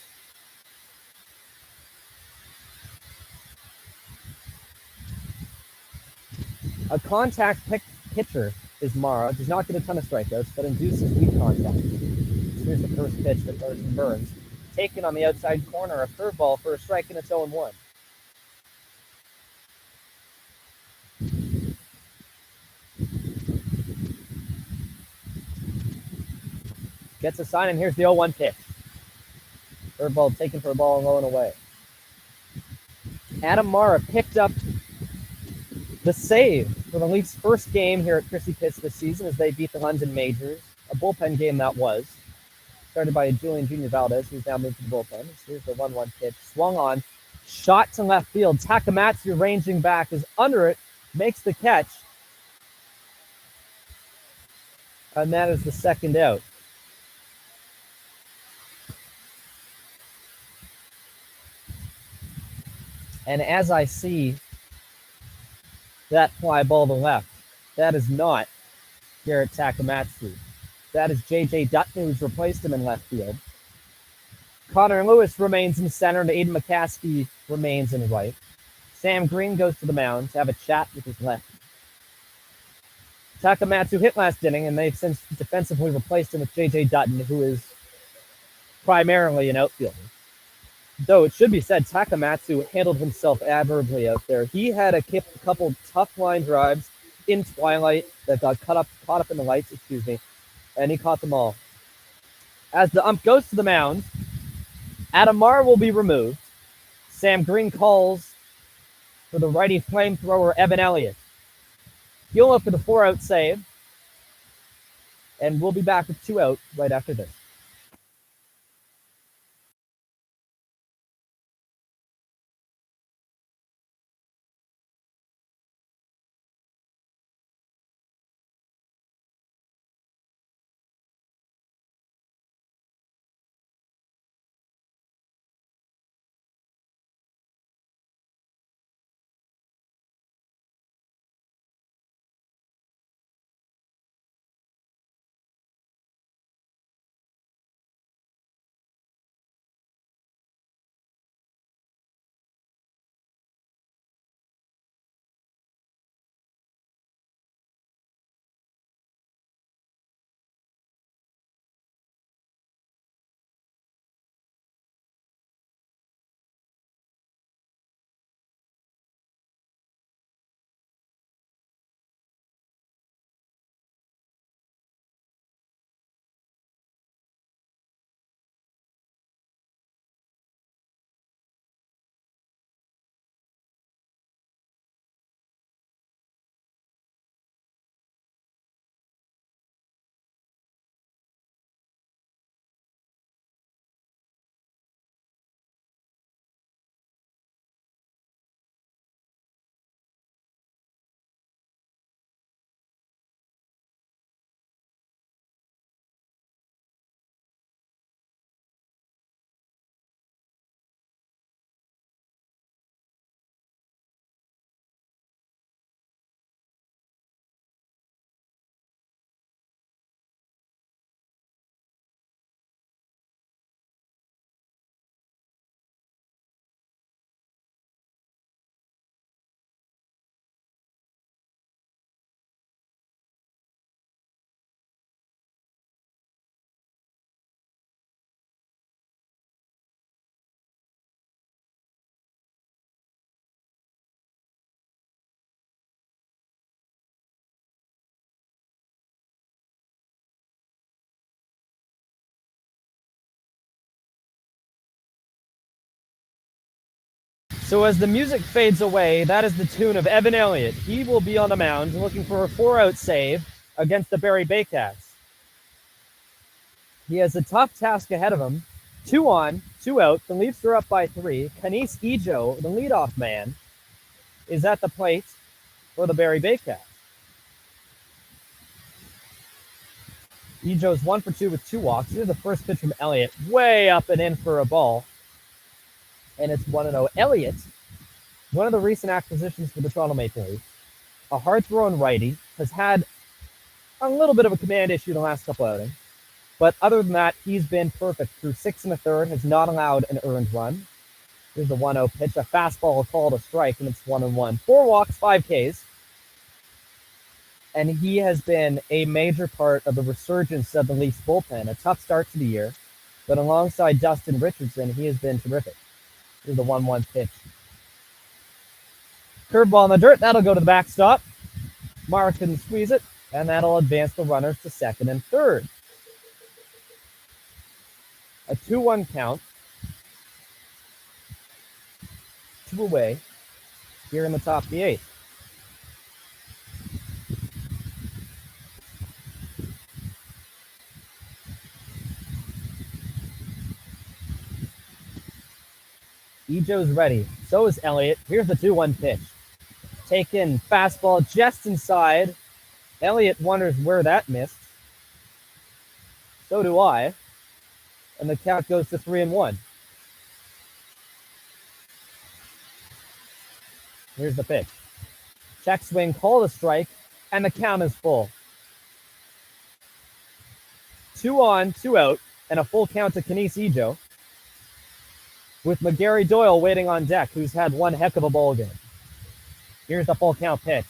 A contact pitcher is Mara. Does not get a ton of strikeouts, but induces weak contact. Here's the first pitch to Carson Burns. Taken on the outside corner, a curveball for a strike, and it's 0-1. Gets a sign, and here's the 0-1 pitch. Curveball taken for a ball and low and away. Adam Mara picked up the save for the Leafs' first game here at Christie Pitts this season as they beat the London Majors. A bullpen game that was. Started by Julian Jr. Valdez, who's now moved to the bullpen. Here's the 1-1 pitch. Swung on. Shot to left field. Takamatsu ranging back is under it. Makes the catch. And that is the second out. And as I see that fly ball to left, that is not Garrett Takamatsu. That is J.J. Dutton, who's replaced him in left field. Connor Lewis remains in center, and Aiden McCaskey remains in right. Sam Green goes to the mound to have a chat with his left. Takamatsu hit last inning, and they've since defensively replaced him with J.J. Dutton, who is primarily an outfielder. Though it should be said, Takamatsu handled himself admirably out there. He had a couple tough line drives in twilight that got caught up in the lights, and he caught them all. As the ump goes to the mound, Adam Mara will be removed. Sam Green calls for the righty flamethrower Evan Elliott. He'll look for the 4-out save, and we'll be back with 2 out right after this. So as the music fades away, that is the tune of Evan Elliott. He will be on the mound looking for a 4-out save against the Barrie Baycats. He has a tough task ahead of him. 2 on, 2 out. The Leafs are up by 3. Kanis Ejo, the leadoff man, is at the plate for the Barrie Baycats. Ejo's 1 for 2 with 2 walks. Here's the first pitch from Elliott, way up and in for a ball. And it's 1-0. Elliott, one of the recent acquisitions for the Toronto Maple Leafs, a hard-thrown righty, has had a little bit of a command issue the last couple outings. But other than that, he's been perfect through 6 1/3, has not allowed an earned run. Here's the 1-0 pitch, a fastball called a strike, and it's 1-1. 4 walks, 5 Ks. And he has been a major part of the resurgence of the Leafs bullpen. A tough start to the year, but alongside Dustin Richardson, he has been terrific. Here's the 1-1 pitch. Curveball in the dirt, that'll go to the backstop. Mara couldn't squeeze it, and that'll advance the runners to second and third. A 2-1 count. 2 away here in the top of the 8th. Ejo's ready. So is Elliott. Here's the 2-1 pitch. Taken fastball just inside. Elliott wonders where that missed. So do I. And the count goes to 3-1. Here's the pitch. Check swing, call the strike, and the count is full. 2 on, 2 out, and a full count to Kanis Ejo, with McGarry Doyle waiting on deck, who's had one heck of a ball game. Here's the full count pitch.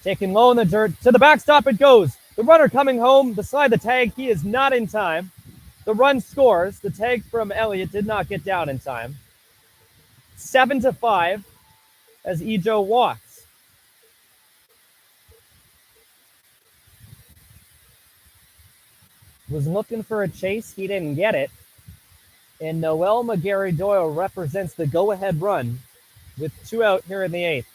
Taken low in the dirt. To the backstop it goes. The runner coming home beside the tag. He is not in time. The run scores. The tag from Elliott did not get down in time. 7-5 as Ejo walks. Was looking for a chase. He didn't get it. And Noel McGarry Doyle represents the go-ahead run with 2 out here in the 8th.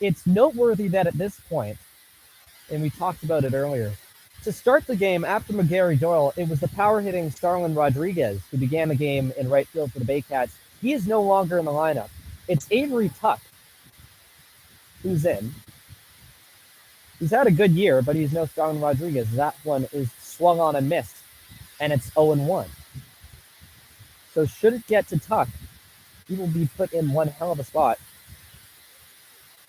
It's noteworthy that at this point, and we talked about it earlier, to start the game after McGarry Doyle, it was the power-hitting Starlin Rodriguez who began the game in right field for the Baycats. He is no longer in the lineup. It's Avery Tuck who's in. He's had a good year, but he's no Starlin Rodriguez. That one is swung on and missed, and it's 0-1. So should it get to Tuck, he will be put in one hell of a spot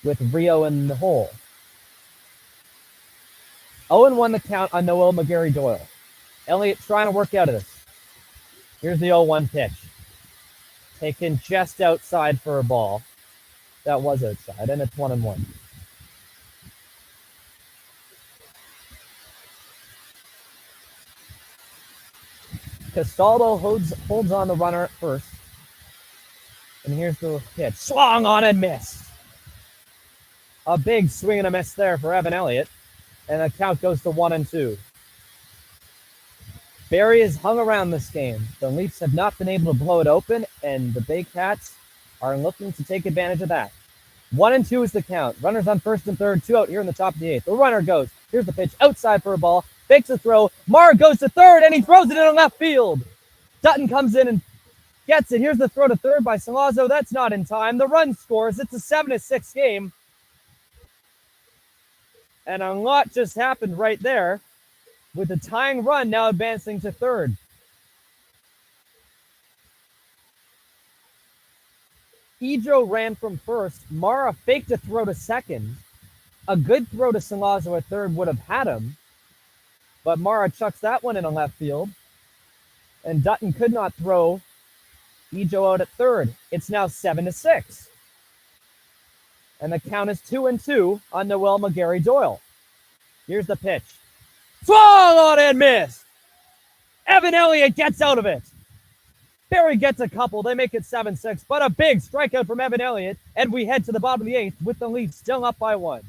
with Rio in the hole. 0-1 the count on Noel McGarry Doyle. Elliott trying to work out of this. Here's the 0-1 pitch. Taken just outside for a ball. That was outside, and it's 1-1. Castaldo holds on the runner at first. And here's the pitch. Swung on and missed. A big swing and a miss there for Evan Elliott. And the count goes to 1-2. Barrie has hung around this game. The Leafs have not been able to blow it open, and the Baycats are looking to take advantage of that. 1-2 is the count. Runners on first and third, 2 out here in the top of the 8th. The runner goes. Here's the pitch outside for a ball. Fakes a throw. Mara goes to third, and he throws it in left field. Dutton comes in and gets it. Here's the throw to third by Salazzo. That's not in time. The run scores. It's a 7-6 game. And a lot just happened right there, with the tying run now advancing to third. Ejo ran from first. Mara faked a throw to second. A good throw to Salazzo at third would have had him, but Mara chucks that one in left field. And Dutton could not throw Ejo out at third. It's now 7-6. And the count is 2-2 on Noel McGarry Doyle. Here's the pitch. Swung on and missed. Evan Elliott gets out of it. Barrie gets a couple. They make it 7-6, but a big strikeout from Evan Elliott, and we head to the bottom of the 8th with the Leafs still up by 1.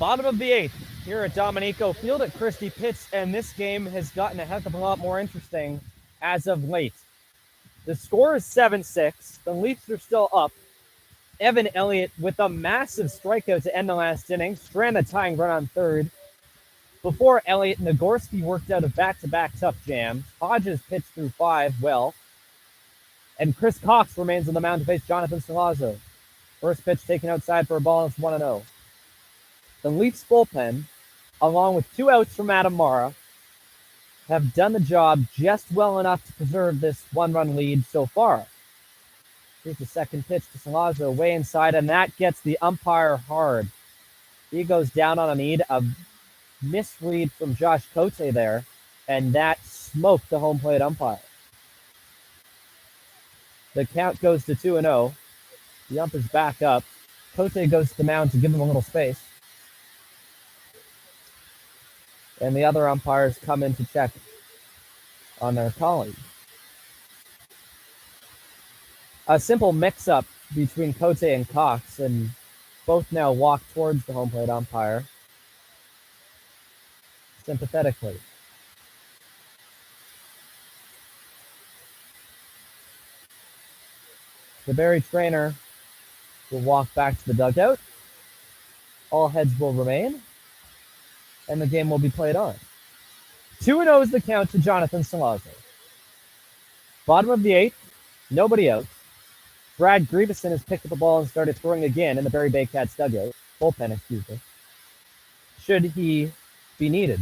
Bottom of the 8th here at Dominico Field at Christie Pitts, and this game has gotten a heck of a lot more interesting as of late. The score is 7-6. The Leafs are still up. Evan Elliott with a massive strikeout to end the last inning, strand the tying run on third. Before Elliott, Nagorski worked out a back-to-back tough jam. Hodges pitched through 5 well. And Chris Cox remains on the mound to face Jonathan Salazzo. First pitch taken outside for a ball, and it's 1-0. The Leafs bullpen, along with 2 outs from Adam Mara, have done the job just well enough to preserve this 1-run lead so far. Here's the second pitch to Salazzo, way inside, and that gets the umpire hard. He goes down on a need, a misread from Josh Cote there, and that smoked the home plate umpire. The count goes to 2-0. The umpire's back up. Cote goes to the mound to give him a little space. And the other umpires come in to check on their colleague. A simple mix-up between Cote and Cox, and both now walk towards the home plate umpire sympathetically. The Barrie trainer will walk back to the dugout. All heads will remain, and the game will be played on. 2-0 is the count to Jonathan Salazzo. Bottom of the 8th, nobody out. Brad Grieveson has picked up the ball and started throwing again in the Barrie Baycats dugout. Bullpen, excuse me. Should he be needed.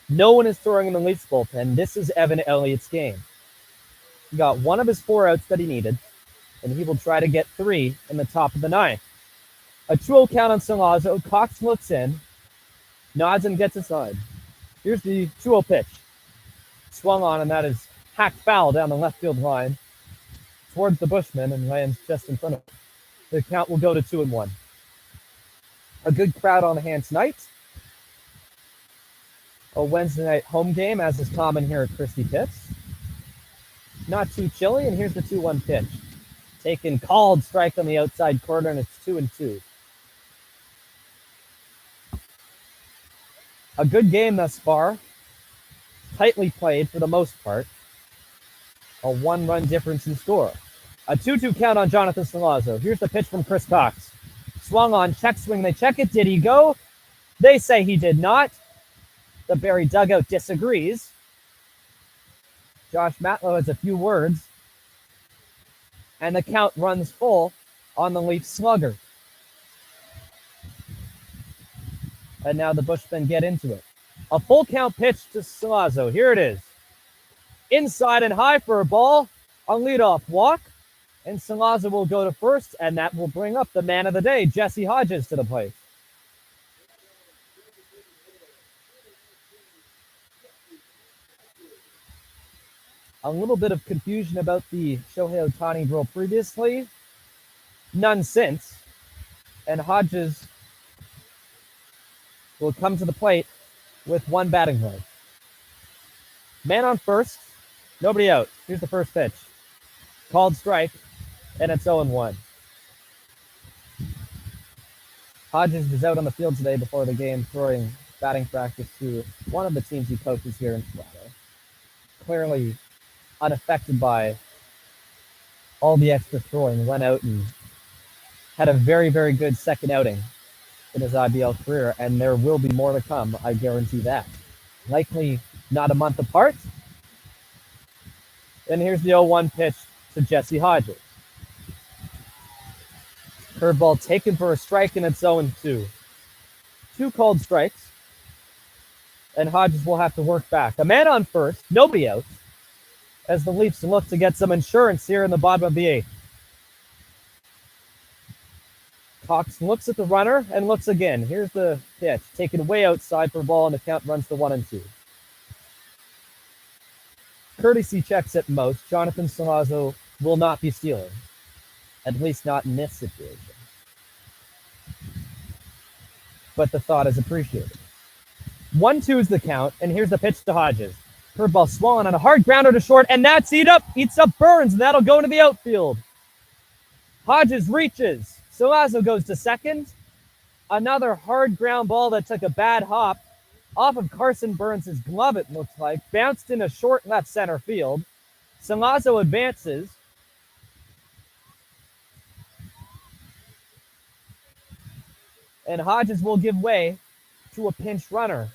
No one is throwing in the Leafs bullpen. This is Evan Elliott's game. He got 1 of his 4 outs that he needed, and he will try to get 3 in the top of the 9th. A 2-0 count on Salazzo. Cox looks in, nods and gets aside. Here's the 2-0 pitch. Swung on, and that is hacked foul down the left field line towards the Bushman and lands just in front of him. The count will go to 2-1. A good crowd on hand tonight. A Wednesday night home game, as is common here at Christie Pitts. Not too chilly, and here's the 2-1 pitch. Taken, called strike on the outside corner, and it's 2-2. A good game thus far. Tightly played for the most part. A 1-run difference in score. A 2-2 count on Jonathan Salazzo. Here's the pitch from Chris Cox. Swung on, check swing, they check it. Did he go? They say he did not. The Barrie dugout disagrees. Josh Matlow has a few words. And the count runs full on the Leafs slugger. And now the Bushmen get into it. A full count pitch to Salazzo. Here it is. Inside and high for a ball. A leadoff walk. And Salazzo will go to first, and that will bring up the man of the day, Jesse Hodges, to the plate. A little bit of confusion about the Shohei Ohtani rule previously. None since. And Hodges will come to the plate with 1 batting play. Man on first. Nobody out. Here's the first pitch. Called strike. And it's 0-1. Hodges was out on the field today before the game throwing batting practice to one of the teams he coaches here in Toronto. Clearly unaffected by all the extra throwing. Went out and had a very, very good second outing in his IBL career, and there will be more to come, I guarantee that. Likely not a month apart. And here's the 0-1 pitch to Jesse Hodges. Curveball taken for a strike, and it's 0-2. 2 called strikes, and Hodges will have to work back. A man on first, nobody out, as the Leafs look to get some insurance here in the bottom of the 8th. Cox looks at the runner and looks again. Here's the pitch, taken way outside for a ball, and the count runs to 1-2. Courtesy checks at most. Jonathan Salazzo will not be stealing. At least not in this situation. But the thought is appreciated. 1-2 is the count, and here's the pitch to Hodges. Curveball swung on a hard grounder to short, and that's eats up Burns, and that'll go into the outfield. Hodges reaches. Salazzo goes to second. Another hard ground ball that took a bad hop off of Carson Burns' glove, it looks like. Bounced in a short left center field. Salazzo advances. And Hodges will give way to a pinch runner.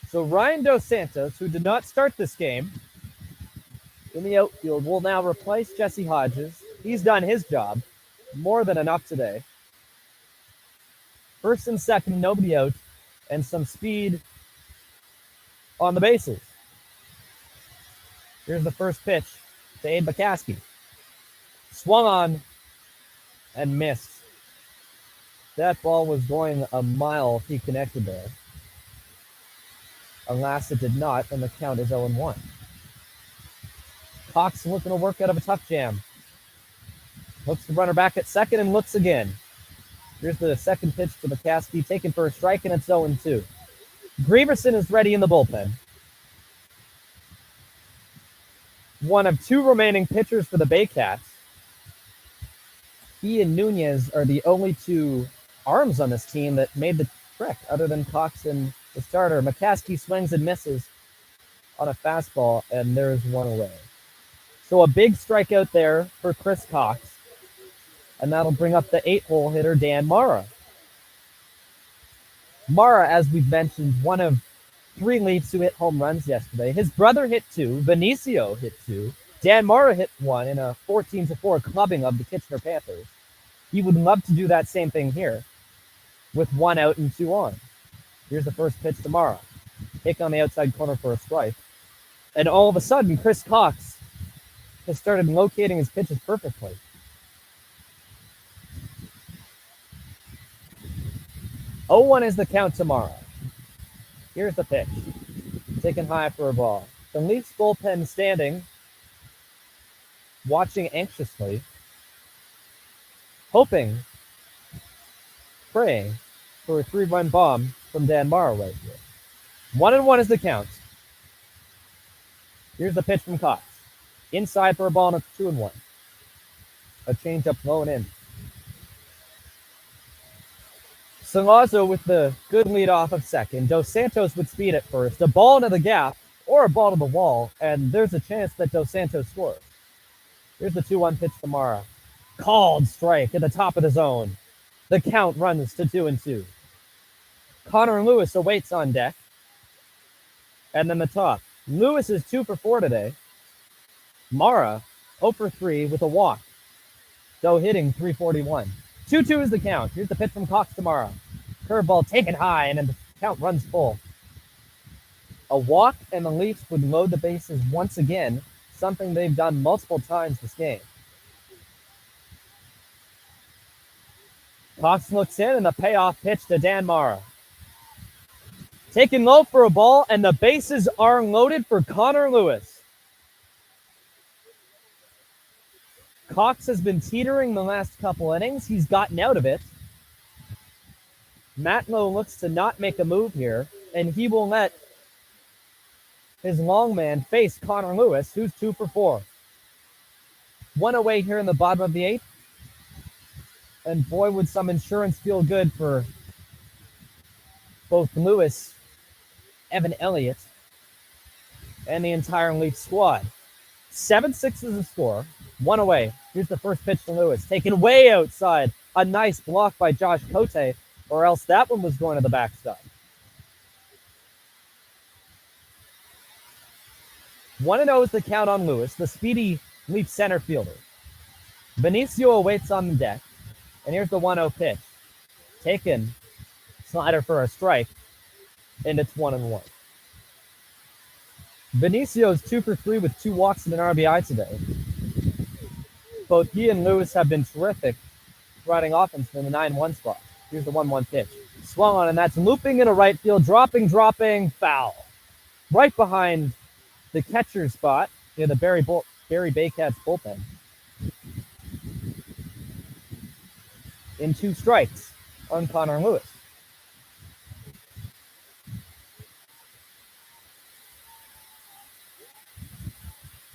So Ryan Dos Santos, who did not start this game, in the outfield will now replace Jesse Hodges. He's done his job. More than enough today. First and second, nobody out, and some speed on the bases. Here's the first pitch to Abe McCaskey. Swung on and missed. That ball was going a mile if he connected there. Alas, it did not, and the count is 0-1. Cox looking to work out of a tough jam. Looks the runner back at second and looks again. Here's the second pitch to McCaskey, taken for a strike, and it's 0-2. Greverson is ready in the bullpen. One of two remaining pitchers for the Baycats. He and Nunez are the only two arms on this team that made the trek, other than Cox and the starter. McCaskey swings and misses on a fastball, and there's one away. So a big strikeout there for Chris Cox, and that'll bring up the 8-hole hitter, Dan Mara. Mara, as we've mentioned, one of three Leafs who hit home runs yesterday. His brother hit two. Benicio hit two. Dan Mara hit one in a 14-4 clubbing of the Kitchener Panthers. He would love to do that same thing here with one out and two on. Here's the first pitch to Mara. Hit on the outside corner for a strike. And all of a sudden, Chris Cox has started locating his pitches perfectly. Oh, 0-1 is the count to Mara. Here's the pitch. Taken high for a ball. The Leafs bullpen standing, watching anxiously, hoping, praying for a 3-run bomb from Dan Mara right here. 1-1 is the count. Here's the pitch from Cox. Inside for a ball, and it's 2-1. A changeup low and in. Salazzo with the good lead off of second. Dos Santos would speed at first. A ball into the gap or a ball to the wall, and there's a chance that Dos Santos scores. Here's the 2-1 pitch to Mara. Called strike at the top of the zone. The count runs to 2-2. Connor Lewis awaits on deck. And then the top. Lewis is 2 for 4 today. Mara 0 for 3 with a walk, though hitting .341. 2-2 is the count. Here's the pitch from Cox to Mara. Curveball taken high, and then the count runs full. A walk, and the Leafs would load the bases once again, something they've done multiple times this game. Cox looks in, and the payoff pitch to Dan Mara. Taken low for a ball, and the bases are loaded for Connor Lewis. Cox has been teetering the last couple innings. He's gotten out of it. Matlow looks to not make a move here, and he will let his long man face Connor Lewis, who's 2 for 4. One away here in the bottom of the 8th. And boy, would some insurance feel good for both Lewis, Evan Elliott, and the entire Leaf squad. 7-6 is the score. One away. Here's the first pitch to Lewis. Taken way outside. A nice block by Josh Cote, or else that one was going to the backstop. 1-0 is the count on Lewis, the speedy Leaf center fielder. Benicio awaits on the deck. And here's the 1-0 pitch. Taken. Slider for a strike. And it's 1-1. Benicio's 2 for 3 with 2 walks and an RBI today. Both he and Lewis have been terrific riding offense in the 9-1 spot. Here's the 1-1 pitch. Swung on, and that's looping into right field. Dropping, foul. Right behind the catcher spot near the Barrie Baycats bullpen. In 2 strikes on Connor Lewis.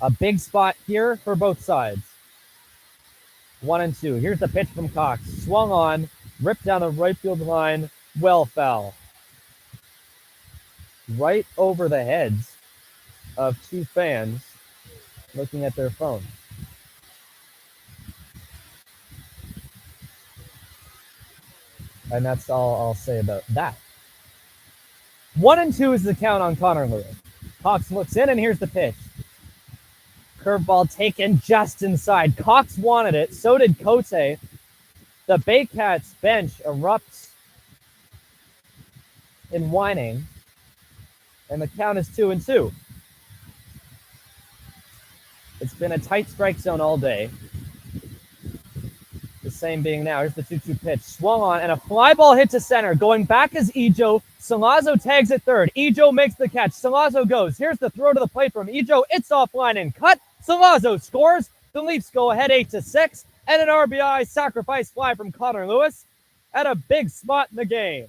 A big spot here for both sides. 1-2. Here's the pitch from Cox. Swung on, ripped down the right field line. Well foul. Right over the heads of two fans looking at their phone. And that's all I'll say about that. 1-2 is the count on Connor Lewis. Cox looks in, and here's the pitch. Curveball taken just inside. Cox wanted it. So did Cote. The Baycats bench erupts in whining, and the count is 2-2. It's been a tight strike zone all day. The same being now. Here's the 2-2 pitch. Swung on, and a fly ball hit to center. Going back is Ejo. Salazzo tags at third. Ejo makes the catch. Salazzo goes. Here's the throw to the plate from Ejo. It's offline and cut. Salazzo scores. The Leafs go ahead 8-6. And an RBI sacrifice fly from Connor Lewis at a big spot in the game.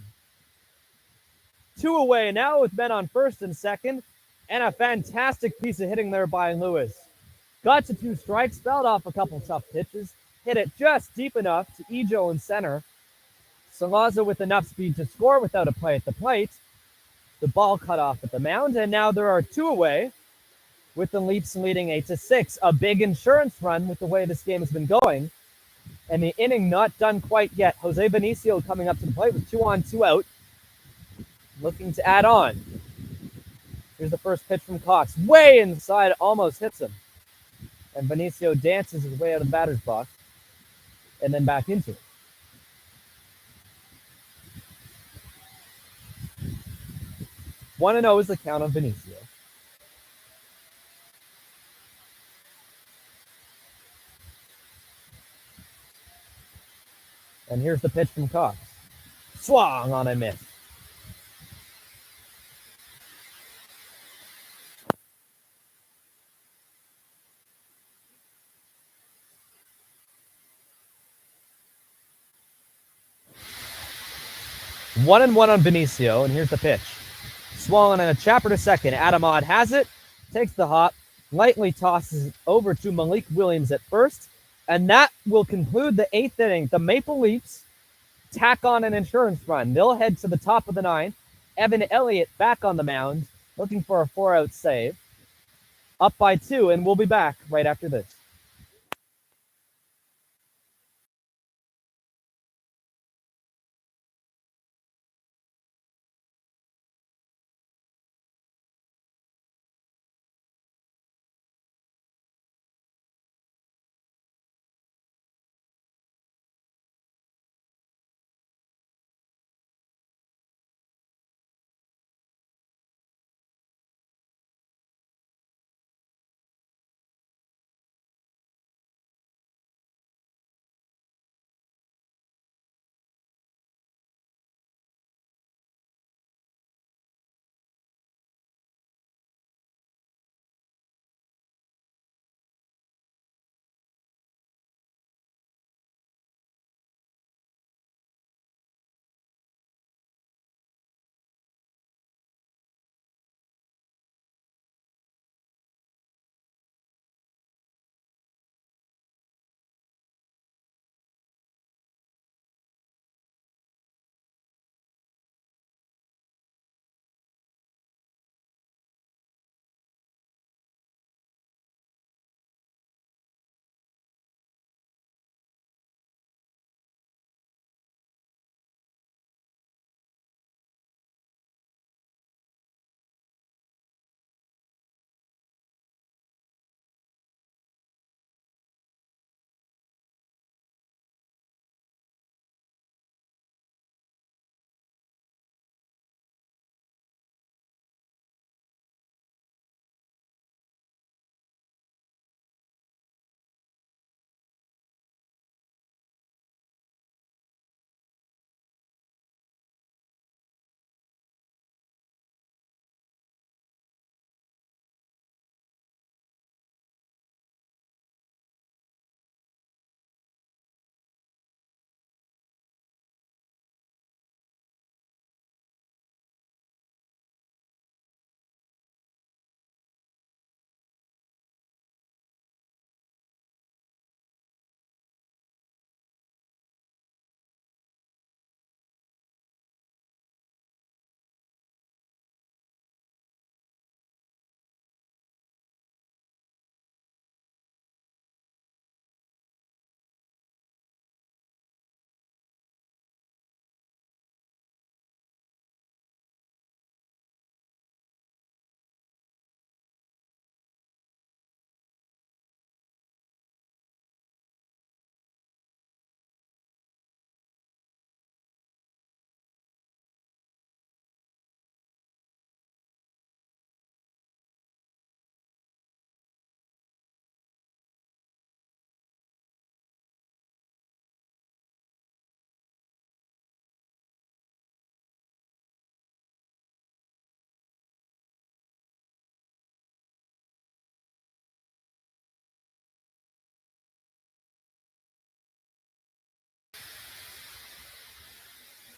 2 away now with men on first and second. And a fantastic piece of hitting there by Lewis. Got to 2 strikes. Fouled off a couple tough pitches. Hit it just deep enough to Ejo in center. Salazzo with enough speed to score without a play at the plate. The ball cut off at the mound, and now there are 2 away with the Leafs leading 8-6. A big insurance run with the way this game has been going. And the inning not done quite yet. Jose Benicio coming up to the plate with 2 on, 2 out. Looking to add on. Here's the first pitch from Cox. Way inside, almost hits him. And Benicio dances his way out of the batter's box. And then back into it. 1-0 is the count on Benicio. And here's the pitch from Cox. Swung on and missed. One and one on Benicio, and here's the pitch. Swung and a chopper to second. Adamad has it, takes the hop, lightly tosses it over to Malik Williams at first, and that will conclude the 8th inning. The Maple Leafs tack on an insurance run. They'll head to the top of the 9th. Evan Elliott back on the mound, looking for a 4-out save. Up by 2, and we'll be back right after this.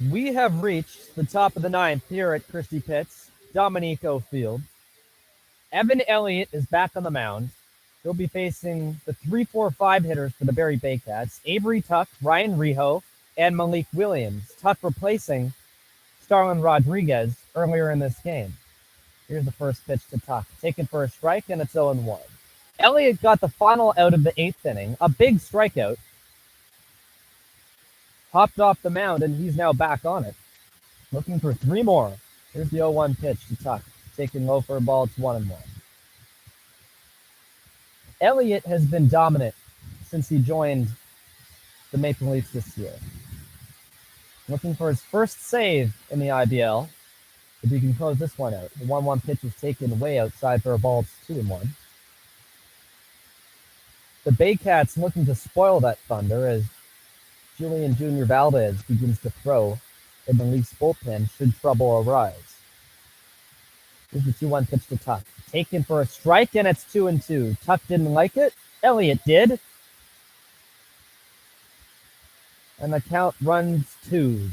We have reached the top of the ninth here at Christie Pitts, Dominico Field. Evan Elliott is back on the mound. He'll be facing the 3-4-5 hitters for the Barrie Baycats, Avery Tuck, Ryan Reho, and Malik Williams. Tuck replacing Starlin Rodriguez earlier in this game. Here's the first pitch to Tuck, taken for a strike, and it's 0-1. Elliott got the final out of the 8th inning, a big strikeout. Hopped off the mound, and he's now back on it. Looking for 3 more. Here's the 0-1 pitch to Tuck, taken low for a ball. It's 1-1. Elliott has been dominant since he joined the Maple Leafs this year. Looking for his first save in the IBL. If he can close this one out. The 1-1 pitch is taken way outside for a ball. It's 2-1. The Baycats looking to spoil that thunder as Julian Jr. Valdez begins to throw in the Leafs bullpen should trouble arise. Here's the 2-1 pitch to Tuck. Taken for a strike, and it's 2-2. Tuck didn't like it. Elliott did. And the count runs 2s.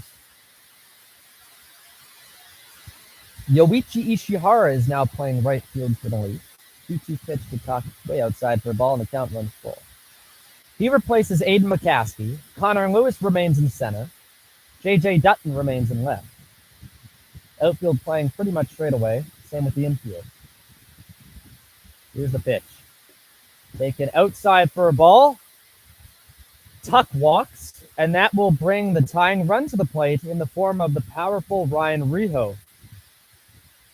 Yoichi Ishihara is now playing right field for the Leafs. 2-2 pitch to Tuck, way outside for a ball, and the count runs full. He replaces Aiden McCaskey. Connor Lewis remains in center. J.J. Dutton remains in left. Outfield playing pretty much straight away. Same with the infield. Here's the pitch. Taken outside for a ball. Tuck walks, and that will bring the tying run to the plate in the form of the powerful Ryan Reho.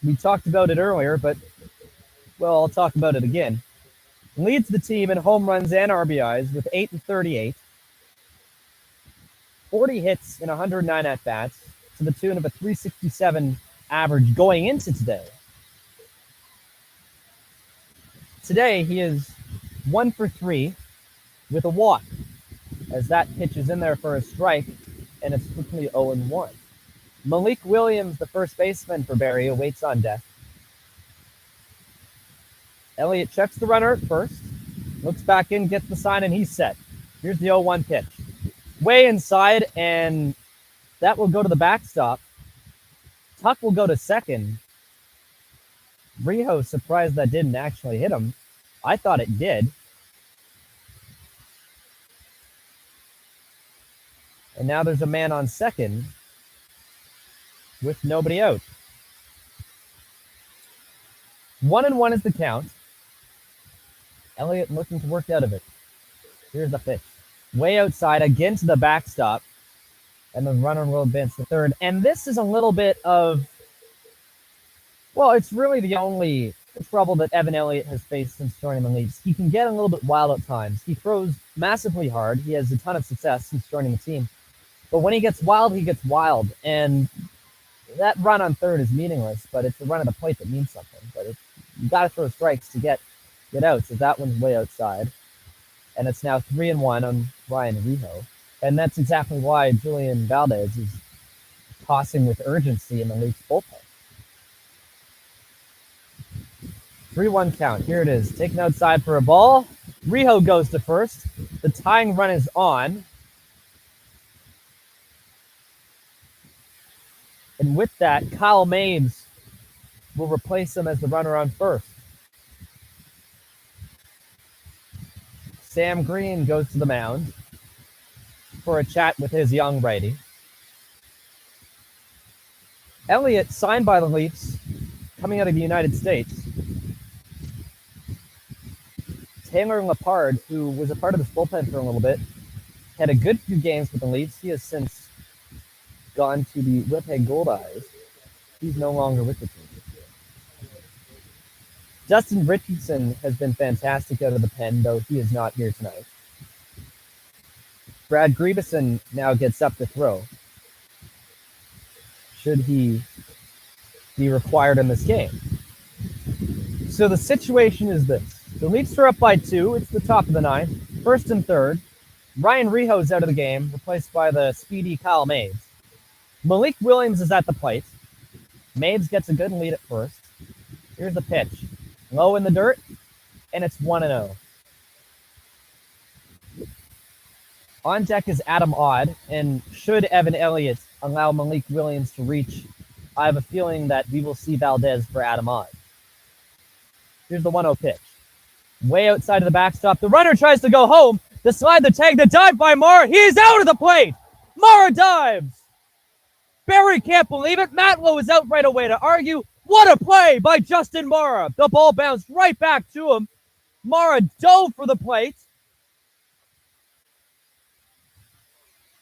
We talked about it earlier, but, well, I'll talk about it again. Leads the team in home runs and RBIs with 8-38. 40 hits in 109 at-bats to the tune of a .367 average going into today. Today, he is 1 for 3 with a walk, as that pitch is in there for a strike, and it's quickly 0-1. Malik Williams, the first baseman for Barrie, awaits on deck. Elliott checks the runner at first, looks back in, gets the sign, and he's set. Here's the 0-1 pitch. Way inside, and that will go to the backstop. Tuck will go to second. Reho surprised that didn't actually hit him. I thought it did. And now there's a man on second with nobody out. 1-1 is the count. Elliott looking to work out of it. Here's the pitch. Way outside, again to the backstop. And the runner will advance to third. And this is a little bit of, well, it's really the only trouble that Evan Elliott has faced since joining the Leafs. He can get a little bit wild at times. He throws massively hard. He has a ton of success since joining the team. But when he gets wild, he gets wild. And that run on third is meaningless, but it's the run of the plate that means something. But you got to throw strikes to get out. So that one's way outside. And it's now 3-1 on Ryan Reho. And that's exactly why Julian Valdez is tossing with urgency in the Leafs bullpen. 3-1 count. Here it is. Taken outside for a ball. Reho goes to first. The tying run is on. And with that, Kyle Mabes will replace him as the runner on first. Sam Green goes to the mound for a chat with his young righty. Elliott, signed by the Leafs, coming out of the United States. Taylor Lepard, who was a part of this bullpen for a little bit, had a good few games with the Leafs. He has since gone to the Winnipeg Goldeyes. He's no longer with the team. Justin Richardson has been fantastic out of the pen, though he is not here tonight. Brad Grieveson now gets up to throw, should he be required in this game. So the situation is this. The Leafs are up by 2. It's the top of the ninth. First and third. Ryan Reho's out of the game, replaced by the speedy Kyle Mabes. Malik Williams is at the plate. Mabes gets a good lead at first. Here's the pitch. Low in the dirt, and it's 1-0. On deck is Adam Odd, and should Evan Elliott allow Malik Williams to reach. I have a feeling that we will see Valdez for Adam Odd. Here's the 1-0 pitch. Way outside of the backstop. The runner tries to go home. The slide, the tag, the dive by Mara. He is out of the plate. Mara dives. Barrie can't believe it. Matlow is out right away to argue. What a play by Justin Mara. The ball bounced right back to him. Mara dove for the plate.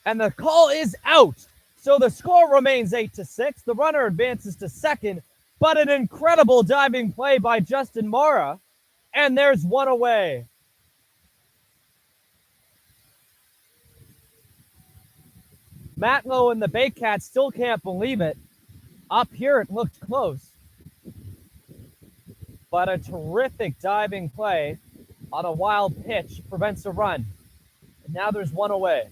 And the call is out. So the score remains 8-6. The runner advances to second, but an incredible diving play by Justin Mara. And there's one away. Matlow and the Baycats still can't believe it. Up here, it looked close. But a terrific diving play on a wild pitch prevents a run. And now there's one away.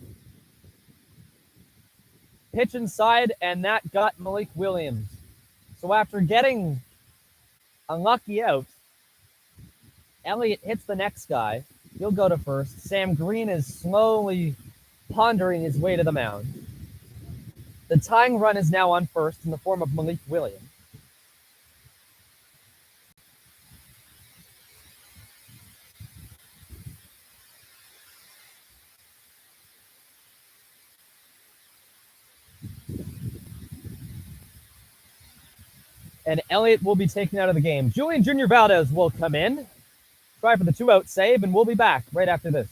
Pitch inside, and that got Malik Williams. So after getting unlucky out, Elliott hits the next guy. He'll go to first. Sam Green is slowly pondering his way to the mound. The tying run is now on first in the form of Malik Williams. And Elliott will be taken out of the game. Julian Jr. Valdez will come in, try for the 2-out save, and we'll be back right after this.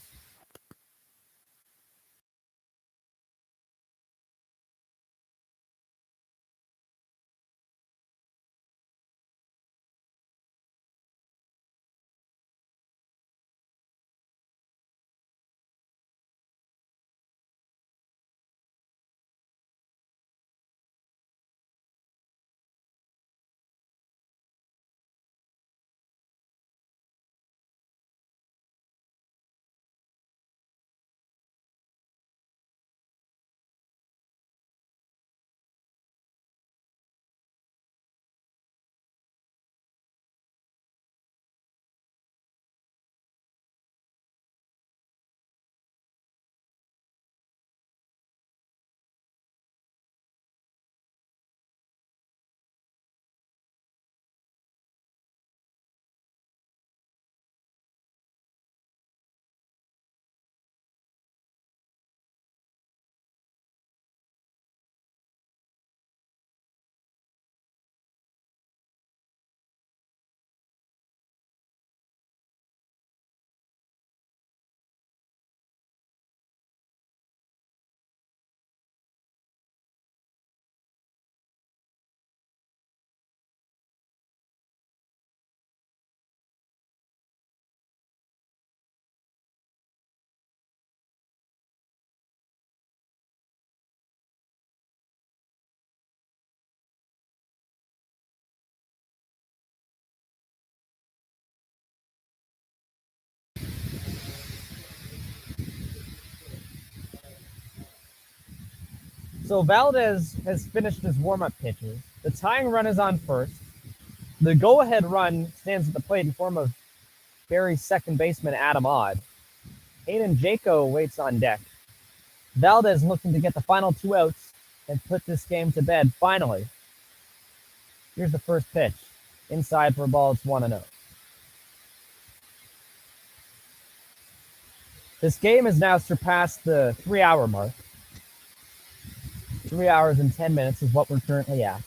So Valdez has finished his warm-up pitches. The tying run is on first. The go-ahead run stands at the plate in form of Barrie's second baseman, Adam Odd. Hayden Jaco waits on deck. Valdez looking to get the final 2 outs and put this game to bed finally. Here's the first pitch. Inside for a ball, it's 1-0. This game has now surpassed the 3-hour mark. 3 hours and 10 minutes is what we're currently at.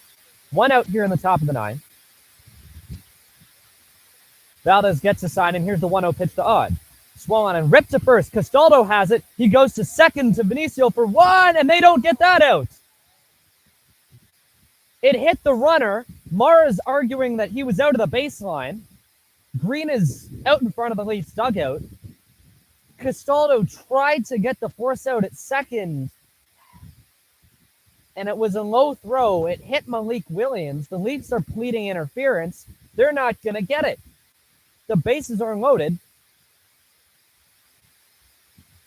1 out here in the top of the 9th. Valdez gets a sign, and here's the 1-0 pitch to Odd. Swung on and ripped to first. Castaldo has it. He goes to second to Benicio for 1, and they don't get that out. It hit the runner. Mara's arguing that he was out of the baseline. Green is out in front of the Leafs dugout. Castaldo tried to get the force out at second, and it was a low throw. It hit Malik Williams. The Leafs are pleading interference. They're not going to get it. The bases are loaded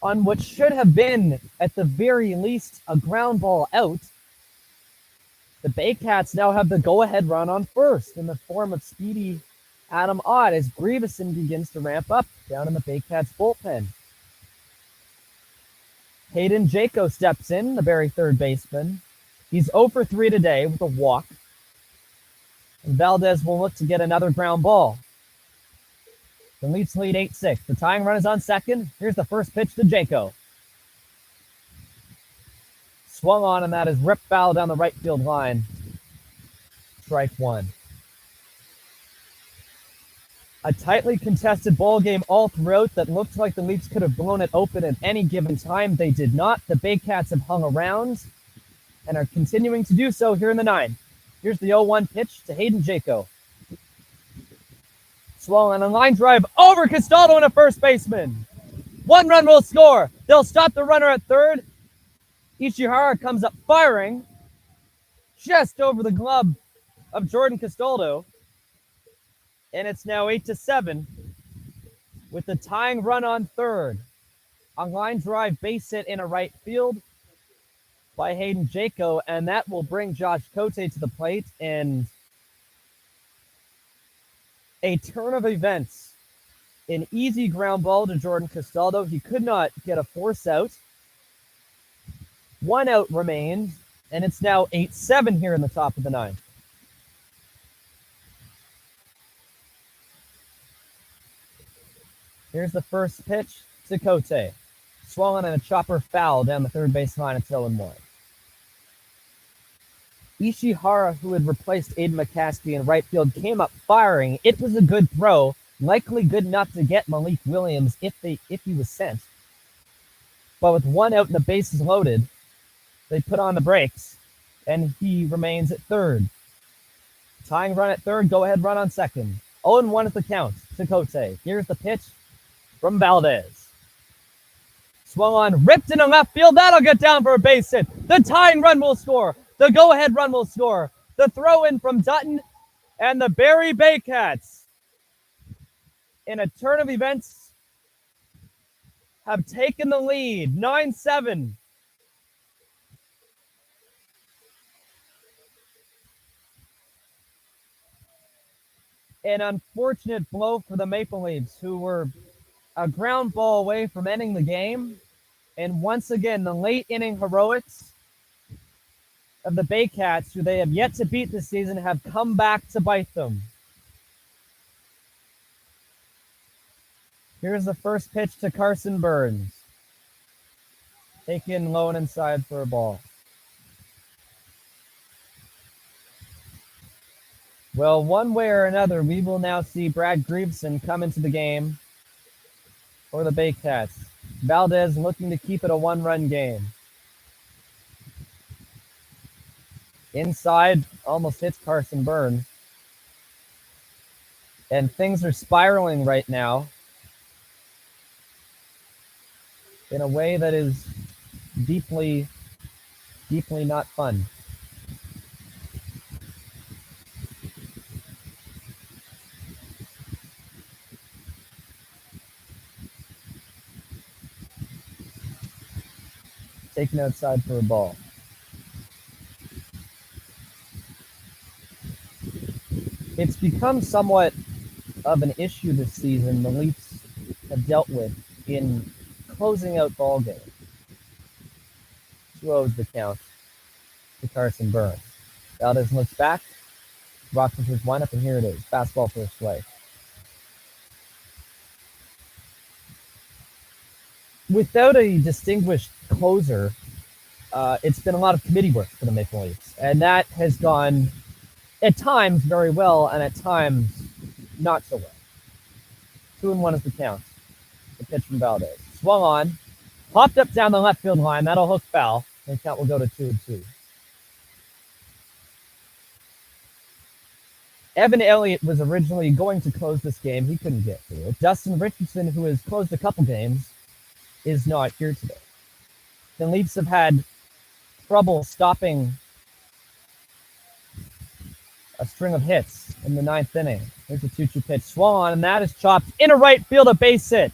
on what should have been, at the very least, a ground ball out. The Baycats now have the go-ahead run on first in the form of speedy Adam Odd as Grieveson begins to ramp up down in the Baycats bullpen. Hayden Jaco steps in, the Barrie third baseman. He's 0 for 3 today with a walk. And Valdez will look to get another ground ball. The Leafs lead 8-6. The tying run is on second. Here's the first pitch to Jaco. Swung on, and that is ripped foul down the right field line. Strike one. A tightly contested ball game all throughout that looked like the Leafs could have blown it open at any given time. They did not. The Baycats have hung around and are continuing to do so here in the ninth. Here's the 0-1 pitch to Hayden Jaco. Swung on a line drive over Castaldo and a first baseman. One run will score. They'll stop the runner at third. Ishihara comes up firing just over the glove of Jordan Castaldo. And it's now 8-7 with the tying run on third. A line drive base hit in a right field by Hayden Jaco, and that will bring Josh Cote to the plate in a turn of events. An easy ground ball to Jordan Castaldo. He could not get a force out. One out remains, and it's now 8-7 here in the top of the ninth. Here's the first pitch to Cote. Swung on and a chopper foul down the third base line. It's 0-1. Ishihara, who had replaced Aiden McCaskey in right field, came up firing. It was a good throw, likely good enough to get Malik Williams if he was sent. But with one out and the bases loaded, they put on the brakes, and he remains at third. Tying run at third, go-ahead run on second. 0-1 at the count to Cote. Here's the pitch from Valdez. Swung on, ripped into left field. That'll get down for a base hit. The tying run will score. The go-ahead run will score. The throw-in from Dutton and the Barrie Baycats, in a turn of events, have taken the lead, 9-7. An unfortunate blow for the Maple Leafs, who were a ground ball away from ending the game. And once again, the late inning heroics of the Baycats, who they have yet to beat this season, have come back to bite them. Here's the first pitch to Carson Burns. Taken low and inside for a ball. Well, one way or another, we will now see Brad Greaveson come into the game for the Baycats. Valdez looking to keep it a one-run game. Inside, almost hits Carson Burns. And things are spiraling right now in a way that is deeply, deeply not fun. Taken outside for a ball. It's become somewhat of an issue this season the Leafs have dealt with in closing out ball games. 2-0 is the count to Carson Burns. Valdez looks back, rocks with his windup, and here it is. Fastball first play. Without a distinguished closer, it's been a lot of committee work for the Maple Leafs, and that has gone at times very well, and at times not so well. 2-1 is the count. The pitch from Valdez. Swung on, popped up down the left field line. That'll hook foul, and the count will go to 2-2. Evan Elliott was originally going to close this game. He couldn't get through it. Dustin Richardson, who has closed a couple games, is not here today. The Leafs have had trouble stopping a string of hits in the ninth inning. Here's a 2-2 pitch. Swung on, and that is chopped into right field, a base hit.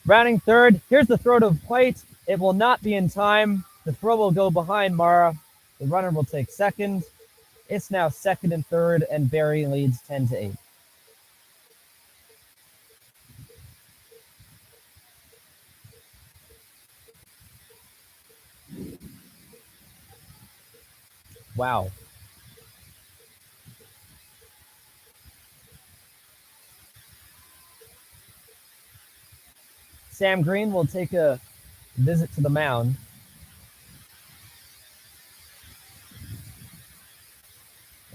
Rounding third. Here's the throw to the plate. It will not be in time. The throw will go behind Mara. The runner will take second. It's now second and third, and Barrie leads 10-8. Wow. Sam Green will take a visit to the mound.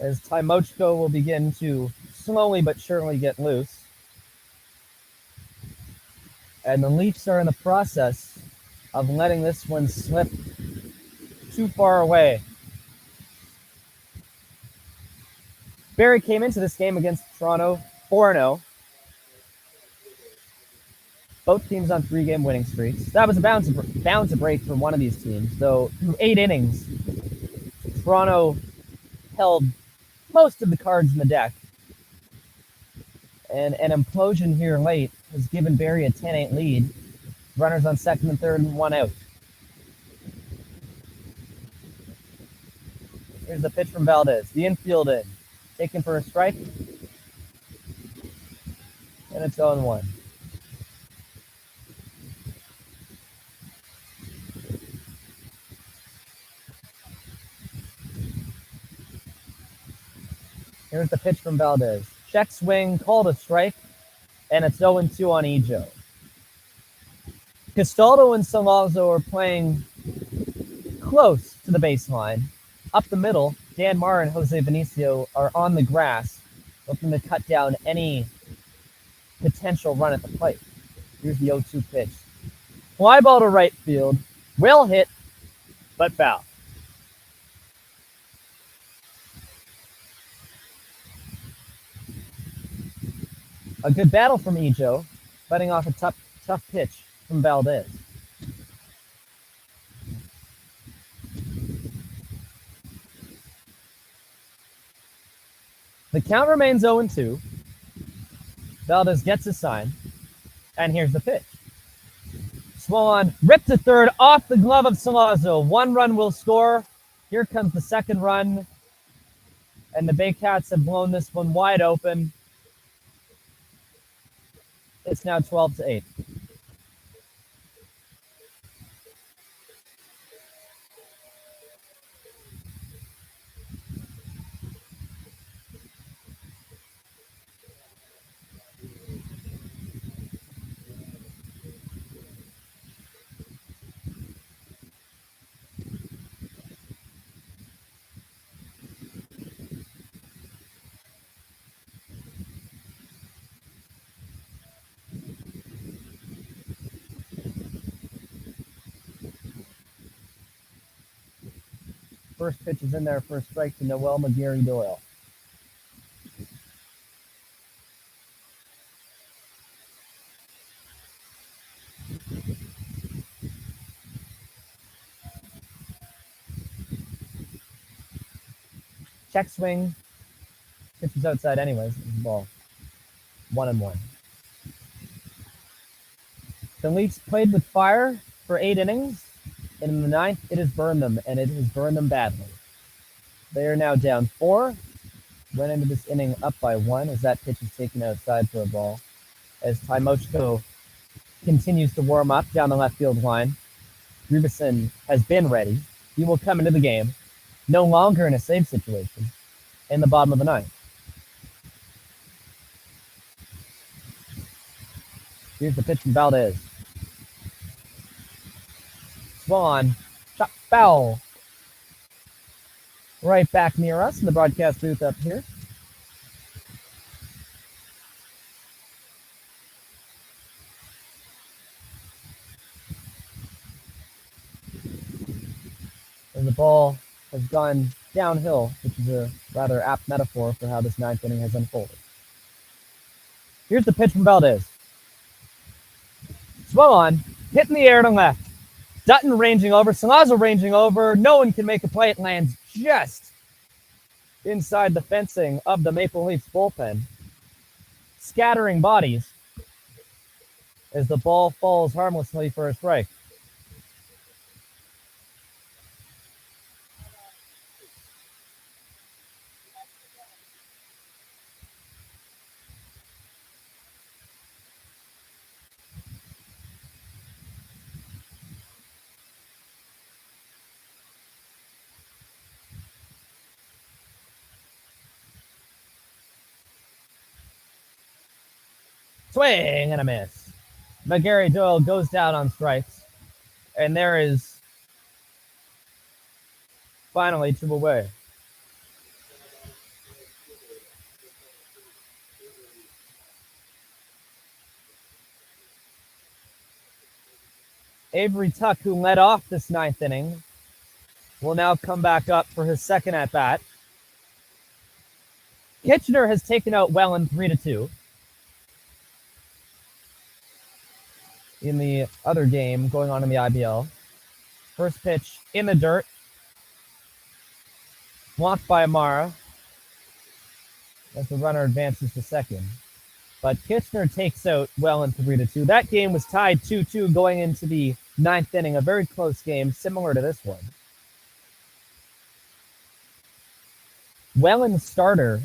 As Tymochko will begin to slowly but surely get loose. And the Leafs are in the process of letting this one slip too far away. Barrie came into this game against Toronto 4-0. Both teams on 3-game winning streaks. That was bound to break for one of these teams, though through 8 innings, Toronto held most of the cards in the deck. And an implosion here late has given Barrie a 10-8 lead. Runners on second and third and one out. Here's the pitch from Valdez. The infield in. Taken for a strike. And it's 0-1. Here's the pitch from Valdez. Check swing, called a strike, and it's 0-2 on Ejo. Castaldo and Salazzo are playing close to the baseline. Up the middle, Dan Marr and Jose Benicio are on the grass, looking to cut down any potential run at the plate. Here's the 0-2 pitch. Fly ball to right field. Well hit, but foul. A good battle from Ejo, fighting off a tough pitch from Valdez. The count remains 0-2. Valdez gets a sign, and here's the pitch. Swan ripped to third off the glove of Salazzo. 1 run will score. Here comes the second run, and the Baycats have blown this one wide open. It's now 12-8. First pitch is in there for a strike to Noel McGarry Doyle. Check swing. Pitch is outside anyways. Ball. 1-1. The Leafs played with fire for 8 innings. And in the 9th, it has burned them, and it has burned them badly. They are now down 4. Went into this inning up by 1 as that pitch is taken outside for a ball. As Tymochko continues to warm up down the left field line, Rubison has been ready. He will come into the game, no longer in a save situation, in the bottom of the 9th. Here's the pitch from Valdez. Swan, shot foul. Right back near us in the broadcast booth up here. And the ball has gone downhill, which is a rather apt metaphor for how this 9th inning has unfolded. Here's the pitch from Valdez. Swung on, hit in the air to left. Dutton ranging over, Salazzo ranging over. No one can make a play. It lands just inside the fencing of the Maple Leafs bullpen, scattering bodies as the ball falls harmlessly for a strike. Swing and a miss. But Gary Doyle goes down on strikes. And there is finally 2 away. Avery Tuck, who led off this 9th inning, will now come back up for his second at bat. Kitchener has taken out Welland 3-2. In the other game going on in the IBL. First pitch in the dirt. Blocked by Amara as the runner advances to second. But Kitchener takes out Welland 3-2. That game was tied 2-2 going into the 9th inning. A very close game, similar to this one. Welland's starter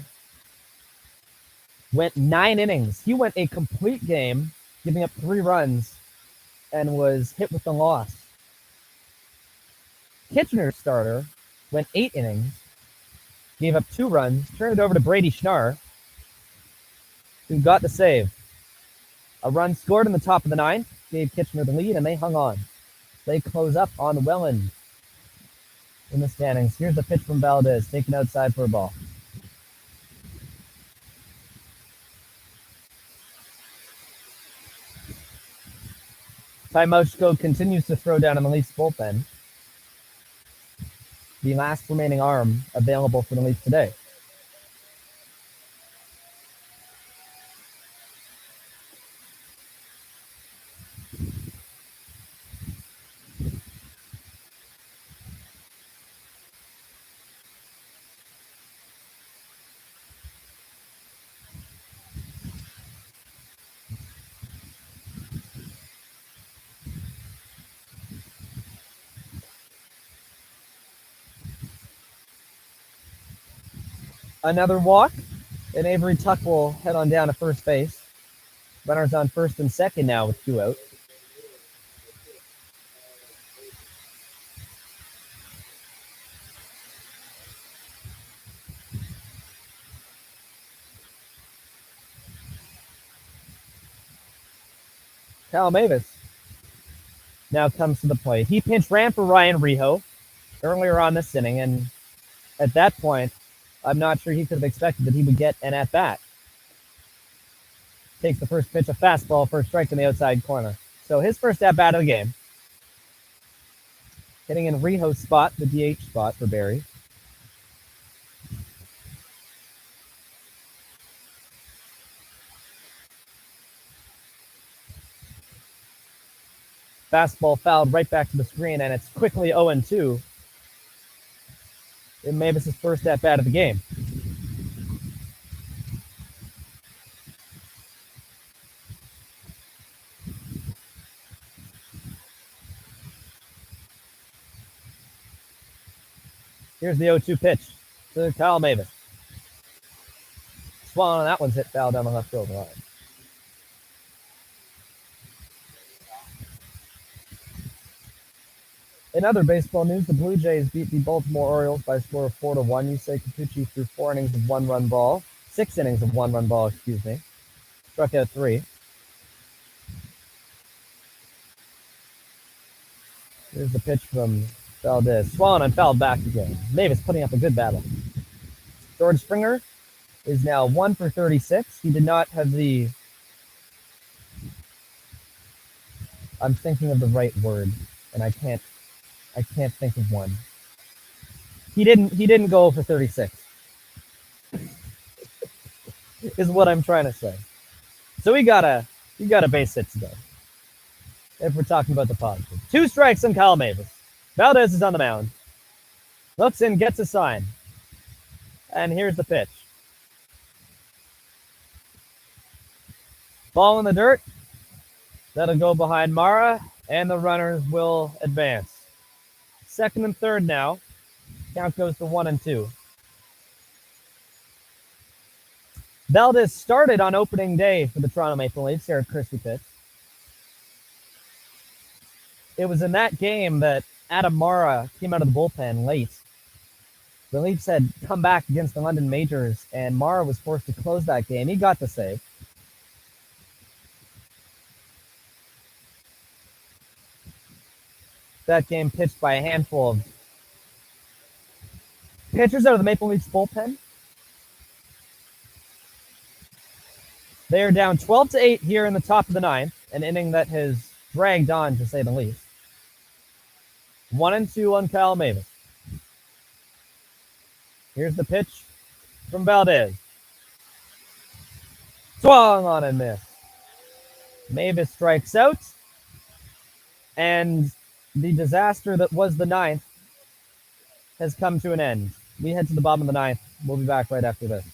went 9 innings. He went a complete game, giving up 3 runs, and was hit with the loss. Kitchener's starter went 8 innings, gave up 2 runs, turned it over to Brady Schnarr, who got the save. A run scored in the top of the 9th, gave Kitchener the lead, and they hung on. They close up on Welland in the standings. Here's the pitch from Valdez, taken outside for a ball. Ty Mochko continues to throw down in the Leafs bullpen. The last remaining arm available for the Leafs today. Another walk, and Avery Tuck will head on down to first base. Runners on first and second now with 2 out. Cal Mavis now comes to the plate. He pinch ran for Ryan Riho earlier on this inning, and at that point, I'm not sure he could have expected that he would get an at-bat. Takes the first pitch, a fastball for a strike in the outside corner. So his first at-bat of the game. Hitting in Riho's spot, the DH spot for Barrie. Fastball fouled right back to the screen, and it's quickly 0-2 in Mavis's first at-bat of the game. Here's the 0-2 pitch to Kyle Mavis. Swan on that one's hit foul down the left field line. In other baseball news, the Blue Jays beat the Baltimore Orioles by a score of 4-1. Yusei Kikuchi threw 4 innings of 1-run ball. 6 innings of 1-run ball, excuse me. Struck out 3. Here's the pitch from Valdez. Swan and fouled back again. Mavis putting up a good battle. George Springer is now 1 for 36. He did not have the... I'm thinking of the right word, and I can't think of one. He didn't go for 36. Is what I'm trying to say. So he got a base hit today. If we're talking about the positive. 2 strikes on Kyle Mavis. Valdez is on the mound. Looks in, gets a sign. And here's the pitch. Ball in the dirt. That'll go behind Mara, and the runners will advance. Second and third now. Count goes to 1-2. Valdez started on opening day for the Toronto Maple Leafs here at Christie Pitts. It was in that game that Adam Mara came out of the bullpen late. The Leafs had come back against the London Majors, and Mara was forced to close that game. He got the save. that game pitched by a handful of pitchers out of the Maple Leafs bullpen. They are down 12-8 here in the top of the ninth, an inning that has dragged on, to say the least. 1-2 on Kyle Mavis. Here's the pitch from Valdez. Swung on and missed. Mavis strikes out, and the disaster that was the ninth has come to an end. We head to the bottom of the ninth. We'll be back right after this.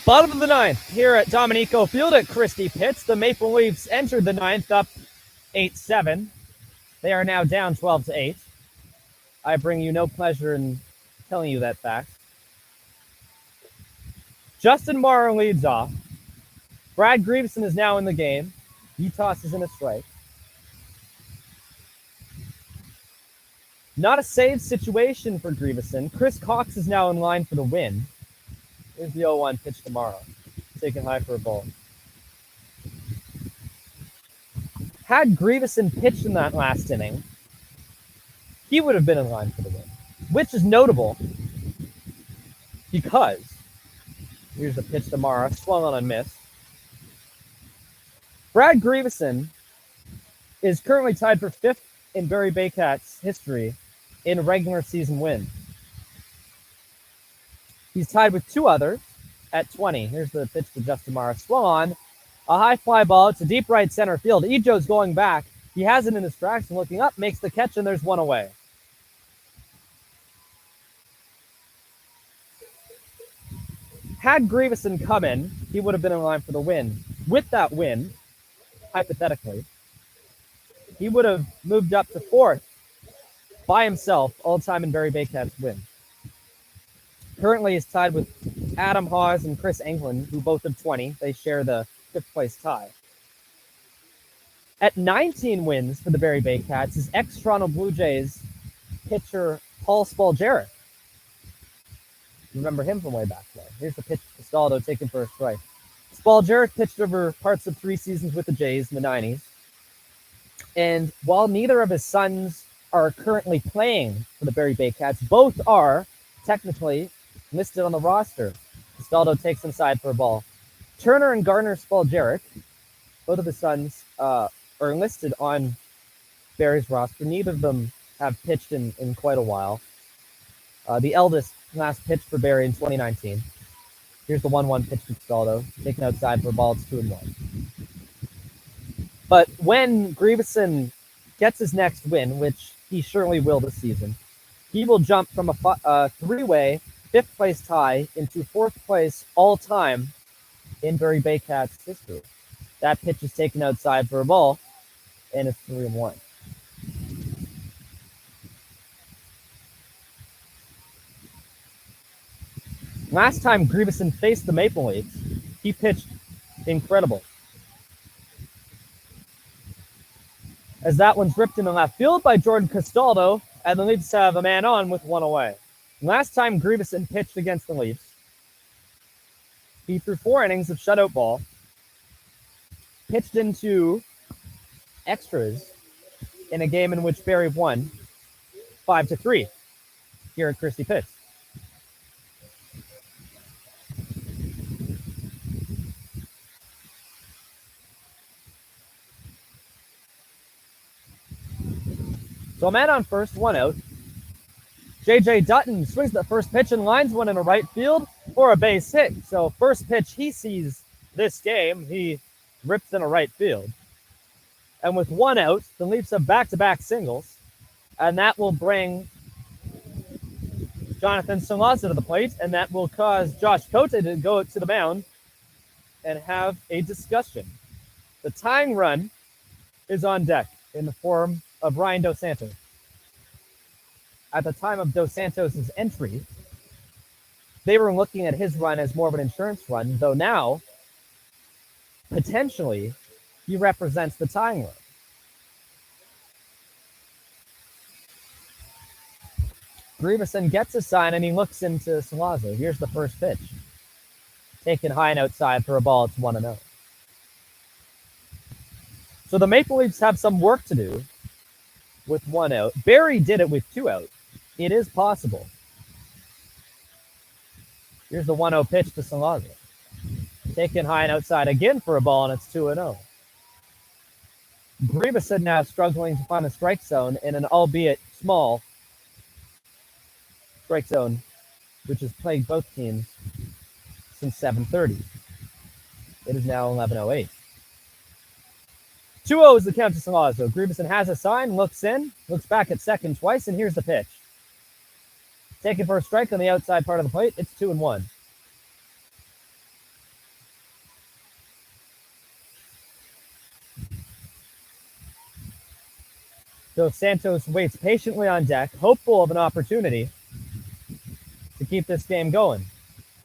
Bottom of the ninth here at Dominico Field at Christie Pitts. The Maple Leafs entered the ninth up 8-7. They are now down 12-8. I bring you no pleasure in telling you that fact. Justin Morrow leads off. Brad Grieveson is now in the game. He tosses in a strike. Not a save situation for Grieveson. Chris Cox is now in line for the win. Here's the 0-1 pitch to Morrow. Taken high for a ball. Had Grieveson pitched in that last inning, he would have been in line for the win, which is notable because here's the pitch to Morrow, swung on and missed. Brad Grieveson is currently tied for fifth in Barrie Baycats' history in regular season wins. He's tied with two others at 20. Here's the pitch to Justin Morrow. Swung on. A high fly ball to deep right center field. Ejo's going back. He has it in his tracks and looking up, makes the catch, and there's one away. Had Grieveson come in, he would have been in line for the win. With that win, hypothetically, he would have moved up to fourth by himself all time in Barrie Baycats win. Currently is tied with Adam Hawes and Chris Englund, who both have 20. They share the fifth place tie. At 19 wins for the Barrie Baycats is ex-Toronto Blue Jays pitcher Paul Spaljerek. Remember him from way back there. Here's the pitch to Castaldo, taken for a strike. Spaljerek pitched over parts of 3 seasons with the Jays in the 90s. And while neither of his sons are currently playing for the Barrie Baycats. Both are technically listed on the roster. Castaldo takes inside for a ball. Turner and Gardner Spaljaric, both of his sons, are listed on Barrie's roster. Neither of them have pitched in quite a while. The eldest last pitched for Barrie in 2019. Here's the 1-1 pitch to Castaldo, taken outside for a ball. It's 2-1. But when Grieveson gets his next win, which he surely will this season, he will jump from a three-way fifth place tie into fourth place all time in Barrie Baycats history. That pitch is taken outside for a ball, and it's 3-1. Last time Grieveson faced the Maple Leafs, he pitched incredible. As that one's ripped into left field by Jordan Castaldo, and the Leafs have a man on with one away. Last time Grieveson pitched against the Leafs, he threw 4 innings of shutout ball, pitched into extras in a game in which Barrie won 5-3 here at Christie Pitts. So a man on first, 1 out. J.J. Dutton swings the first pitch and lines one in a right field for a base hit. So first pitch he sees this game, he rips in a right field. And with 1 out, the Leafs have back-to-back singles, and that will bring Jonathan Salaza to the plate, and that will cause Josh Cote to go to the mound and have a discussion. The tying run is on deck in the form of Ryan Dos Santos. At the time of Dos Santos' entry, they were looking at his run as more of an insurance run, though now, potentially, he represents the tying run. Grieveson gets a sign and he looks into Salaza. Here's the first pitch. Taken high and outside for a ball. It's 1-0. So the Maple Leafs have some work to do with 1 out. Barrie did it with 2 out. It is possible. Here's the 1-0 pitch to Salaza. Taken high and outside again for a ball, and it's 2-0. Grieveson now struggling to find a strike zone in an albeit small strike zone, which has plagued both teams since 7:30. It is now 11:08. 2-0 is the count to Salaza. Grieveson has a sign, looks in, looks back at second twice, and here's the pitch. Taken for a strike on the outside part of the plate. It's 2-1. Dos Santos waits patiently on deck, hopeful of an opportunity to keep this game going.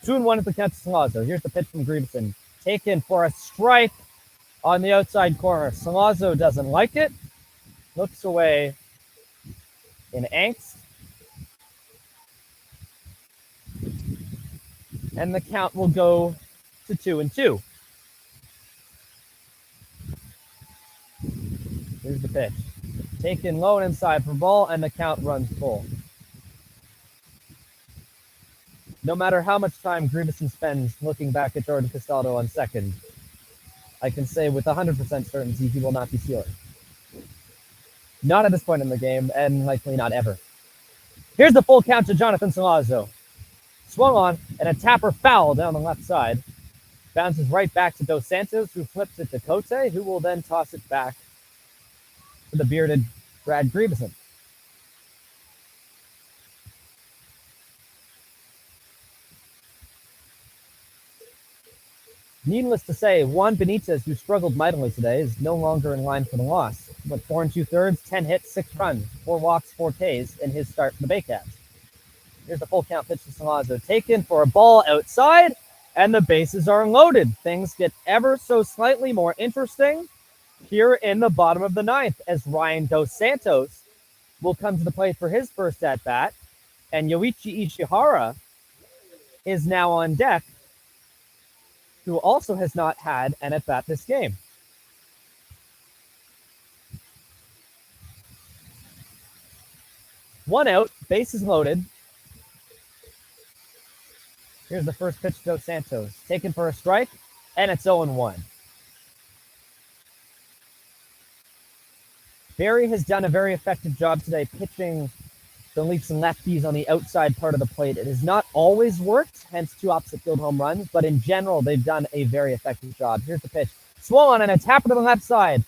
2-1 at the count to Salaza. Here's the pitch from Grieveson. Taken for a strike on the outside corner. Salaza doesn't like it. Looks away in angst. And the count will go to 2-2. Here's the pitch. Taken low and inside for ball, and the count runs full. No matter how much time Grieveson spends looking back at Jordan Castaldo on second, I can say with 100% certainty he will not be stealing. Not at this point in the game, and likely not ever. Here's the full count to Jonathan Salaza. Swung on, and a tapper foul down the left side. Bounces right back to Dos Santos, who flips it to Cote, who will then toss it back to the bearded Brad Grieveson. Needless to say, Juan Benitez, who struggled mightily today, is no longer in line for the loss. Went 4 2/3, 10 hits, 6 runs, 4 walks, 4 Ks in his start for the Baycats. Here's the full count pitch to Salaza. Taken for a ball outside, and the bases are loaded. Things get ever so slightly more interesting here in the bottom of the ninth, as Ryan Dos Santos will come to the plate for his first at-bat, and Yoichi Ishihara is now on deck, who also has not had an at-bat this game. 1 out, bases loaded. Here's the first pitch to Dos Santos. Taken for a strike, and it's 0-1. Barrie has done a very effective job today pitching the Leafs and lefties on the outside part of the plate. It has not always worked, hence 2 opposite field home runs, but in general, they've done a very effective job. Here's the pitch. Swung on and a tapper to the left side.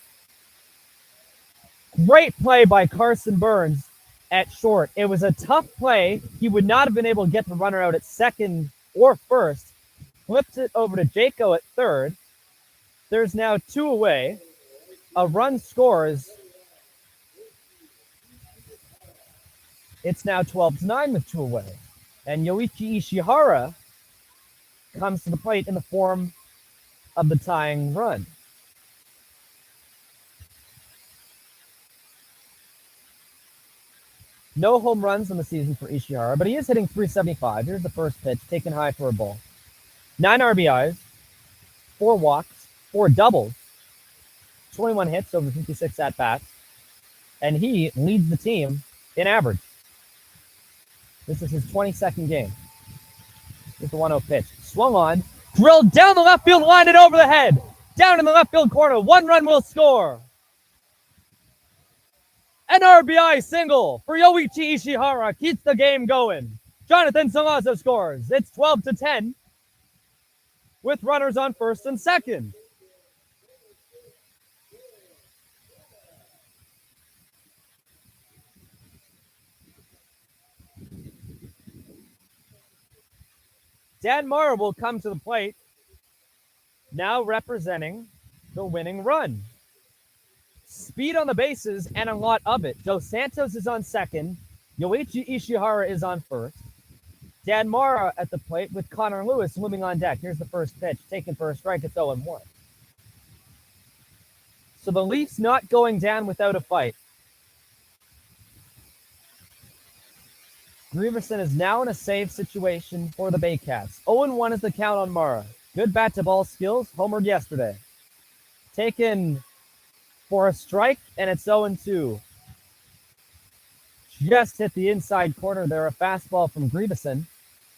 Great play by Carson Burns at short. It was a tough play. He would not have been able to get the runner out at second or first. Flips it over to Jaco at third. There's now 2 away. A run scores. It's now 12-9 with 2 away. And Yoichi Ishihara comes to the plate in the form of the tying run. No home runs in the season for Ishihara, but he is hitting .375. Here's the first pitch, taken high for a ball. 9 RBIs, 4 walks, 4 doubles, 21 hits over 56 at-bats, and he leads the team in average. This is his 22nd game. Here's the 1-0 pitch. Swung on, drilled down the left field line and over the head. Down in the left field corner, 1 run will score. An RBI single for Yoichi Ishihara keeps the game going. Jonathan Salazzo scores. It's 12-10 with runners on first and second. Dan Mara will come to the plate, now representing the winning run. Speed on the bases and a lot of it. Dos Santos is on second. Yoichi Ishihara is on first. Dan Mara at the plate with Connor Lewis looming on deck. Here's the first pitch, taken for a strike. It's 0-1. So the Leafs not going down without a fight. Grieverson is now in a save situation for the Baycats. 0-1 is the count on Mara. Good bat-to-ball skills, homered yesterday. Taken for a strike, and it's 0-2. Just hit the inside corner there, a fastball from Grieverson.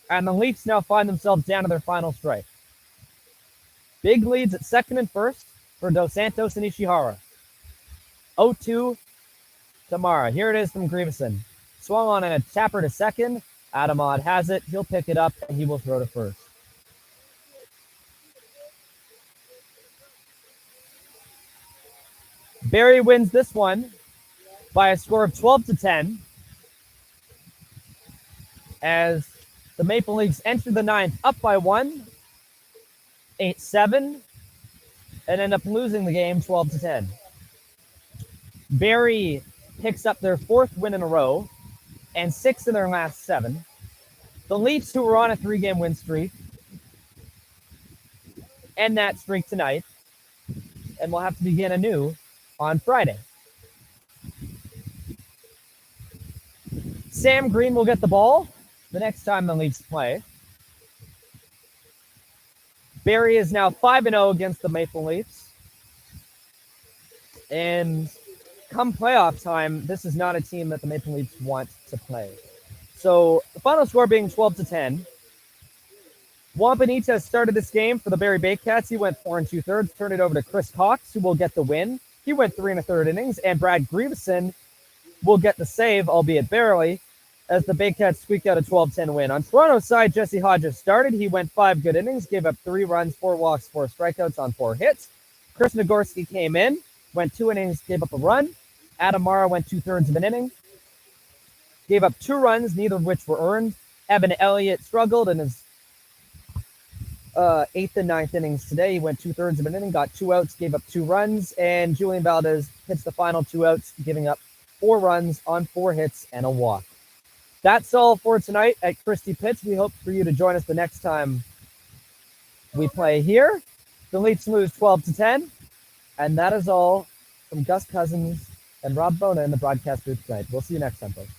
And the Leafs now find themselves down to their final strike. Big leads at second and first for Dos Santos and Ishihara. 0-2 to Mara. Here it is from Grieverson. Swung on and a tapper to second. Adamad has it. He'll pick it up, and he will throw to first. Barrie wins this one by a score of 12-10 as the Maple Leafs enter the ninth up by 1, 8-7, and end up losing the game 12-10. Barrie picks up their 4th win in a row and 6 in their last 7. The Leafs, who were on a 3-game win streak, end that streak tonight and will have to begin anew on Friday. Sam Green will get the ball the next time the Leafs play. Barrie is now 5-0 against the Maple Leafs. And come playoff time, this is not a team that the Maple Leafs want to play. So the final score being 12-10. Juan Benitez started this game for the Barrie Baycats. He went 4 2/3, turned it over to Chris Cox, who will get the win. He went 3 1/3 innings, and Brad Grieverson will get the save, albeit barely, as the Baycats squeak out a 12-10 win. On Toronto's side, Jesse Hodges started. He went 5 good innings, gave up 3 runs, 4 walks, 4 strikeouts on 4 hits. Chris Nagorski came in, went 2 innings, gave up a run. Adam Mara went 2/3 of an inning, gave up 2 runs, neither of which were earned. Evan Elliott struggled in his 8th and 9th innings today. He went 2/3 of an inning, got 2 outs, gave up 2 runs, and Julian Valdez hits the final 2 outs, giving up 4 runs on 4 hits and a walk. That's all for tonight at Christie Pitts. We hope for you to join us the next time we play here. The Leafs lose 12-10, and that is all from Gus Cousins and Rob Bona in the broadcast booth tonight. We'll see you next time, folks.